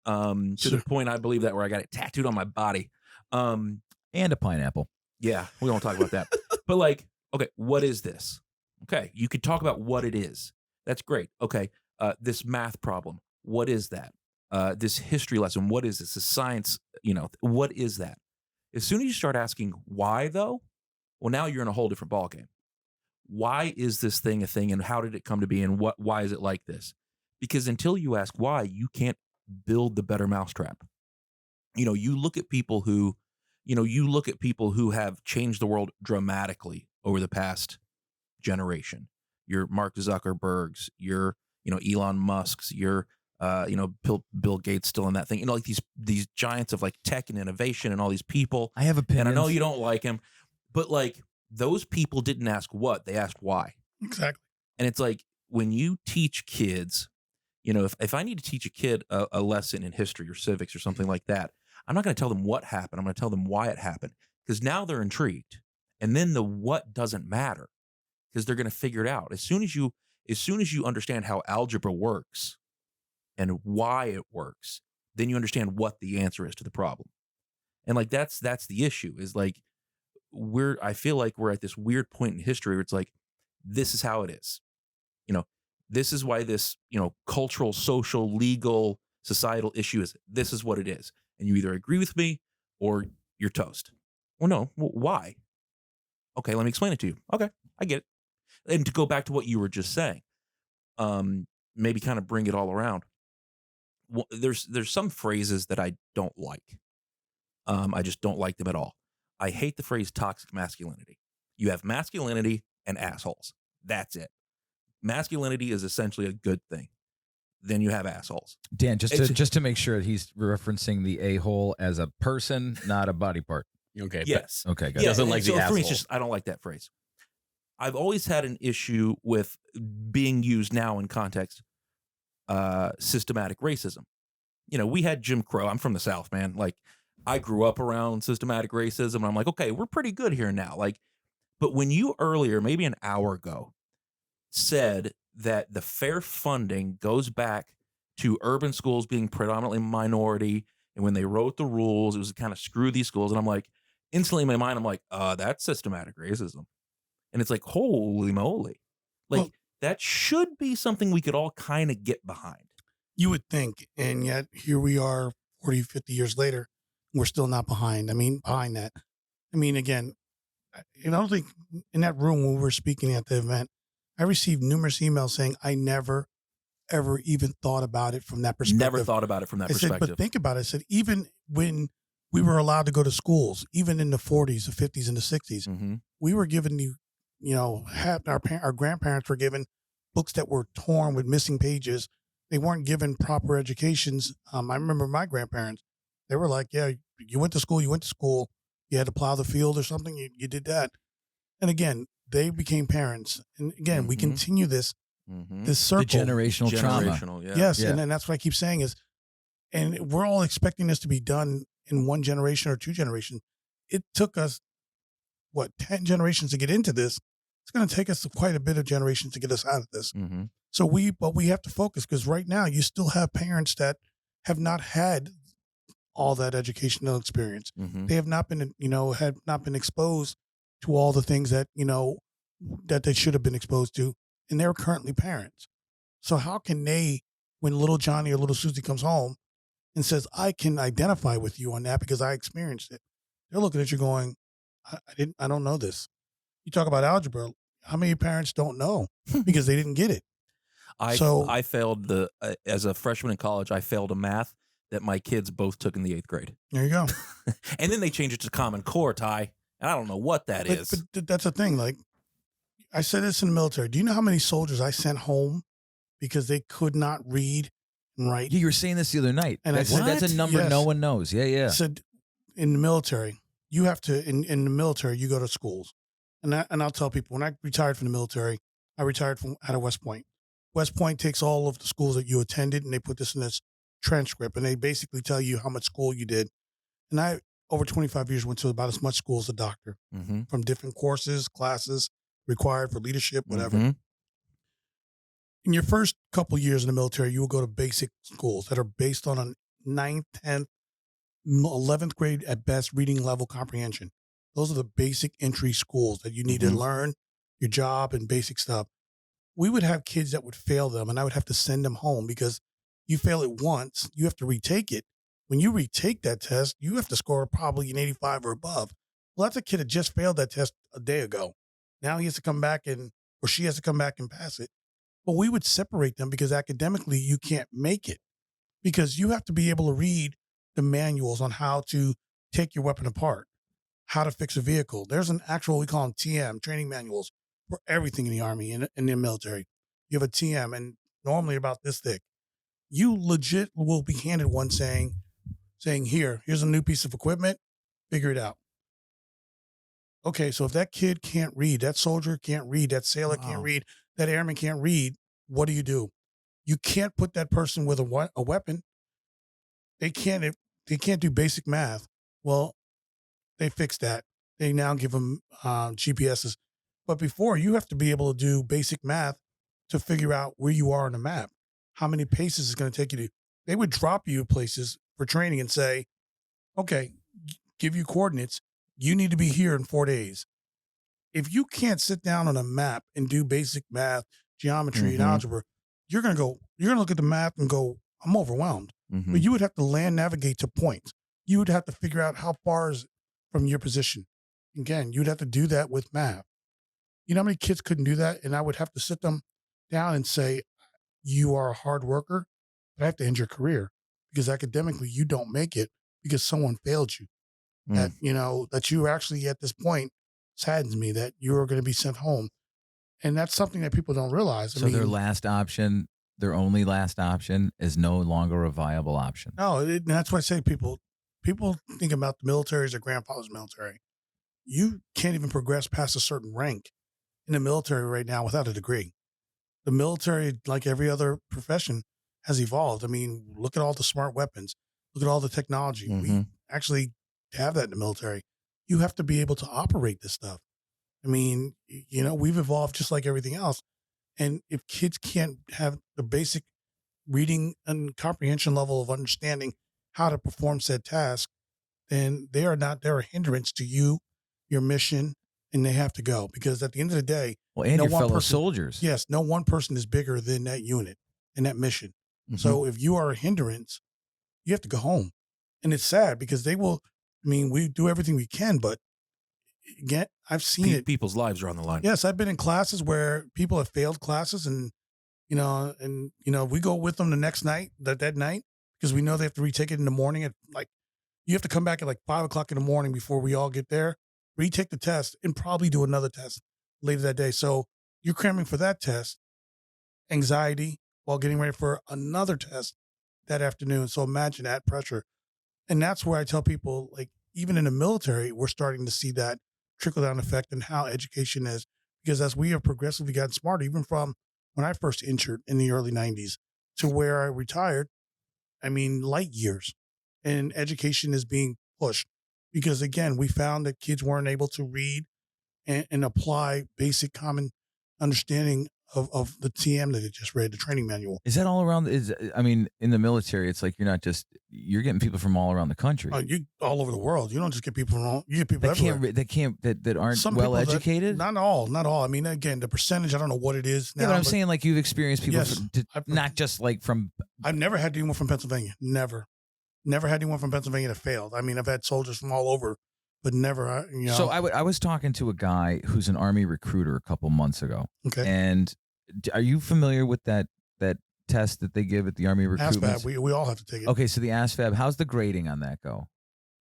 To Sure. the point I believe that where I got it tattooed on my body. And a pineapple. Yeah, we won't talk about that. But like, okay, what is this? Okay, you could talk about what it is. That's great. Okay, this math problem. What is that? This history lesson. What is this? This science. What is that? As soon as you start asking why, though, well, now you're in a whole different ballgame. Why is this thing a thing, and how did it come to be, and why is it like this? Because until you ask why, you can't build the better mousetrap. You look at people who have changed the world dramatically over the past generation. Your Mark Zuckerbergs, your Elon Musks, your Bill Gates still in that thing. Like these giants of like tech and innovation and all these people. I have opinions. And I know you don't like him, but like those people didn't ask what, they asked why. Exactly. And it's like when you teach kids, if I need to teach a kid a lesson in history or civics or something like that, I'm not going to tell them what happened. I'm going to tell them why it happened, because now they're intrigued. And then the what doesn't matter, because they're going to figure it out. As soon as you understand how algebra works and why it works, then you understand what the answer is to the problem. And like that's the issue, is like I feel like we're at this weird point in history where it's like, this is how it is. This is why this, cultural, social, legal, societal issue is. This is what it is. And you either agree with me or you're toast. Well, no. Well, why? Okay, let me explain it to you. Okay, I get it. And to go back to what you were just saying, maybe kind of bring it all around. Well, there's some phrases that I don't like. I just don't like them at all. I hate the phrase toxic masculinity. You have masculinity and assholes. That's it. Masculinity is essentially a good thing. Then you have assholes. Dan, just to make sure he's referencing the a-hole as a person, not a body part. Okay. Yes. Okay, good. Yeah. Doesn't like so the for me, it's asshole. just I don't like that phrase. I've always had an issue with being used now in context, systematic racism. We had Jim Crow. I'm from the South, man. Like, I grew up around systematic racism, and I'm like, okay, we're pretty good here now. Like, but when you earlier, maybe an hour ago, said that the fair funding goes back to urban schools being predominantly minority, and when they wrote the rules, it was to kind of screw these schools. And I'm like, instantly in my mind, I'm like, that's systematic racism. And it's like, holy moly. Like, Well, that should be something we could all kind of get behind. you would think, and yet here we are 40, 50 years later, we're still not behind. Behind that. Again, I don't think in that room when we were speaking at the event, I received numerous emails saying I never, ever even thought about it from that perspective. Never thought about it from that I said, perspective. but think about it. I said, even when we were allowed to go to schools, even in the 40s, the 50s, and the 60s, Mm-hmm. we were given our grandparents were given books that were torn with missing pages. They weren't given proper educations. I remember my grandparents, they were like, yeah, you went to school. You had to plow the field or something. You did that. And again, they became parents. And again, we Mhm. continue this Mm-hmm. The circle. generational trauma. Generational, yeah. Yes. Yeah. And that's what I keep saying is, and we're all expecting this to be done in one generation or two generations. It took us, 10 generations to get into this. It's going to take us quite a bit of generations to get us out of this. Mm-hmm. So we have to focus, because right now you still have parents that have not had all that educational experience. Mm-hmm. They have not been, have not been exposed to all the things that, that they should have been exposed to. And they're currently parents. So how can they, when little Johnny or little Susie comes home and says, I can identify with you on that because I experienced it. They're looking at you going, I don't know this. You talk about algebra. How many parents don't know because they didn't get it? I failed as a freshman in college, I failed a math that my kids both took in the 8th grade. There you go. And then they changed it to Common Core, Ty. And I don't know what that is. But that's the thing. Like, I said this in the military. Do you know how many soldiers I sent home because they could not read and write? Yeah, you were saying this the other night. And I said, that's a number Yes. no one knows. Yeah, yeah. I said, in the military, you have to, in the military, you go to schools. And I'll tell people, when I retired from the military, I retired out of West Point. West Point takes all of the schools that you attended, and they put this in this transcript, and they basically tell you how much school you did. And I, over 25 years, went to about as much school as a doctor, Mm-hmm. from different courses, classes required for leadership, whatever. Mm-hmm. In your first couple years in the military, you will go to basic schools that are based on a 9th, 10th, 11th grade at best reading level comprehension. Those are the basic entry schools that you need to learn your job and basic stuff. We would have kids that would fail them, and I would have to send them home because you fail it once, you have to retake it. When you retake that test, you have to score probably an 85 or above. Well, that's a kid that just failed that test a day ago. Now he has to come back or she has to come back and pass it. But we would separate them because academically you can't make it, because you have to be able to read the manuals on how to take your weapon apart, how to fix a vehicle. There's an actual, we call them TM, training manuals, for everything in the Army and in the military. You have a TM, and normally about this thick. You legit will be handed one saying, here's a new piece of equipment, figure it out. Okay, so if that kid can't read, that soldier can't read, that sailor can't read, that airman can't read, what do? You can't put that person with a weapon. They can't do basic math. Well, they fixed that. They now give them GPSs. But before, you have to be able to do basic math to figure out where you are on the map, how many paces it's going to take you to. They would drop you places for training and say, okay, give you coordinates. You need to be here in 4 days. If you can't sit down on a map and do basic math, geometry, and algebra, you're going to look at the map and go, I'm overwhelmed. Mm-hmm. But you would have to land navigate to points. You would have to figure out how far is it from your position. Again, you'd have to do that with math. You know how many kids couldn't do that? And I would have to sit them down and say, you are a hard worker, but I have to end your career because academically you don't make it because someone failed you. That, that you actually at this point saddens me that you're going to be sent home. And that's something that people don't realize. So their last option, their only last option is no longer a viable option. No, and that's why I say people think about the military as their grandfather's military. You can't even progress past a certain rank in the military right now without a degree. The military, like every other profession, has evolved. I mean, look at all the smart weapons. Look at all the technology. We actually have that in the military. You have to be able to operate this stuff. I mean, we've evolved just like everything else. And if kids can't have the basic reading and comprehension level of understanding how to perform said task, then they're a hindrance to you, your mission, and they have to go. Because at the end of the day, well, and your fellow soldiers. Yes, no one person is bigger than that unit and that mission. So if you are a hindrance, you have to go home. And it's sad because we do everything we can, but again, I've seen it. People's lives are on the line. Yes, I've been in classes where people have failed classes and we go with them the next night, that night, because we know they have to retake it in the morning you have to come back at 5 o'clock in the morning before we all get there, retake the test and probably do another test later that day. So you're cramming for that test, anxiety while getting ready for another test that afternoon. So imagine that pressure. And that's where I tell people, even in the military, we're starting to see that trickle down effect and how education is, because as we have progressively gotten smarter, even from when I first entered in the early 90s to where I retired, light years, and education is being pushed because again, we found that kids weren't able to read and apply basic common understanding of the TM that it just read, the training manual. Is that all around? In the military, it's like you're getting people from all around the country. You all over the world. You don't just get people from you get people everywhere. That aren't Some well educated. Not all. I mean, again, the percentage, I don't know what it is now. Yeah, but I'm saying you've experienced people, Yes, not just from. I've never had anyone from Pennsylvania. Never had anyone from Pennsylvania that failed. I mean, I've had soldiers from all over, but never. So I was talking to a guy who's an Army recruiter a couple months ago. Okay. And are you familiar with that test that they give at the Army recruitment? ASVAB, we all have to take it. Okay, so the ASVAB, how's the grading on that go?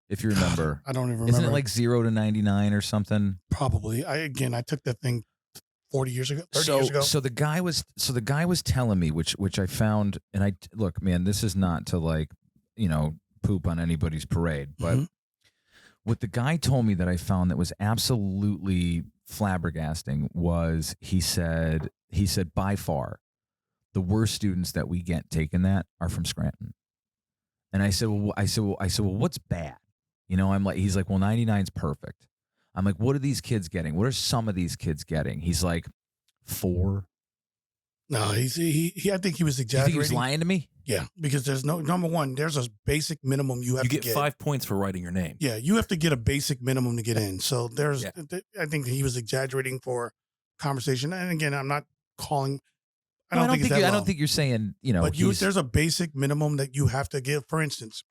If you remember. I don't even remember. Isn't it 0 to 99 or something? Probably. I took that thing 40 years ago, 30 years ago. So the guy was telling me, which I found, and look, man, this is not to poop on anybody's parade, but what the guy told me that I found that was absolutely flabbergasting was he said by far the worst students that we get taking that are from Scranton. And I said, well, what's bad? I'm like, he's like, well, 99's perfect. I'm like, what are these kids getting? What are some of these kids getting? He's like, 4. No, he I think he was Do you exaggerating. think he was lying to me? Yeah, because there's number one, there's a basic minimum you have You to get get. 5 points for writing your name. Yeah, you have to get a basic minimum to get in. So there's, Yeah. I think he was exaggerating for conversation. And again, I'm not calling. I No, don't think it's that I low. don't think you're saying, But he's, there's a basic minimum that you have to give. For instance,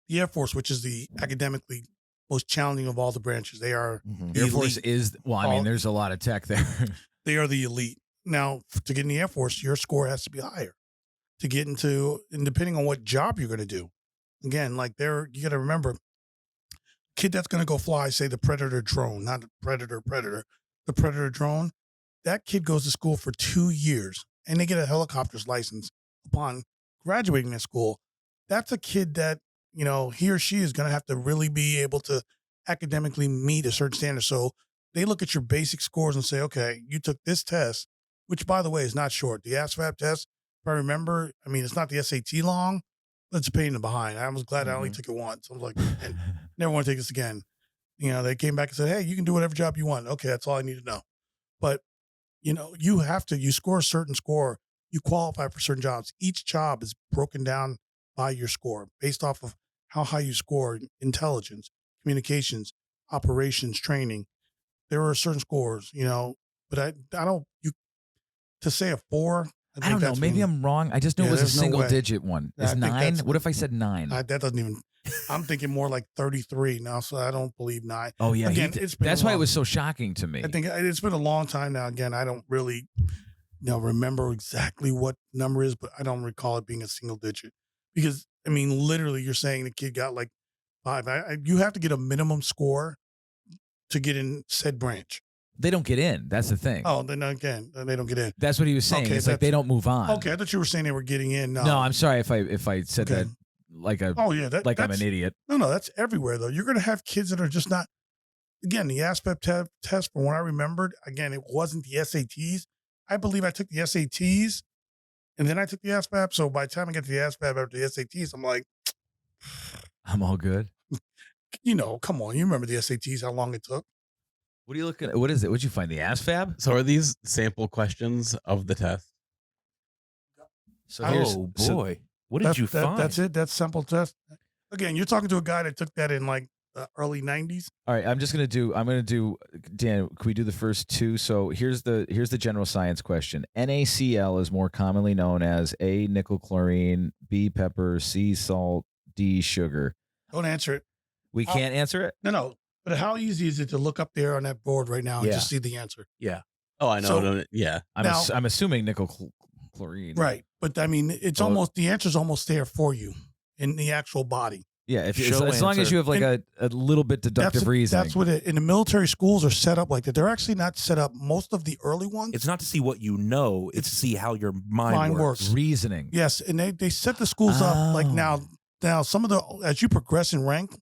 the Air Force, which is the academically most challenging of all the branches, they are Mhm. the Air Force elite. is, well, I mean, there's a lot of tech there. They are the elite. Now, to get in the Air Force, your score has to be higher to get into, and depending on what job you're going to do. Again, like you got to remember, kid that's going to go fly, say the Predator drone, not the Predator, the Predator drone, that kid goes to school for 2 years and they get a helicopter's license upon graduating that school. That's a kid that, he or she is going to have to really be able to academically meet a certain standard. So they look at your basic scores and say, okay, you took this test, which by the way is not short. The ASVAB test, if I remember, it's not the SAT long, but it's a pain in the behind. I was glad I only took it once. I was like, never want to take this again. They came back and said, hey, you can do whatever job you want. Okay, that's all I need to know. But, you score a certain score, you qualify for certain jobs. Each job is broken down by your score based off of how high you score, intelligence, communications, operations, training. There are certain scores, but I don't, to say a 4, I don't know. Maybe I'm wrong. I just know it was a there's no single way. digit one. I Is think 9? that's- What if I said 9? that doesn't even, I'm thinking more like 33 now, so I don't believe 9. Oh, yeah. Again, it's been that's a why it long- was so shocking to me. I think it's been a long time now. Again, I don't really remember exactly what number is, but I don't recall it being a single digit. Because, literally you're saying the kid got like 5. You have to get a minimum score to get in said branch. They don't get in. That's the thing. Oh, then again, they don't get in. That's what he was saying. Okay, It's like they don't move on. Okay, I thought you were saying they were getting in. No, I'm sorry if I said Okay. that like Oh, yeah. like I'm an idiot. No, that's everywhere, though. You're going to have kids that are just not. Again, the ASVAB test, from what I remembered, again, it wasn't the SATs. I believe I took the SATs, and then I took the ASVAB. So by the time I get to the ASVAB after the SATs, I'm like, I'm all good. come on. You remember the SATs, how long it took? What are you looking at? What is it? What'd you find? The ASVAB? So are these sample questions of the test? So Oh, boy. What did you find? That's it. That's sample test. Again, you're talking to a guy that took that in like the early 90s. All right, I'm gonna do Dan, can we do the first 2? So here's the general science question. NaCl is more commonly known as A, nickel chlorine, B, pepper, C, salt, D, sugar. Don't answer it. We can't answer it? No. But how easy is it to look up there on that board right now and Yeah. just see the answer? Yeah. Oh, I know. So- Yeah. I'm assuming nickel chlorine. Right. But it's Well- almost, the answer's almost there for you in the actual body. Yeah, as Show long as answer. you have like a little bit deductive reasoning. That's what in the military schools are set up like that. They're actually not set up. Most of the early ones, It's not to see what you know, it's to see how your mind Mind works. works. reasoning. yes, and they set the schools up like Oh. now some of the, as you progress in rank,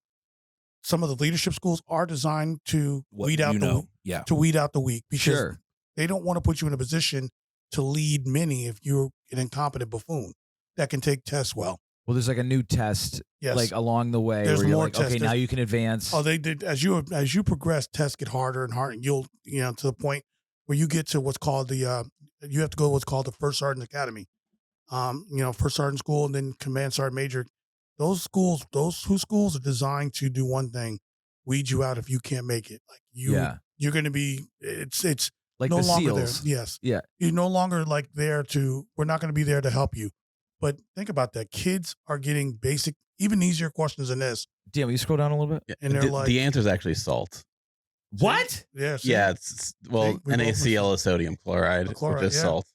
some of the leadership schools are designed to What weed out you the know. Yeah. to weed out the weak because Sure. they don't want to put you in a position to lead many if you're an incompetent buffoon that can take tests well. Well, there's like a new test Yes. like along the way There's where you're more like, tests. okay, now you can advance. Oh, they did as you progress, tests get harder and harder. And you'll to the point where you get to what's called the you have to go to what's called the First Sergeant Academy. First Sergeant School and then Command Sergeant Major. Those 2 schools are designed to do one thing: weed you out if you can't make it. Like you're going to be. It's like no the longer SEALs. there. Yes. Yeah. You're no longer like there to. We're not going to be there to help you. But think about that. Kids are getting basic, even easier questions than this. Dan, will you scroll down a little bit? Yeah. And they're like- the answer is actually salt. What? Yeah. see? Yeah, it's well, See, we both NaCl is sodium chloride, Chloride, which is yeah. salt.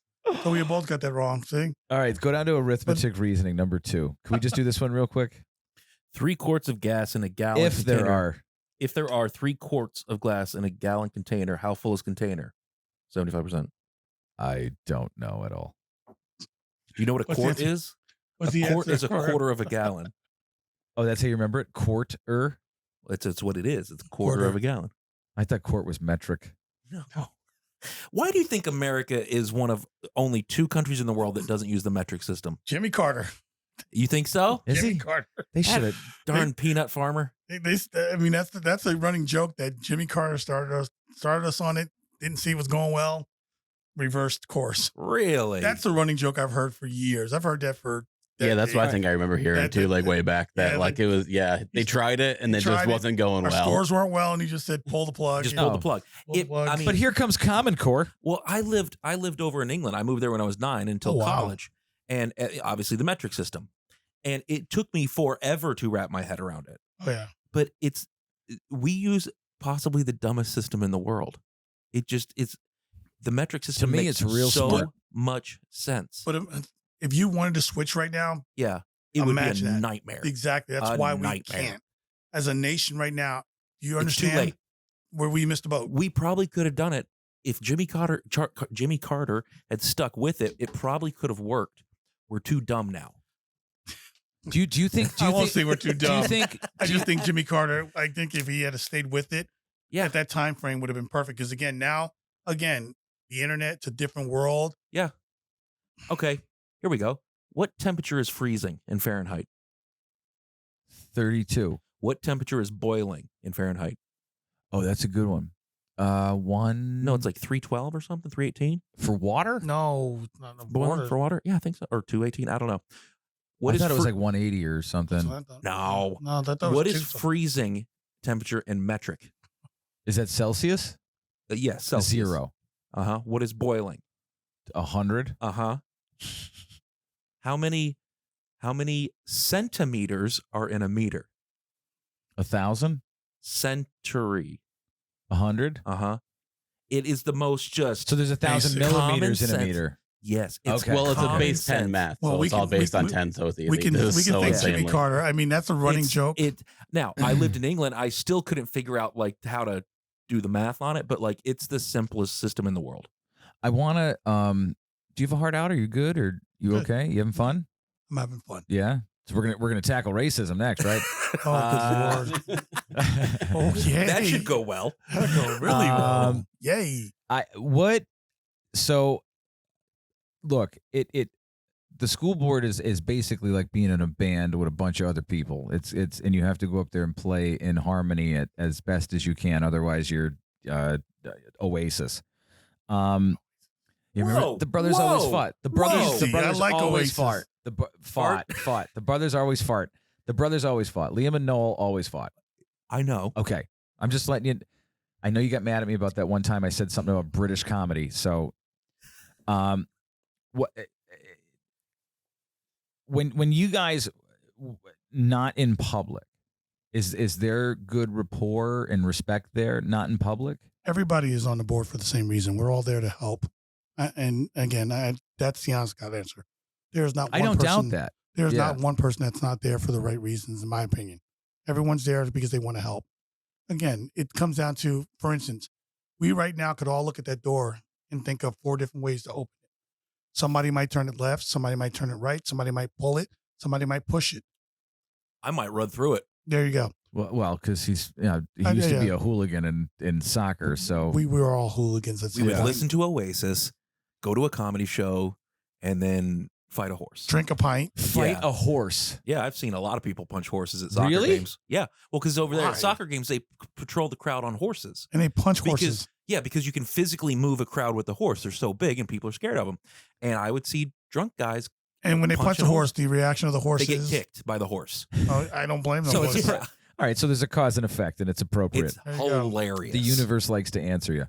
So we both got that wrong. See? All right, go down to arithmetic reasoning number 2. Can we just do this one real quick? 3 quarts of gas in a gallon If there container. are. If there are 3 quarts of glass in a gallon container, how full is container? 75%. I don't know at all. Do you know what a What's the quart answer? is? What's A the quart answer? is a quarter of a gallon. Oh, that's how you remember it? Quarter? It's what it is. It's a quarter of a gallon. I thought quart was metric. No. Why do you think America is one of only 2 countries in the world that doesn't use the metric system? Jimmy Carter. You think so? Is Jimmy he? Carter. They should have. Darn peanut farmer. I mean, that's a running joke that Jimmy Carter started us on it. Didn't see it was going well. Reversed course. Really? That's a running joke I've heard for years. I've heard that for Yeah, that's what I decades. think I remember hearing That- too, like way back. That yeah, like like- it was, they tried it and it tried just it. wasn't going Our well. stores weren't well, and he just said, "Pull the plug." Just you know, pulled the plug. pull the It- plug. I mean, But here comes Common Core. Well, I lived over in England. I moved there when I was 9 until Oh, wow. college, and obviously the metric system. And it took me forever to wrap my head around it. oh yeah, But we use possibly the dumbest system in the world. It's the metric system. me, makes it's real so smart. much sense. but if you wanted to switch right now, Yeah, it would be a Imagine that. nightmare. exactly. That's A why we nightmare. can't. As a nation right now, do you It's too understand late. where we missed the boat? We probably could have done it if Jimmy Carter had stuck with it. It probably could have worked. We're too dumb now. Do you think? Do I you won't think? say we're too Do dumb. you think? I just think Jimmy Carter. I think if he had stayed with it, Yeah. at that time frame would have been perfect. Because again, the internet's a different world. Okay, here we go. What temperature is freezing in Fahrenheit? 32. What temperature is boiling in Fahrenheit? Oh, that's a good one. One. No, it's like 312 or something, 318? for water. No, it's not Boiling for water? Yeah, I think so. Or 218, I don't know. I thought it was fr- like 180 or something. No. no, that What was is freezing temperature in metric? Is that Celsius? Yes, Celsius. 0. Uh-huh. What is boiling? 100. Uh-huh. How many centimeters are in a meter? 1,000. Century. 100. Uh-huh. It is the most just So there's 1,000 Basic. millimeters in a Common meter. Yes. It's Okay. Well, it's a common base 10 sense. math, Well, so we it's all can- based we- on we- 10, so it's easy. We can It was so thank Jimmy insanely- Carter. I mean, that's a running It's- joke. Now, I lived in England. I still couldn't figure out like how to do the math on it, but like it's the simplest system in the world. I want to. Do you have a heart out? Are you good? Or you Good. okay? You having fun? I'm having fun. Yeah. So we're gonna tackle racism next, right? Oh, good Lord. Oh, yay. That should go well. That'll go really well. Um, Yay. So look, the school board is basically like being in a band with a bunch of other people. It's and you have to go up there and play in harmony as best as you can. Otherwise, you're Oasis. You remember Whoa, the brothers always whoa, fought. The whoa. brothers See, I always like Oasis. fought. Fought. The brothers always fought. The brothers always fought. Liam and Noel always fought. I know. Okay, I'm just letting you. I know you got mad at me about that one time I said something about British comedy. So, what when you guys not in public, is there good rapport and respect there? Not in public. Everybody is on the board for the same reason. We're all there to help. And again, that's the honest God answer. There's not one I don't person, doubt that. There's Yeah. not one person that's not there for the right reasons, in my opinion. Everyone's there because they want to help. Again, it comes down to, for instance, we right now could all look at that door and think of 4 different ways to open it. Somebody might turn it left. Somebody might turn it right. Somebody might pull it. Somebody might push it. I might run through it. There you go. Well, because he used to be a hooligan in soccer. So We were all hooligans. That's We would the listen to Oasis, go to a comedy show, and then fight a horse. drink a pint. fight Yeah. a horse. Yeah, I've seen a lot of people punch horses at soccer Really? games. Yeah, well, because over there Why? at soccer games, they patrol the crowd on horses. And they punch Because horses. because you can physically move a crowd with the horse. They're so big, and people are scared of them. And I would see drunk guys, And when they punch punch a a horse, the reaction of the horse they get is, kicked by the horse. Oh, I don't blame them. So it's Yeah, All right, so there's a cause and effect, and it's appropriate. it's There you go. hilarious. The universe likes to answer you.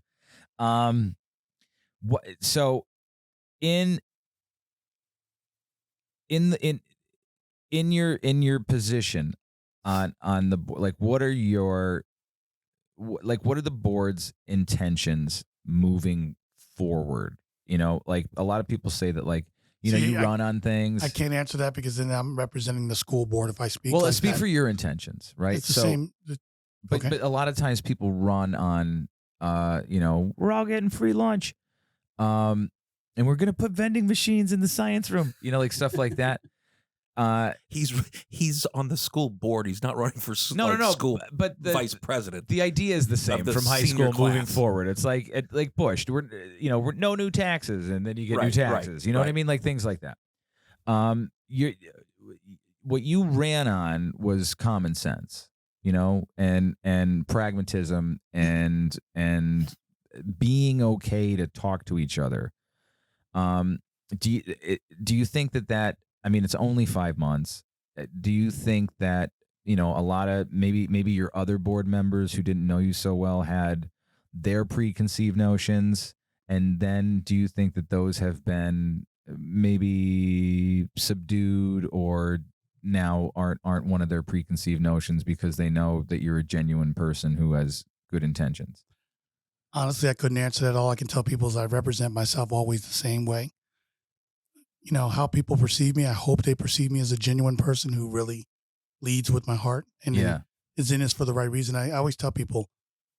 What? So, in your position on the board, like, what are the board's intentions moving forward? You know, like a lot of people say that, like, you know, See, you run on things. I can't answer that because then I'm representing the school board if I speak. Well, like let's speak that. for your intentions, right? It's the same. But Okay. but a lot of times people run on, we're all getting free lunch, and we're gonna put vending machines in the science room, like stuff like that. He's on the school board. He's not running for No. school But vice president. the idea is the same the from high senior school moving class. forward. It's like Bush. We're no new taxes, and then you get new Right, right, taxes. You know what I right. mean? Like things like that. what you ran on was common sense, and pragmatism and being okay to talk to each other. Do you think that I mean, it's only 5 months. Do you think that, a lot of maybe your other board members who didn't know you so well had their preconceived notions, and then do you think that those have been maybe subdued, or now aren't one of their preconceived notions because they know that you're a genuine person who has good intentions? Honestly, I couldn't answer that. All I can tell people is I represent myself always the same way. How people perceive me, I hope they perceive me as a genuine person who really leads with my heart and is in this for the right reason. I always tell people,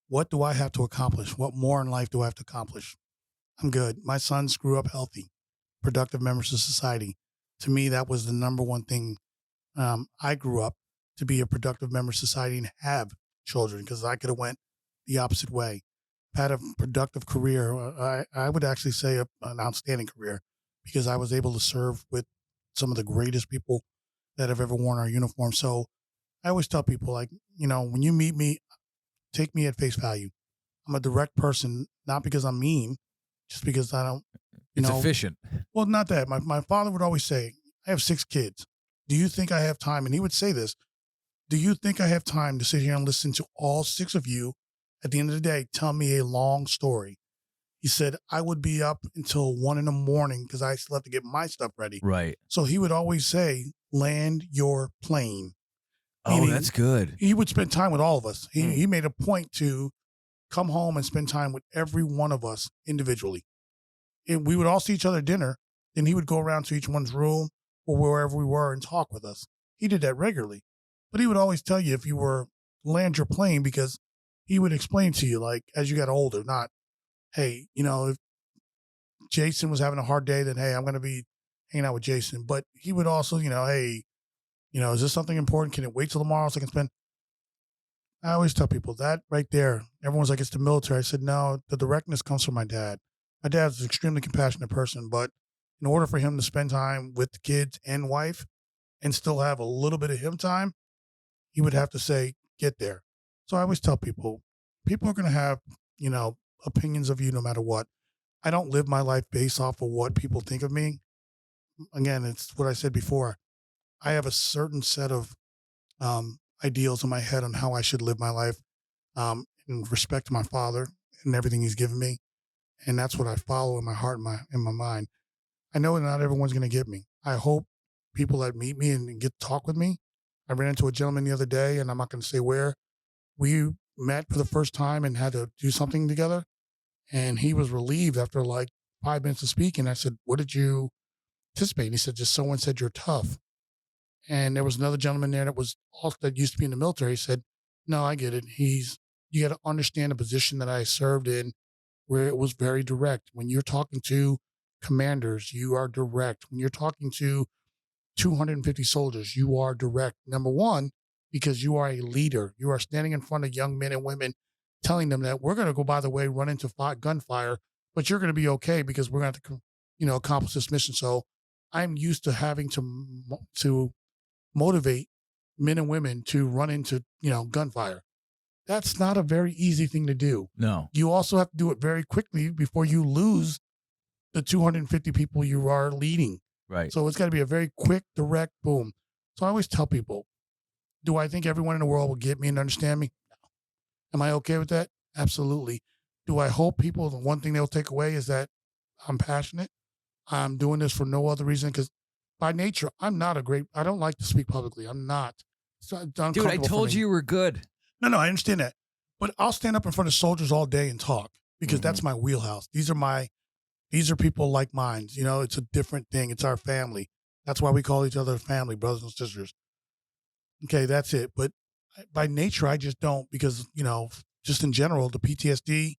what do I have to accomplish? What more in life do I have to accomplish? I'm good. My sons grew up healthy, productive members of society. To me, that was the number one thing. I grew up to be a productive member of society and have children, because I could have went the opposite way. I've had a productive career. I would actually say an outstanding career, because I was able to serve with some of the greatest people that have ever worn our uniform. So I always tell people, when you meet me, take me at face value. I'm a direct person, not because I'm mean, just because I don't, It's efficient. Well, not that. My father would always say, I have 6 kids. Do you think I have time? And he would say this, do you think I have time to sit here and listen to all 6 of you at the end of the day tell me a long story? He said, I would be up until 1 a.m. because I still have to get my stuff ready. Right. So he would always say, land your plane. Oh, Meaning, that's good. he would spend time with all of us. He made a point to come home and spend time with every one of us individually. And we would all see each other at dinner. Then he would go around to each one's room or wherever we were and talk with us. He did that regularly. But he would always tell you if you were land your plane, because he would explain to you, like, as you got older, not, hey, if Jason was having a hard day, then, hey, I'm going to be hanging out with Jason. But he would also, hey, is this something important? Can it wait till tomorrow so I can spend? I always tell people that right there. Everyone's like, it's the military. I said, no, the directness comes from my dad. My dad's an extremely compassionate person, but in order for him to spend time with the kids and wife and still have a little bit of him time, he would have to say, get there. So I always tell people are going to have, opinions of you no matter what. I don't live my life based off of what people think of me. Again, it's what I said before. I have a certain set of ideals in my head on how I should live my life in respect to my father and everything he's given me. And that's what I follow in my heart and my mind. I know that not everyone's going to get me. I hope people that meet me and get to talk with me. I ran into a gentleman the other day, and I'm not going to say where. We met for the first time and had to do something together. And he was relieved after like 5 minutes of speaking. I said, what did you anticipate? And he said, just someone said you're tough. And there was another gentleman there that used to be in the military. He said, no, I get it. You got to understand the position that I served in, where it was very direct. When you're talking to commanders, you are direct. When you're talking to 250 soldiers, you are direct. Number one, because you are a leader. You are standing in front of young men and women telling them that we're going to go, by the way, run into gunfire, but you're going to be okay because we're going to have to, accomplish this mission. So I'm used to having to motivate men and women to run into, gunfire. That's not a very easy thing to do. No. You also have to do it very quickly before you lose the 250 people you are leading. Right. So it's got to be a very quick, direct, boom. So I always tell people, do I think everyone in the world will get me and understand me? No. Am I okay with that? Absolutely. Do I hope people, the one thing they'll take away is that I'm passionate. I'm doing this for no other reason, because by nature, I don't like to speak publicly. I'm not. Dude, I told you were good. No, I understand that. But I'll stand up in front of soldiers all day and talk, because that's my wheelhouse. These are people like mine. It's a different thing. It's our family. That's why we call each other family, brothers and sisters. Okay, that's it. But by nature, I just don't, because, just in general, the PTSD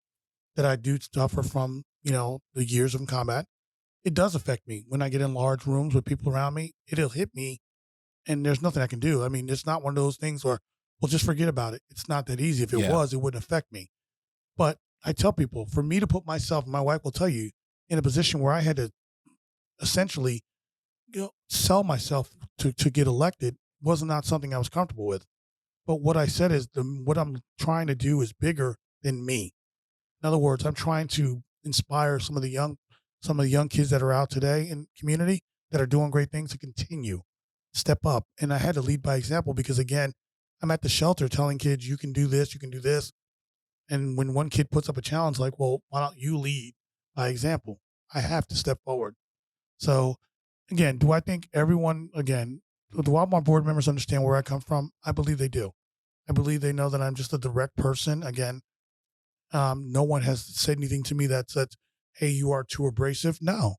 that I do suffer from, the years of combat, it does affect me. When I get in large rooms with people around me, it'll hit me, and there's nothing I can do. I mean, it's not one of those things where, well, just forget about it. It's not that easy. If it was, it wouldn't affect me. But I tell people, for me to put myself, and my wife will tell you, in a position where I had to essentially, sell myself to get elected was not something I was comfortable with. But what I said is what I'm trying to do is bigger than me. In other words, I'm trying to inspire some of the young kids that are out today in the community that are doing great things to continue, step up. And I had to lead by example because, again, I'm at the shelter telling kids, you can do this, you can do this. And when one kid puts up a challenge like, well, why don't you lead by example? I have to step forward. So, again, do I think everyone, do all my board members understand where I come from? I believe they do. I believe they know that I'm just a direct person. Again, no one has said anything to me that said, hey, you are too abrasive. No,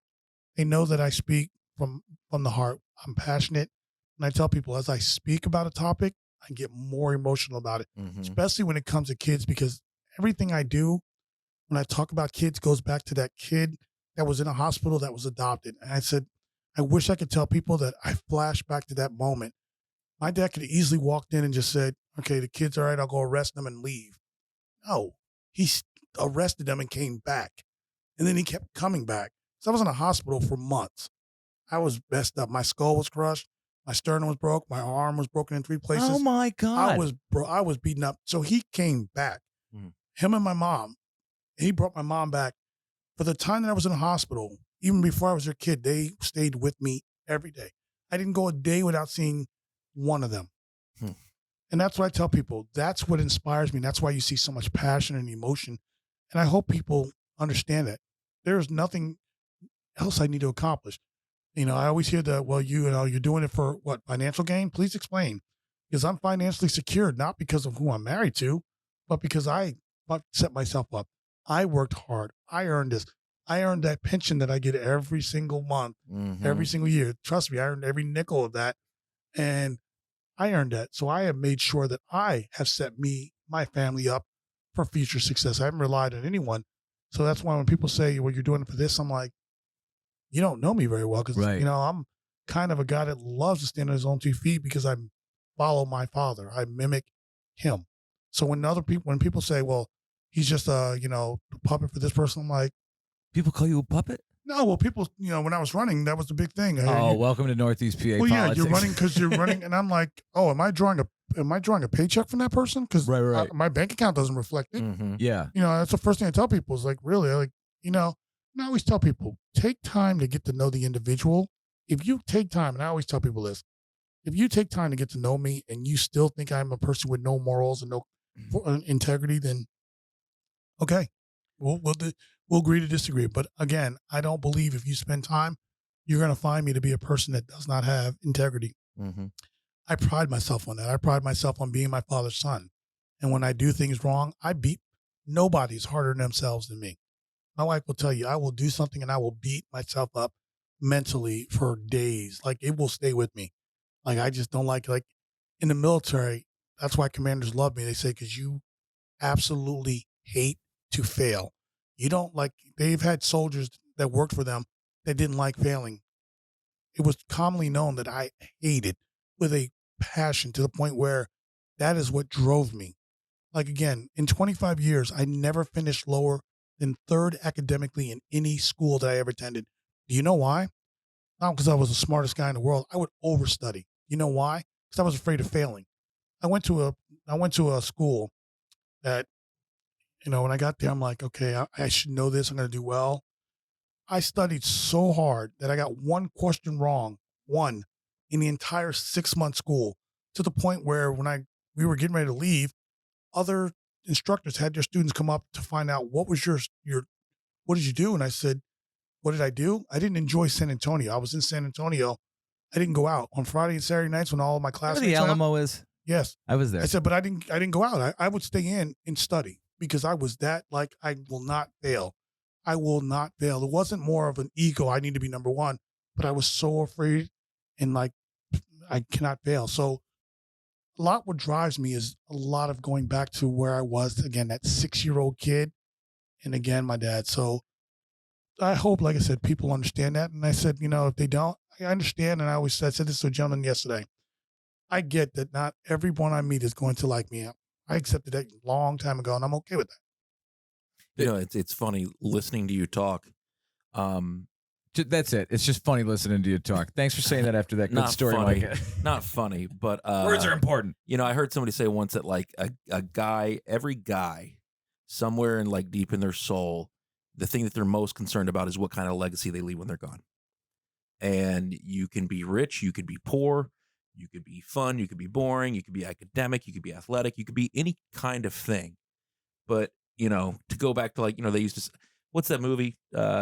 they know that I speak from the heart. I'm passionate. And I tell people as I speak about a topic, I get more emotional about it, especially when it comes to kids, because everything I do when I talk about kids goes back to that kid that was in a hospital that was adopted. And I said, I wish I could tell people that I flash back to that moment. My dad could have easily walked in and just said, okay, the kid's all right, I'll go arrest them and leave. No, he arrested them and came back. And then he kept coming back. So I was in a hospital for months. I was messed up. My skull was crushed. My sternum was broke. My arm was broken in 3 places. Oh my God. I was beaten up. So he came back. Him and my mom. He brought my mom back. For the time that I was in the hospital, even before I was their kid, they stayed with me every day. I didn't go a day without seeing one of them. And that's what I tell people. That's what inspires me. That's why you see so much passion and emotion. And I hope people understand that. There's nothing else I need to accomplish. I always hear that, well, you're doing it for what, financial gain? Please explain. Because I'm financially secured, not because of who I'm married to, but because I set myself up. I worked hard. I earned this. I earned that pension that I get every single month, every single year. Trust me, I earned every nickel of that. And I earned that. So I have made sure that I have set my family up for future success. I haven't relied on anyone. So that's why when people say, well, you're doing it for this, I'm like, you don't know me very well. Because, I'm kind of a guy that loves to stand on his own 2 feet because I follow my father. I mimic him. So when people say, well, he's just a puppet for this person, I'm like, people call you a puppet? No, well, people, when I was running, that was the big thing. Welcome to Northeast PA well, politics. Yeah, you're running because you're running, and I'm like, oh, am I drawing a paycheck from that person? Because right. My bank account doesn't reflect it. Yeah, that's the first thing I tell people is like, really, and I always tell people, take time to get to know the individual. If you take time, and I always tell people this, if you take time to get to know me and you still think I'm a person with no morals and no integrity, then okay, we'll agree to disagree. But again, I don't believe if you spend time, you're going to find me to be a person that does not have integrity. I pride myself on that. I pride myself on being my father's son. And when I do things wrong, nobody's harder on themselves than me. My wife will tell you, I will do something and I will beat myself up mentally for days. Like it will stay with me. Like I just don't like in the military. That's why commanders love me. They say, because you absolutely hate to fail. You don't they've had soldiers that worked for them that didn't like failing. It was commonly known that I hated with a passion to the point where that is what drove me. Like again, in 25 years, I never finished lower than 3rd academically in any school that I ever attended. Do you know why? Not because I was the smartest guy in the world. I would overstudy. You know why? Because I was afraid of failing. I went to a school that, when I got there, I'm like, okay, I should know this. I'm going to do well. I studied so hard that I got one question wrong, one in the entire 6-month school, to the point where when we were getting ready to leave, other instructors had their students come up to find out what was your what did you do? And I said, what did I do? I didn't enjoy San Antonio. I was in San Antonio. I didn't go out on Friday and Saturday nights when all of my classmates. Where the Alamo is? Yes, I was there. I said, but I didn't go out. I would stay in and study because I was that I will not fail. I will not fail. It wasn't more of an ego. I need to be number one, but I was so afraid and I cannot fail. So a lot what drives me is a lot of going back to where I was, again, that 6-year-old kid. And again, my dad. So I hope, like I said, people understand that. And I said, if they don't, I understand. And I said this to a gentleman yesterday. I get that not everyone I meet is going to like me. I accepted that a long time ago, and I'm okay with that. It's funny listening to you talk. That's it. It's just funny listening to you talk. Thanks for saying that after that good Not story, funny. Micah. Not funny, but Words are important. You know, I heard somebody say once that like a guy, every guy, somewhere in like deep in their soul, the thing that they're most concerned about is what kind of legacy they leave when they're gone. And you can be rich, you could be poor, you could be fun, you could be boring, you could be academic, you could be athletic, you could be any kind of thing. But, you know, to go back to like, you know, they used to, what's that movie?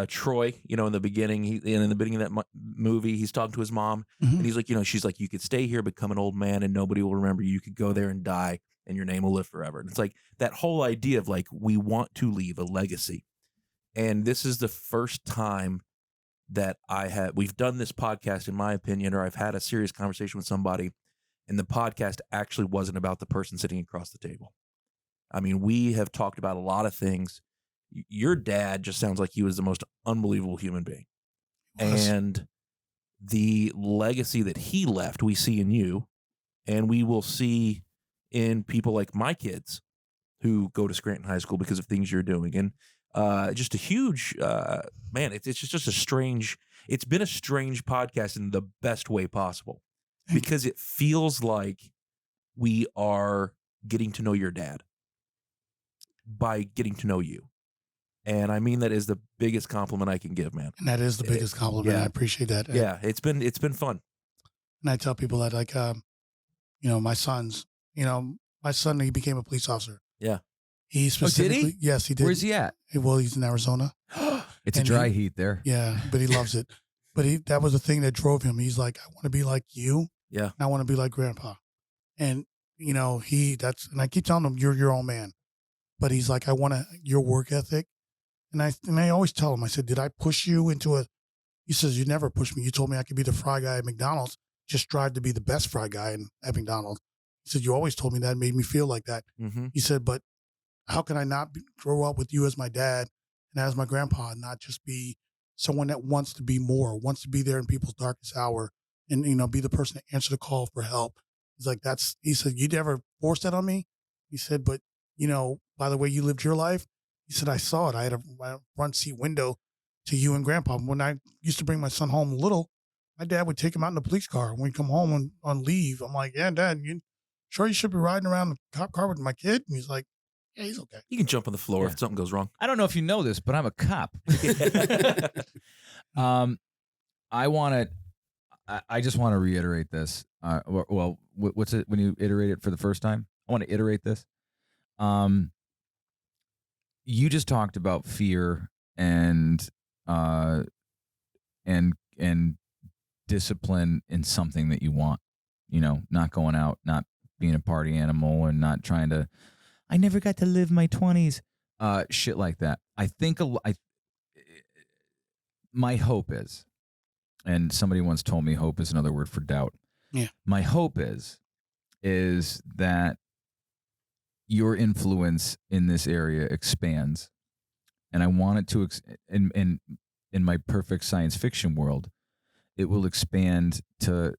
Troy, you know, in the beginning, in the beginning of that movie, he's talking to his mom and he's like, you know, she's like, you could stay here, become an old man and nobody will remember you. You could go there and die and your name will live forever. And it's like that whole idea of like, we want to leave a legacy. And this is the first time that we've done this podcast, in my opinion, or I've had a serious conversation with somebody and the podcast actually wasn't about the person sitting across the table. I mean, we have talked about a lot of things. Your dad just sounds like he was the most unbelievable human being. And the legacy that he left, we see in you, and we will see in people like my kids who go to Scranton High School because of things you're doing. And just a huge, man, it's just a strange, it's been a strange podcast in the best way possible because it feels like we are getting to know your dad by getting to know you. And I mean that is the biggest compliment I can give, man. And that is the biggest compliment. Yeah. I appreciate that. Yeah, it's been fun. And I tell people that, like, you know, my son, he became a police officer. Yeah. He specifically, did he? Yes, he did. Where's he at? Well, he's in Arizona. It's a dry heat there. Yeah, but he loves it. But that was the thing that drove him. He's like, I want to be like you. Yeah. And I want to be like Grandpa. And, you know, and I keep telling him, you're your own man. But he's like, I want your work ethic. And I always tell him, I said, did I push you into he says, you never pushed me. You told me I could be the fry guy at McDonald's. Just strive to be the best fry guy at McDonald's. He said, you always told me that, made me feel like that. Mm-hmm. He said, but how can I not grow up with you as my dad and as my grandpa and not just be someone that wants to be more, wants to be there in people's darkest hour and, you know, be the person to answer the call for help. He's like, he said, you never forced that on me. He said, but, you know, by the way you lived your life, he said, I saw it. I had a front seat window to you and Grandpa. When I used to bring my son home little, my dad would take him out in the police car. When we come home on leave, I'm like, yeah, Dad, you sure you should be riding around the cop car with my kid? And he's like, yeah, he's okay. You can jump on the floor if something goes wrong. I don't know if you know this, but I'm a cop. I just want to reiterate this. Well, what's it when you iterate it for the first time? I want to iterate this. You just talked about fear and discipline in something that you want. You know, not going out, not being a party animal, and not trying to. I never got to live my 20s. Shit like that. I think my hope is, and somebody once told me hope is another word for doubt. Yeah. My hope is that your influence in this area expands, and I want it to in my perfect science fiction world, it will expand to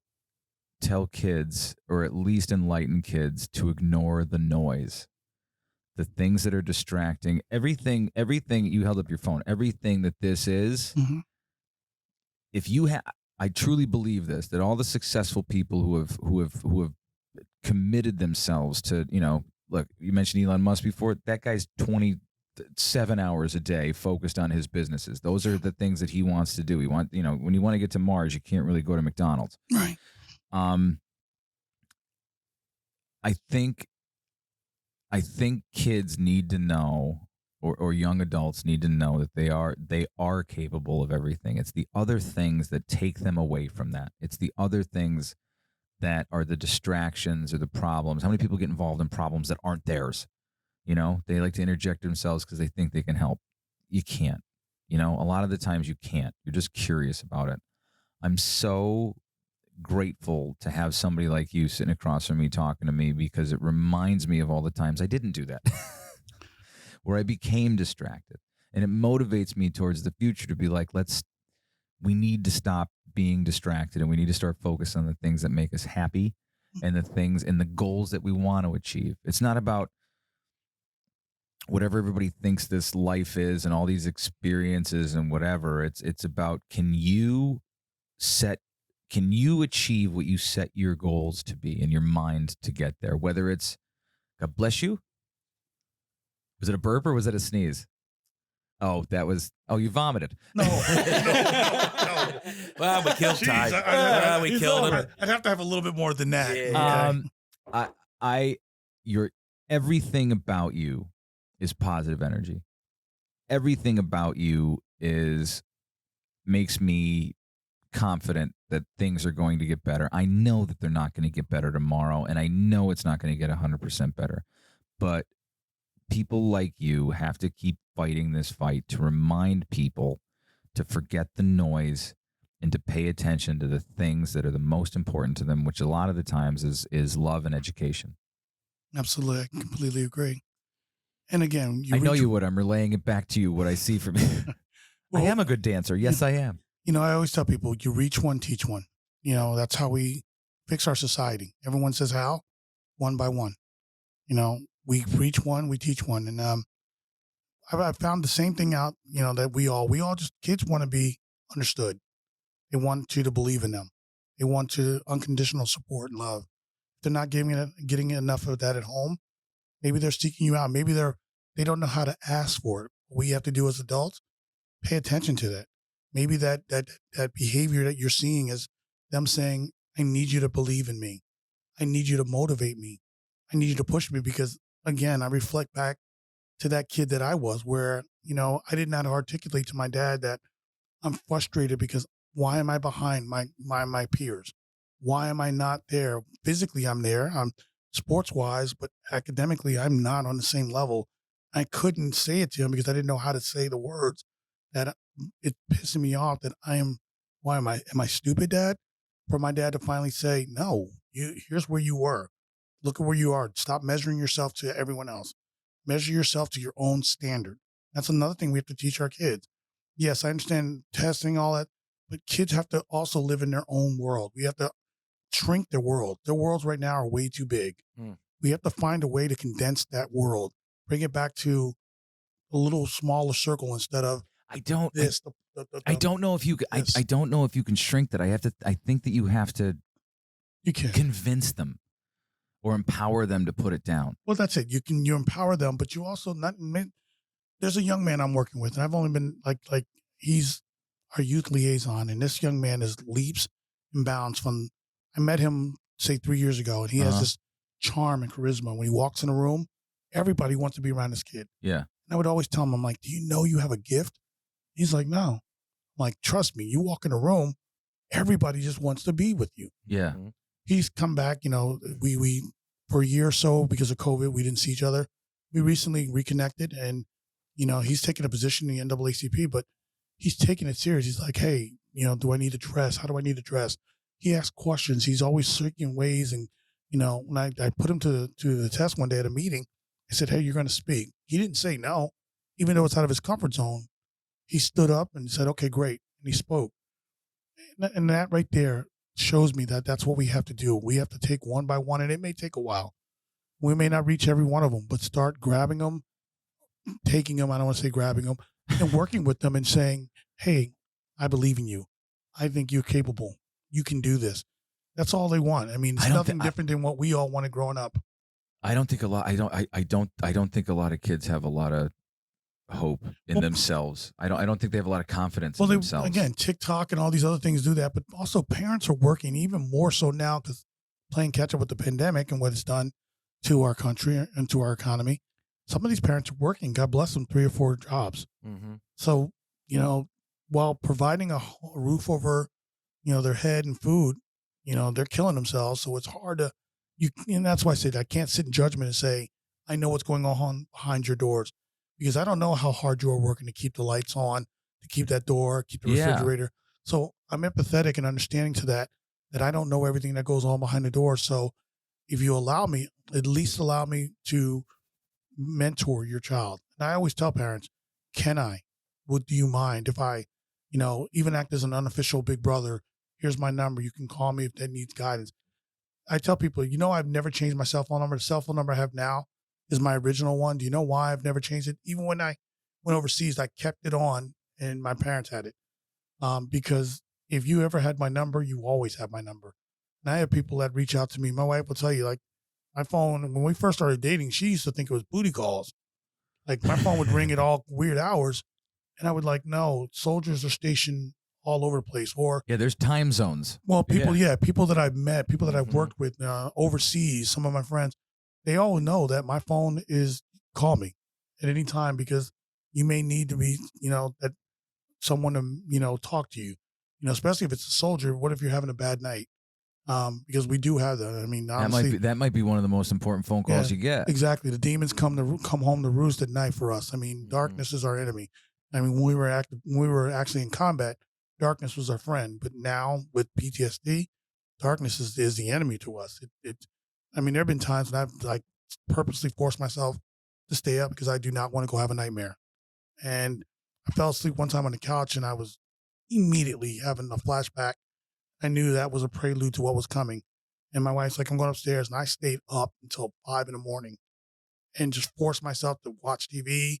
tell kids, or at least enlighten kids, to ignore the noise, the things that are distracting. Everything you held up your phone, everything that this is. Mm-hmm. If you I truly believe this, that all the successful people who have committed themselves to, you know, look, you mentioned Elon Musk before. That guy's 27 hours a day focused on his businesses. Those are the things that he wants to do. When you want to get to Mars, you can't really go to McDonald's. Right. I think kids need to know, or young adults need to know, that they are capable of everything. It's the other things that take them away from that. It's the other things that are the distractions or the problems. How many people get involved in problems that aren't theirs? You know, they like to interject themselves because they think they can help. You can't. You know, a lot of the times you can't. You're just curious about it. I'm so grateful to have somebody like you sitting across from me talking to me, because it reminds me of all the times I didn't do that, where I became distracted. And it motivates me towards the future to be like, we need to stop being distracted, and we need to start focusing on the things that make us happy and the things and the goals that we want to achieve. It's not about whatever everybody thinks this life is and all these experiences and whatever, it's about, can you achieve what you set your goals to be in your mind to get there? Whether it's, God bless you. Was it a burp or was it a sneeze? Oh, you vomited. No. Well, we killed Ty. Jeez, We killed him. I'd have to have a little bit more than that. Yeah. Everything about you is positive energy. Everything about you makes me confident that things are going to get better. I know that they're not going to get better tomorrow, and I know it's not going to get 100% better. But people like you have to keep fighting this fight to remind people to forget the noise and to pay attention to the things that are the most important to them, which a lot of the times is love and education. Absolutely. I completely agree. And again, I know you would. I'm relaying it back to you, what I see from you. I am a good dancer. Yes, I am. I always tell people, you reach one, teach one. That's how we fix our society. Everyone says how? One by one. We reach one, we teach one. And I found the same thing out, that we all kids want to be understood. They want you to believe in them. They want unconditional support and love. If they're not getting enough of that at home, maybe they're seeking you out. Maybe they don't know how to ask for it. What we have to do as adults, pay attention to that. Maybe that behavior that you're seeing is them saying, I need you to believe in me. I need you to motivate me. I need you to push me, because again, I reflect back to that kid that I was, where, I did not articulate to my dad that I'm frustrated because why am I behind my peers? Why am I not there? Physically, I'm there. I'm sports wise, but academically, I'm not on the same level. I couldn't say it to him because I didn't know how to say the words. That it pissing me off that am I stupid, Dad? For my dad to finally say, no, here's where you were. Look at where you are. Stop measuring yourself to everyone else. Measure yourself to your own standard. That's another thing we have to teach our kids. Yes, I understand testing, all that, but kids have to also live in their own world. We have to shrink their world. Their worlds right now are way too big. We have to find a way to condense that world, bring it back to a little smaller circle instead of I don't know if you can shrink that. I think that you have to convince them or empower them to put it down. Well, that's it. You empower them, but you also there's a young man I'm working with, and I've only been like he's our youth liaison, and this young man is leaps and bounds from, I met him say 3 years ago, and he has this charm and charisma. When he walks in a room, everybody wants to be around this kid. Yeah. And I would always tell him, I'm like, do you know you have a gift? He's like, no. I'm like, trust me, you walk in a room, everybody just wants to be with you. Yeah. He's come back, we for a year or so, because of COVID, we didn't see each other. We recently reconnected, and, he's taken a position in the NAACP, but he's taking it serious. He's like, hey, do I need to dress? How do I need to dress? He asks questions. He's always seeking ways. And, when I put him to the test one day at a meeting, I said, hey, you're going to speak. He didn't say no, even though it's out of his comfort zone. He stood up and said, okay, great. And he spoke. And that right there shows me that that's what we have to do. We have to take one by one, and it may take a while. We may not reach every one of them, but start grabbing them, taking them, I don't want to say grabbing them, and working with them and saying, hey, I believe in you. I think you're capable. You can do this. That's all they want. I mean, it's nothing different than what we all wanted growing up. I don't think a lot of kids have a lot of hope in themselves. I don't think they have a lot of confidence in themselves. Again, TikTok and all these other things do that, but also parents are working even more so now, because playing catch up with the pandemic and what it's done to our country and to our economy. Some of these parents are working, God bless them, 3 or 4 jobs. Mm-hmm. So, while providing a roof over, their head and food, they're killing themselves. So it's hard to, and that's why I said I can't sit in judgment and say, I know what's going on behind your doors, because I don't know how hard you are working to keep the lights on, to keep that door, keep the refrigerator. So I'm empathetic and understanding to that I don't know everything that goes on behind the door. So if you allow me, at least allow me to mentor your child. And I always tell parents, do you mind if I, even act as an unofficial big brother? Here's my number. You can call me if that needs guidance. I tell people, I've never changed my cell phone number. The cell phone number I have now is my original one. Do you know why I've never changed it? Even when I went overseas, I kept it on, and my parents had it. Because if you ever had my number, you always have my number. And I have people that reach out to me. My wife will tell you, like, my phone, when we first started dating, she used to think it was booty calls. Like, my phone would ring at all weird hours. And I would like, no, soldiers are stationed all over the place. Or, Yeah, there's time zones. well, people that I've met, people that I've worked with overseas, some of my friends, they all know that my phone is, call me at any time, because you may need to be, that someone to, talk to you, especially if it's a soldier. What if you're having a bad night? Because we do have that. I mean, honestly, That might be one of the most important phone calls you get. exactly. The demons come home to roost at night for us. I mean, darkness is our enemy. I mean, when we were actually in combat, darkness was our friend. But now with PTSD, darkness is the enemy to us. I mean, there have been times when I've like purposely forced myself to stay up because I do not want to go have a nightmare. And I fell asleep one time on the couch, and I was immediately having a flashback. I knew that was a prelude to what was coming. And my wife's like, I'm going upstairs. And I stayed up until 5 a.m. and just forced myself to watch TV.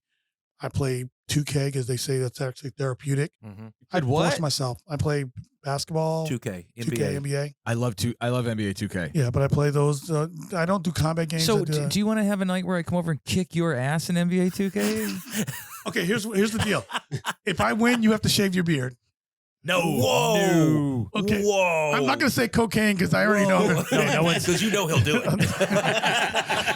I play 2K because they say that's actually therapeutic. Mm-hmm. I'd what? force myself. I play basketball, 2K, 2K, NBA. NBA. I love NBA 2K. Yeah, but I play those. I don't do combat games. So, I do, do you want to have a night where I come over and kick your ass in NBA 2K? okay, here's the deal. If I win, you have to shave your beard. No. Whoa. Okay. Whoa. I'm not going to say cocaine because I already know. Because you know he'll do it.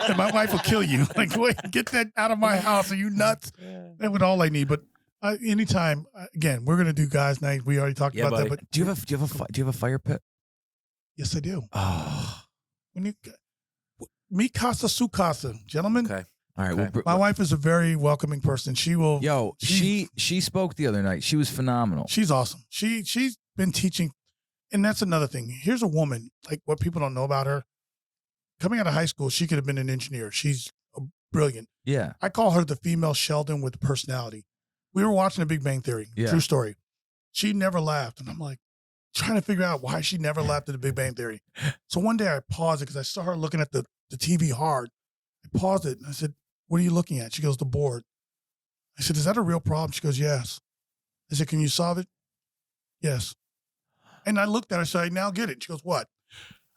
And my wife will kill you. Like, wait, get that out of my house. Are you nuts? That would all I need. But anytime, again, we're going to do guys' night. We already talked about buddy. that. But Do you have a fire pit? yes, I do. Oh. When you, mi casa, su casa, gentlemen. Okay. All right. Okay. My wife is a very welcoming person. She will. Yo, she spoke the other night. She was phenomenal. She's awesome. She's been teaching, and that's another thing. Here's a woman, like what people don't know about her. Coming out of high school, she could have been an engineer. She's brilliant. Yeah. I call her the female Sheldon with personality. We were watching The Big Bang Theory. Yeah. True story. She never laughed, and I'm like trying to figure out why she never laughed at The Big Bang Theory. So one day I paused it because I saw her looking at the TV hard. I paused it and I said, "What are you looking at?" She goes, "The board." I said, "Is that a real problem?" She goes, "Yes." I said, "Can you solve it?" "Yes." And I looked at her, I said, "I now get it." She goes, "What?"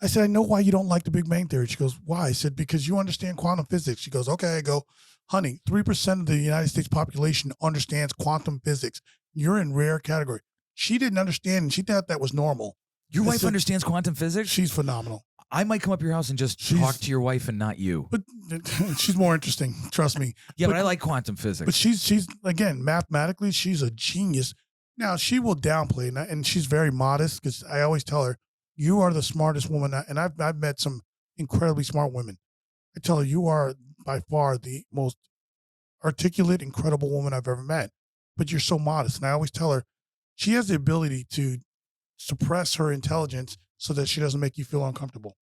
I said, "I know why you don't like The Big Bang Theory." She goes, "Why?" I said, "Because you understand quantum physics." She goes, "Okay." I go, "Honey, 3% of the United States population understands quantum physics. You're in rare category." She didn't understand, and she thought that was normal. Your I wife said, understands quantum physics? She's phenomenal. I might come up to your house and just talk to your wife and not you. But she's more interesting, trust me. Yeah, but I like quantum physics. But she's again, mathematically, she's a genius. Now, she will downplay, and she's very modest because I always tell her, you are the smartest woman. And I've met some incredibly smart women. I tell her, you are by far the most articulate, incredible woman I've ever met. But you're so modest. And I always tell her, she has the ability to suppress her intelligence so that she doesn't make you feel uncomfortable.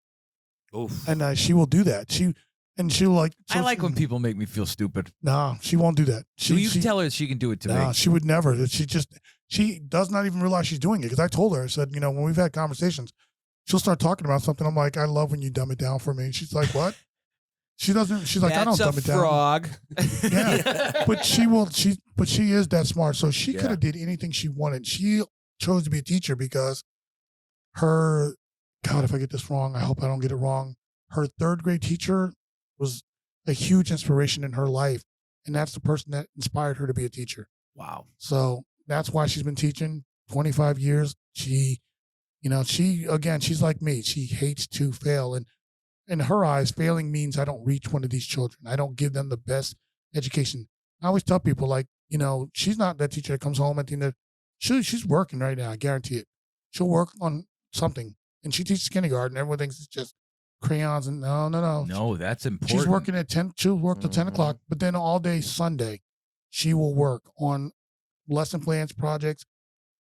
Oof. And she will do that. She'll like. I like when people make me feel stupid. No, she won't do that. You tell her she can do it to me. She would never. She does not even realize she's doing it. Because I told her, I said, when we've had conversations, she'll start talking about something. I'm like, I love when you dumb it down for me. And she's like, what? She doesn't. She's like, I don't dumb it down. Frog. Yeah, but she will. But she is that smart. So she Yeah. could have did anything she wanted. She chose to be a teacher because her. God, if I get this wrong, I hope I don't get it wrong. Her third grade teacher was a huge inspiration in her life, and that's the person that inspired her to be a teacher. Wow. So that's why she's been teaching 25 years. She's like me. She hates to fail. And in her eyes, failing means I don't reach one of these children. I don't give them the best education. I always tell people, like, she's not that teacher that comes home at the end of, she's working right now. I guarantee it. She'll work on something. And she teaches kindergarten. Everyone thinks it's just crayons. And no. No, that's important. She's working at 10. She'll work till 10 o'clock. But then all day Sunday, she will work on lesson plans, projects.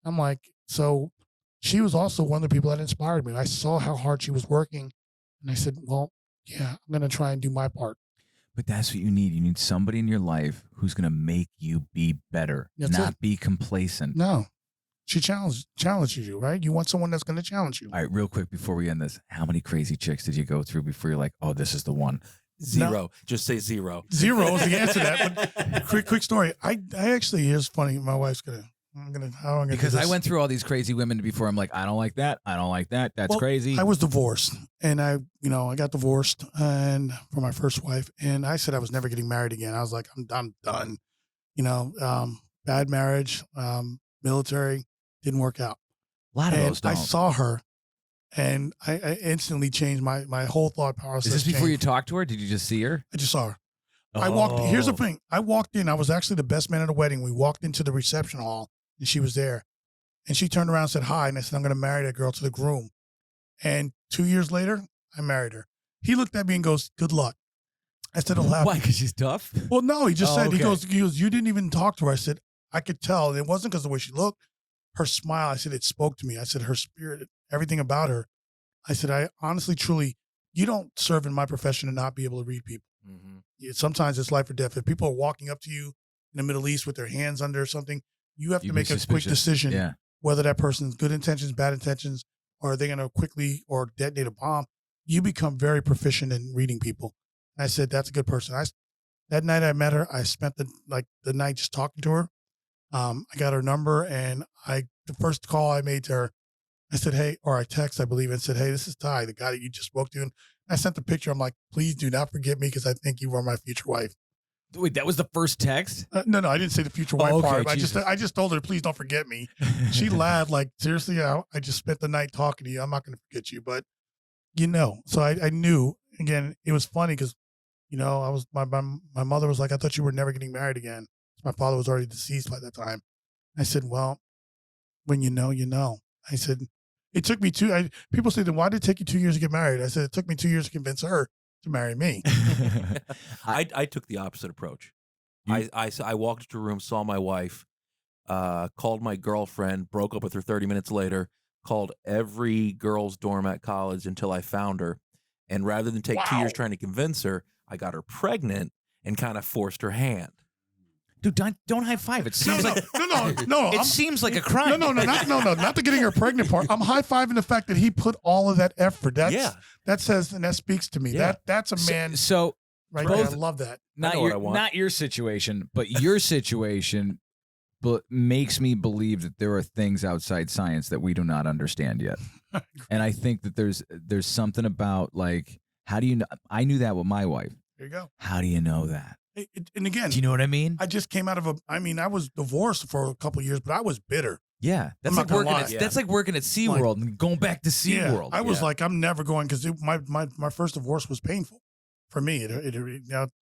I'm like, so she was also one of the people that inspired me. I saw how hard she was working. And I said, well, yeah, I'm going to try and do my part. But that's what you need. You need somebody in your life who's going to make you be better, not be complacent. No. She challenges you, right? You want someone that's going to challenge you. All right, real quick before we end this, how many crazy chicks did you go through before you're like, oh, this is the one? Zero. Just say zero. Zero is the answer to that. But quick story. I actually, here's funny. My wife's how am I gonna Because do I this? went through all these crazy women before. I'm like, I don't like that. I don't like that. That's Well, crazy. I was divorced, and I got divorced and for my first wife, and I said I was never getting married again. I was like, I'm done. Bad marriage, military, didn't work out. A lot of And those don't. I saw her, and I instantly changed my whole thought process. Is this before you changed. talked to her? Did you just see her? I just saw her. I walked. Here's the Oh. thing. I walked in. I was actually the best man at the wedding. We walked into the reception hall, and she was there. And she turned around and said hi. And I said, I'm going to marry that girl to the groom. And 2 years later, I married her. He looked at me and goes, good luck. I said, it'll happen. Why? Because she's tough? Well, no, he just Oh, said, okay. he goes, you didn't even talk to her. I said, I could tell. And it wasn't because of the way she looked. Her smile, I said, it spoke to me. I said, her spirit, everything about her. I said, I honestly, truly, you don't serve in my profession and not be able to read people. Sometimes it's life or death. If people are walking up to you in the Middle East with their hands under something, you have to You'd be make a quick suspicious. decision Yeah. whether that person's good intentions, bad intentions, or are they going to quickly or detonate a bomb. You become very proficient in reading people. And I said, that's a good person. That night I met her, I spent the night just talking to her. I got her number, and the first call I made to her, I said, hey, or I text, I believe, and said, hey, this is Ty, the guy that you just spoke to. And I sent the picture. I'm like, please do not forget me because I think you are my future wife. Wait, that was the first text? No, I didn't say the future wife okay, part. But Jesus. I just told her, please don't forget me. She laughed like, seriously, I just spent the night talking to you. I'm not going to forget you, but so I knew. Again, it was funny because, I was my mother was like, I thought you were never getting married again. My father was already deceased by that time. I said, well, when you know, you know. I said, it took me people say, then why did it take you 2 years to get married? I said, it took me 2 years to convince her to marry me. I took the opposite approach. I walked into a room, saw my wife, called my girlfriend, broke up with her 30 minutes later, called every girls' dorm at college until I found her. And rather than take 2 years trying to convince her, I got her pregnant and kind of forced her hand. Dude, don't high five. It seems like No. it seems like a crime. No, not the getting her pregnant part. I'm high-fiving the fact that he put all of that effort. That says, and that speaks to me. Yeah. That's a man So right both- there. I love that. not know what I your want. not your situation, but your situation makes me believe that there are things outside science that we do not understand yet. And I think that there's something about like, how do you know? I knew that with my wife. There you go. How do you know that? And again, Do you know what I mean? I just came out of I was divorced for a couple of years, but I was bitter. Yeah, that's I'm like not gonna working. lie. At, Yeah. That's like working at SeaWorld and going back to SeaWorld. I was Yeah. like, I'm never going because my first divorce was painful for me.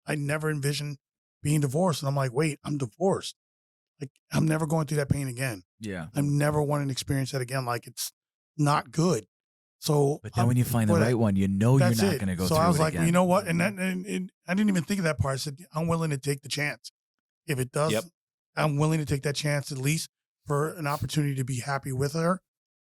I never envisioned being divorced, and I'm like, wait, I'm divorced. Like I'm never going through that pain again. Yeah. I'm never wanting to experience that again. Like it's not good. So, But then when you find the but right one, you know you're that's not it. going to go so through I was it like, again. you know what? And I didn't even think of that part. I said, I'm willing to take the chance. If it does, Yep. I'm willing to take that chance at least for an opportunity to be happy with her.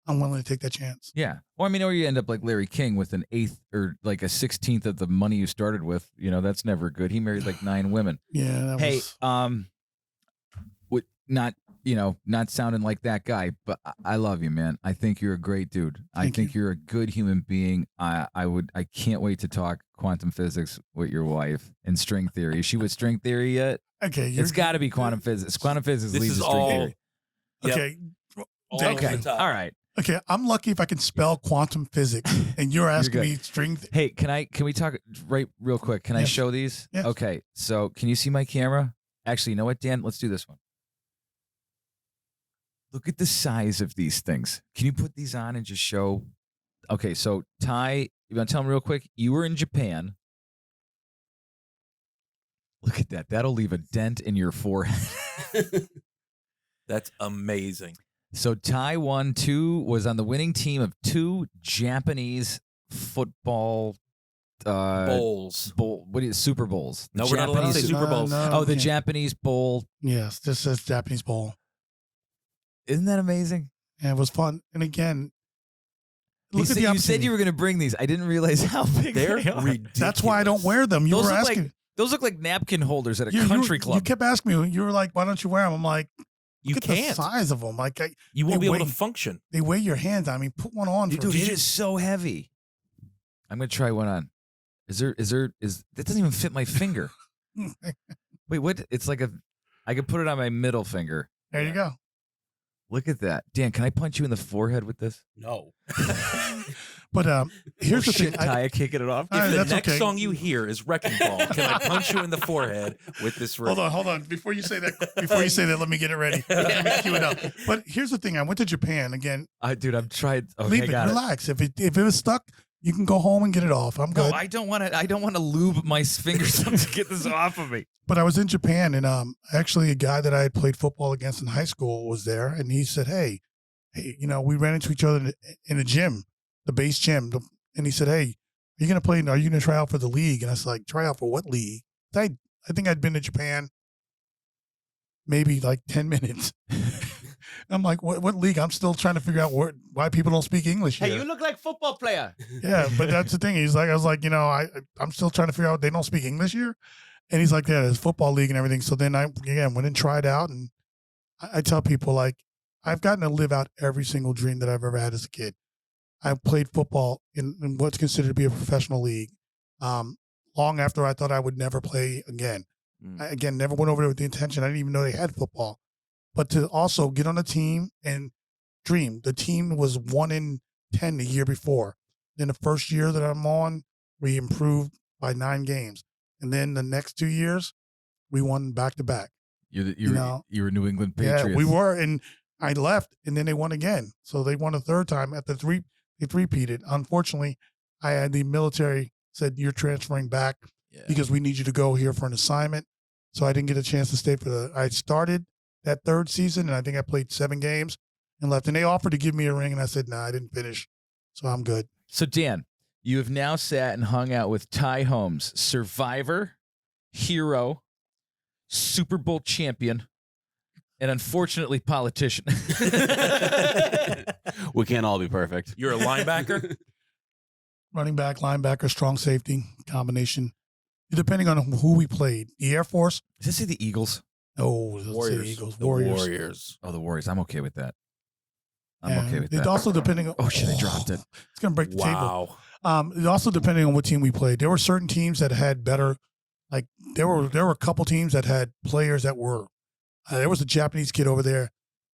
I'm willing to take that chance. Yeah. Well, I mean, or you end up like Larry King with an eighth or like a 16th of the money you started with. You know, that's never good. He married like 9 women. Yeah. That Hey, was, not sounding like that guy, but I love you, man. I think you're a great dude. I Thank think you're a good human being. I can't wait to talk quantum physics with your wife and string theory. Is she with string theory yet? okay. It's got to be quantum physics. Quantum physics This leads is to string all- theory. Yep. Okay. All Thank over you. the top. All right. Okay. I'm lucky if I can spell quantum physics, and you're asking good. me string. Hey, can we talk real quick? Can I Yes. show these? Yes. Okay. So can you see my camera? Actually, you know what, Dan? Let's do this one. Look at the size of these things. Can you put these on and just show? Okay, so Ty, you want to tell them real quick? You were in Japan. Look at that. That'll leave a dent in your forehead. That's amazing. So Ty was on the winning team of 2 Japanese football Bowls. Super Bowls. The No, we're not allowed to Japanese say Super Bowls. Oh, the yeah. Japanese bowl. Yes. This says Japanese bowl. Isn't that amazing? And it was fun. And again, You said you were going to bring these. I didn't realize how big They're they are. ridiculous. That's why I don't wear them. You Those were look asking. like those look like napkin holders at a you country You club. kept asking me. You were like, "Why don't you wear them?" I'm like, You "Look at the can't. size of them. Like, You won't Hey, be able to wait. function. they weigh your hands. I mean, put one on. Dude, for it is so heavy. I'm going to try one on. that doesn't even fit my finger. Wait, what? It's like I could put it on my middle finger. There you go. Look at that. Dan, can I punch you in the forehead with this? No. But here's the thing. Ty, kicking it off. If the that's next okay. song you hear is Wrecking Ball, can I punch you in the forehead with this riff? Hold on. Before you say that, let me get it ready. Let me cue it up. But here's the thing. I went to Japan again. Dude, I'm trying. Okay, Leave it. got it. Relax. If it was stuck, you can go home and get it off. I'm No, good. I don't want to lube my fingers up to get this off of me. But I was in Japan, and actually a guy that I had played football against in high school was there, and he said, "Hey, we ran into each other in the gym, the base gym, and he said, "Hey, are you gonna play? Are you gonna try out for the league?" And I was like, "Try out for what league?" I think I'd been to Japan maybe like 10 minutes. I'm like, what league? I'm still trying to figure out why people don't speak English here. Hey, you look like football player. Yeah, but that's the thing. I was like, I'm still trying to figure out they don't speak English here. And he's like, yeah, there's football league and everything. So then I went and tried out, and I tell people, like, I've gotten to live out every single dream that I've ever had as a kid. I played football in what's considered to be a professional league long after I thought I would never play again. I, never went over there with the intention. I didn't even know they had football. But to also get on a team and dream. The team was 1-10 the year before. Then the first year that I'm on, we improved by 9 games. And then the next 2 years, we won back-to-back. You were New England Patriots. Yeah, we were. And I left, and then they won again. So they won a third time. At the they three-peated. Unfortunately, I had the military said, you're transferring back because we need you to go here for an assignment. So I didn't get a chance to stay I started that third season, and I think I played 7 games and left. And they offered to give me a ring, and I said, I didn't finish. So I'm good. So, Dan, you have now sat and hung out with Ty Holmes, survivor, hero, Super Bowl champion, and unfortunately politician. We can't all be perfect. You're a linebacker? Running back, linebacker, strong safety, combination. Depending on who we played. The Air Force. Does this say the Eagles? Oh, let's say Warriors. the Eagles. The Warriors. Warriors. Oh, the Warriors. I'm okay with that. I'm Yeah. okay with It's that. also depending on. Oh, shit, I dropped it. It's going to break the table. Wow. It's also depending on what team we played. There were certain teams that had better, like there were a couple teams that had players that were. There was a Japanese kid over there.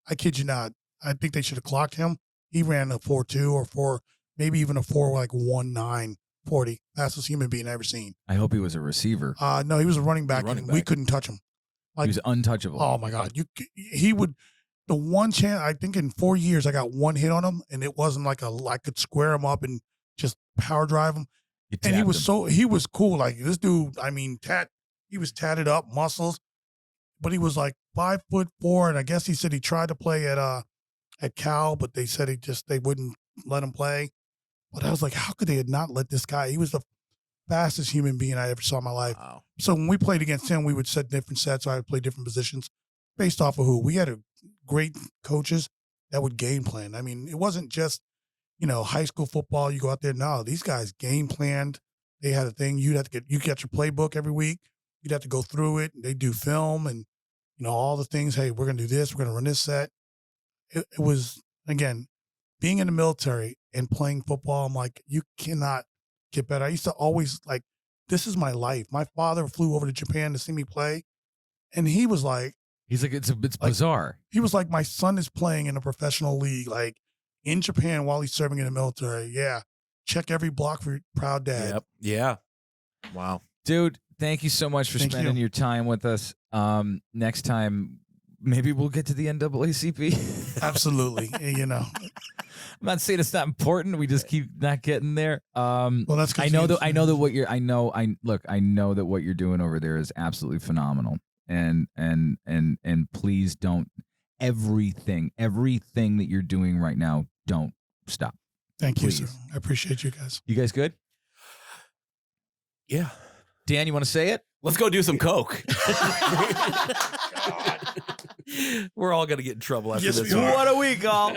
I kid you not. I think they should have clocked him. He ran a 4.2 or 4, maybe even a 4.19 40. Fastest human being I've ever seen. I hope he was a receiver. No, he was a running back. Running And we back. couldn't touch him. He was untouchable. Oh my God! He would. The one chance, I think in 4 years I got one hit on him, and it wasn't like I could square him up and just power drive him. You And tapped him. he was cool. Like this dude, I mean, he was tatted up, muscles, but he was like 5'4", and I guess he said he tried to play at Cal, but they said they wouldn't let him play. But I was like, how could they not let this guy? He was the fastest human being I ever saw in my life. Wow. So when we played against him, we would set different sets. So I would play different positions based off of who. We had great coaches that would game plan. I mean, it wasn't just, high school football. You go out there. No, these guys game planned. They had a thing. You get your playbook every week. You'd have to go through it. They do film and, all the things. Hey, we're going to do this. We're going to run this set. It was, again, being in the military and playing football. I'm like, you cannot get better. I used to always this is my life. My father flew over to Japan to see me play. And he was like, He's like, it's bizarre. he was like, my son is playing in a professional league, like in Japan while he's serving in the military. Yeah. Check every block for your proud dad. Yep. Yeah. Wow. Dude, thank you so much for Thank spending you. your time with us. Next time, maybe we'll get to the NAACP. Absolutely. I'm not saying it's not important. We just keep not getting there. Well, that's 'cause I know you- I know that what you're doing over there is absolutely phenomenal. And please don't everything that you're doing right now, don't stop. Thank you, Please. sir. I appreciate you guys. You guys good? Yeah. Dan, you want to say it? Let's go do some coke. We're all going to get in trouble after Yes, this. we are. What a week, all.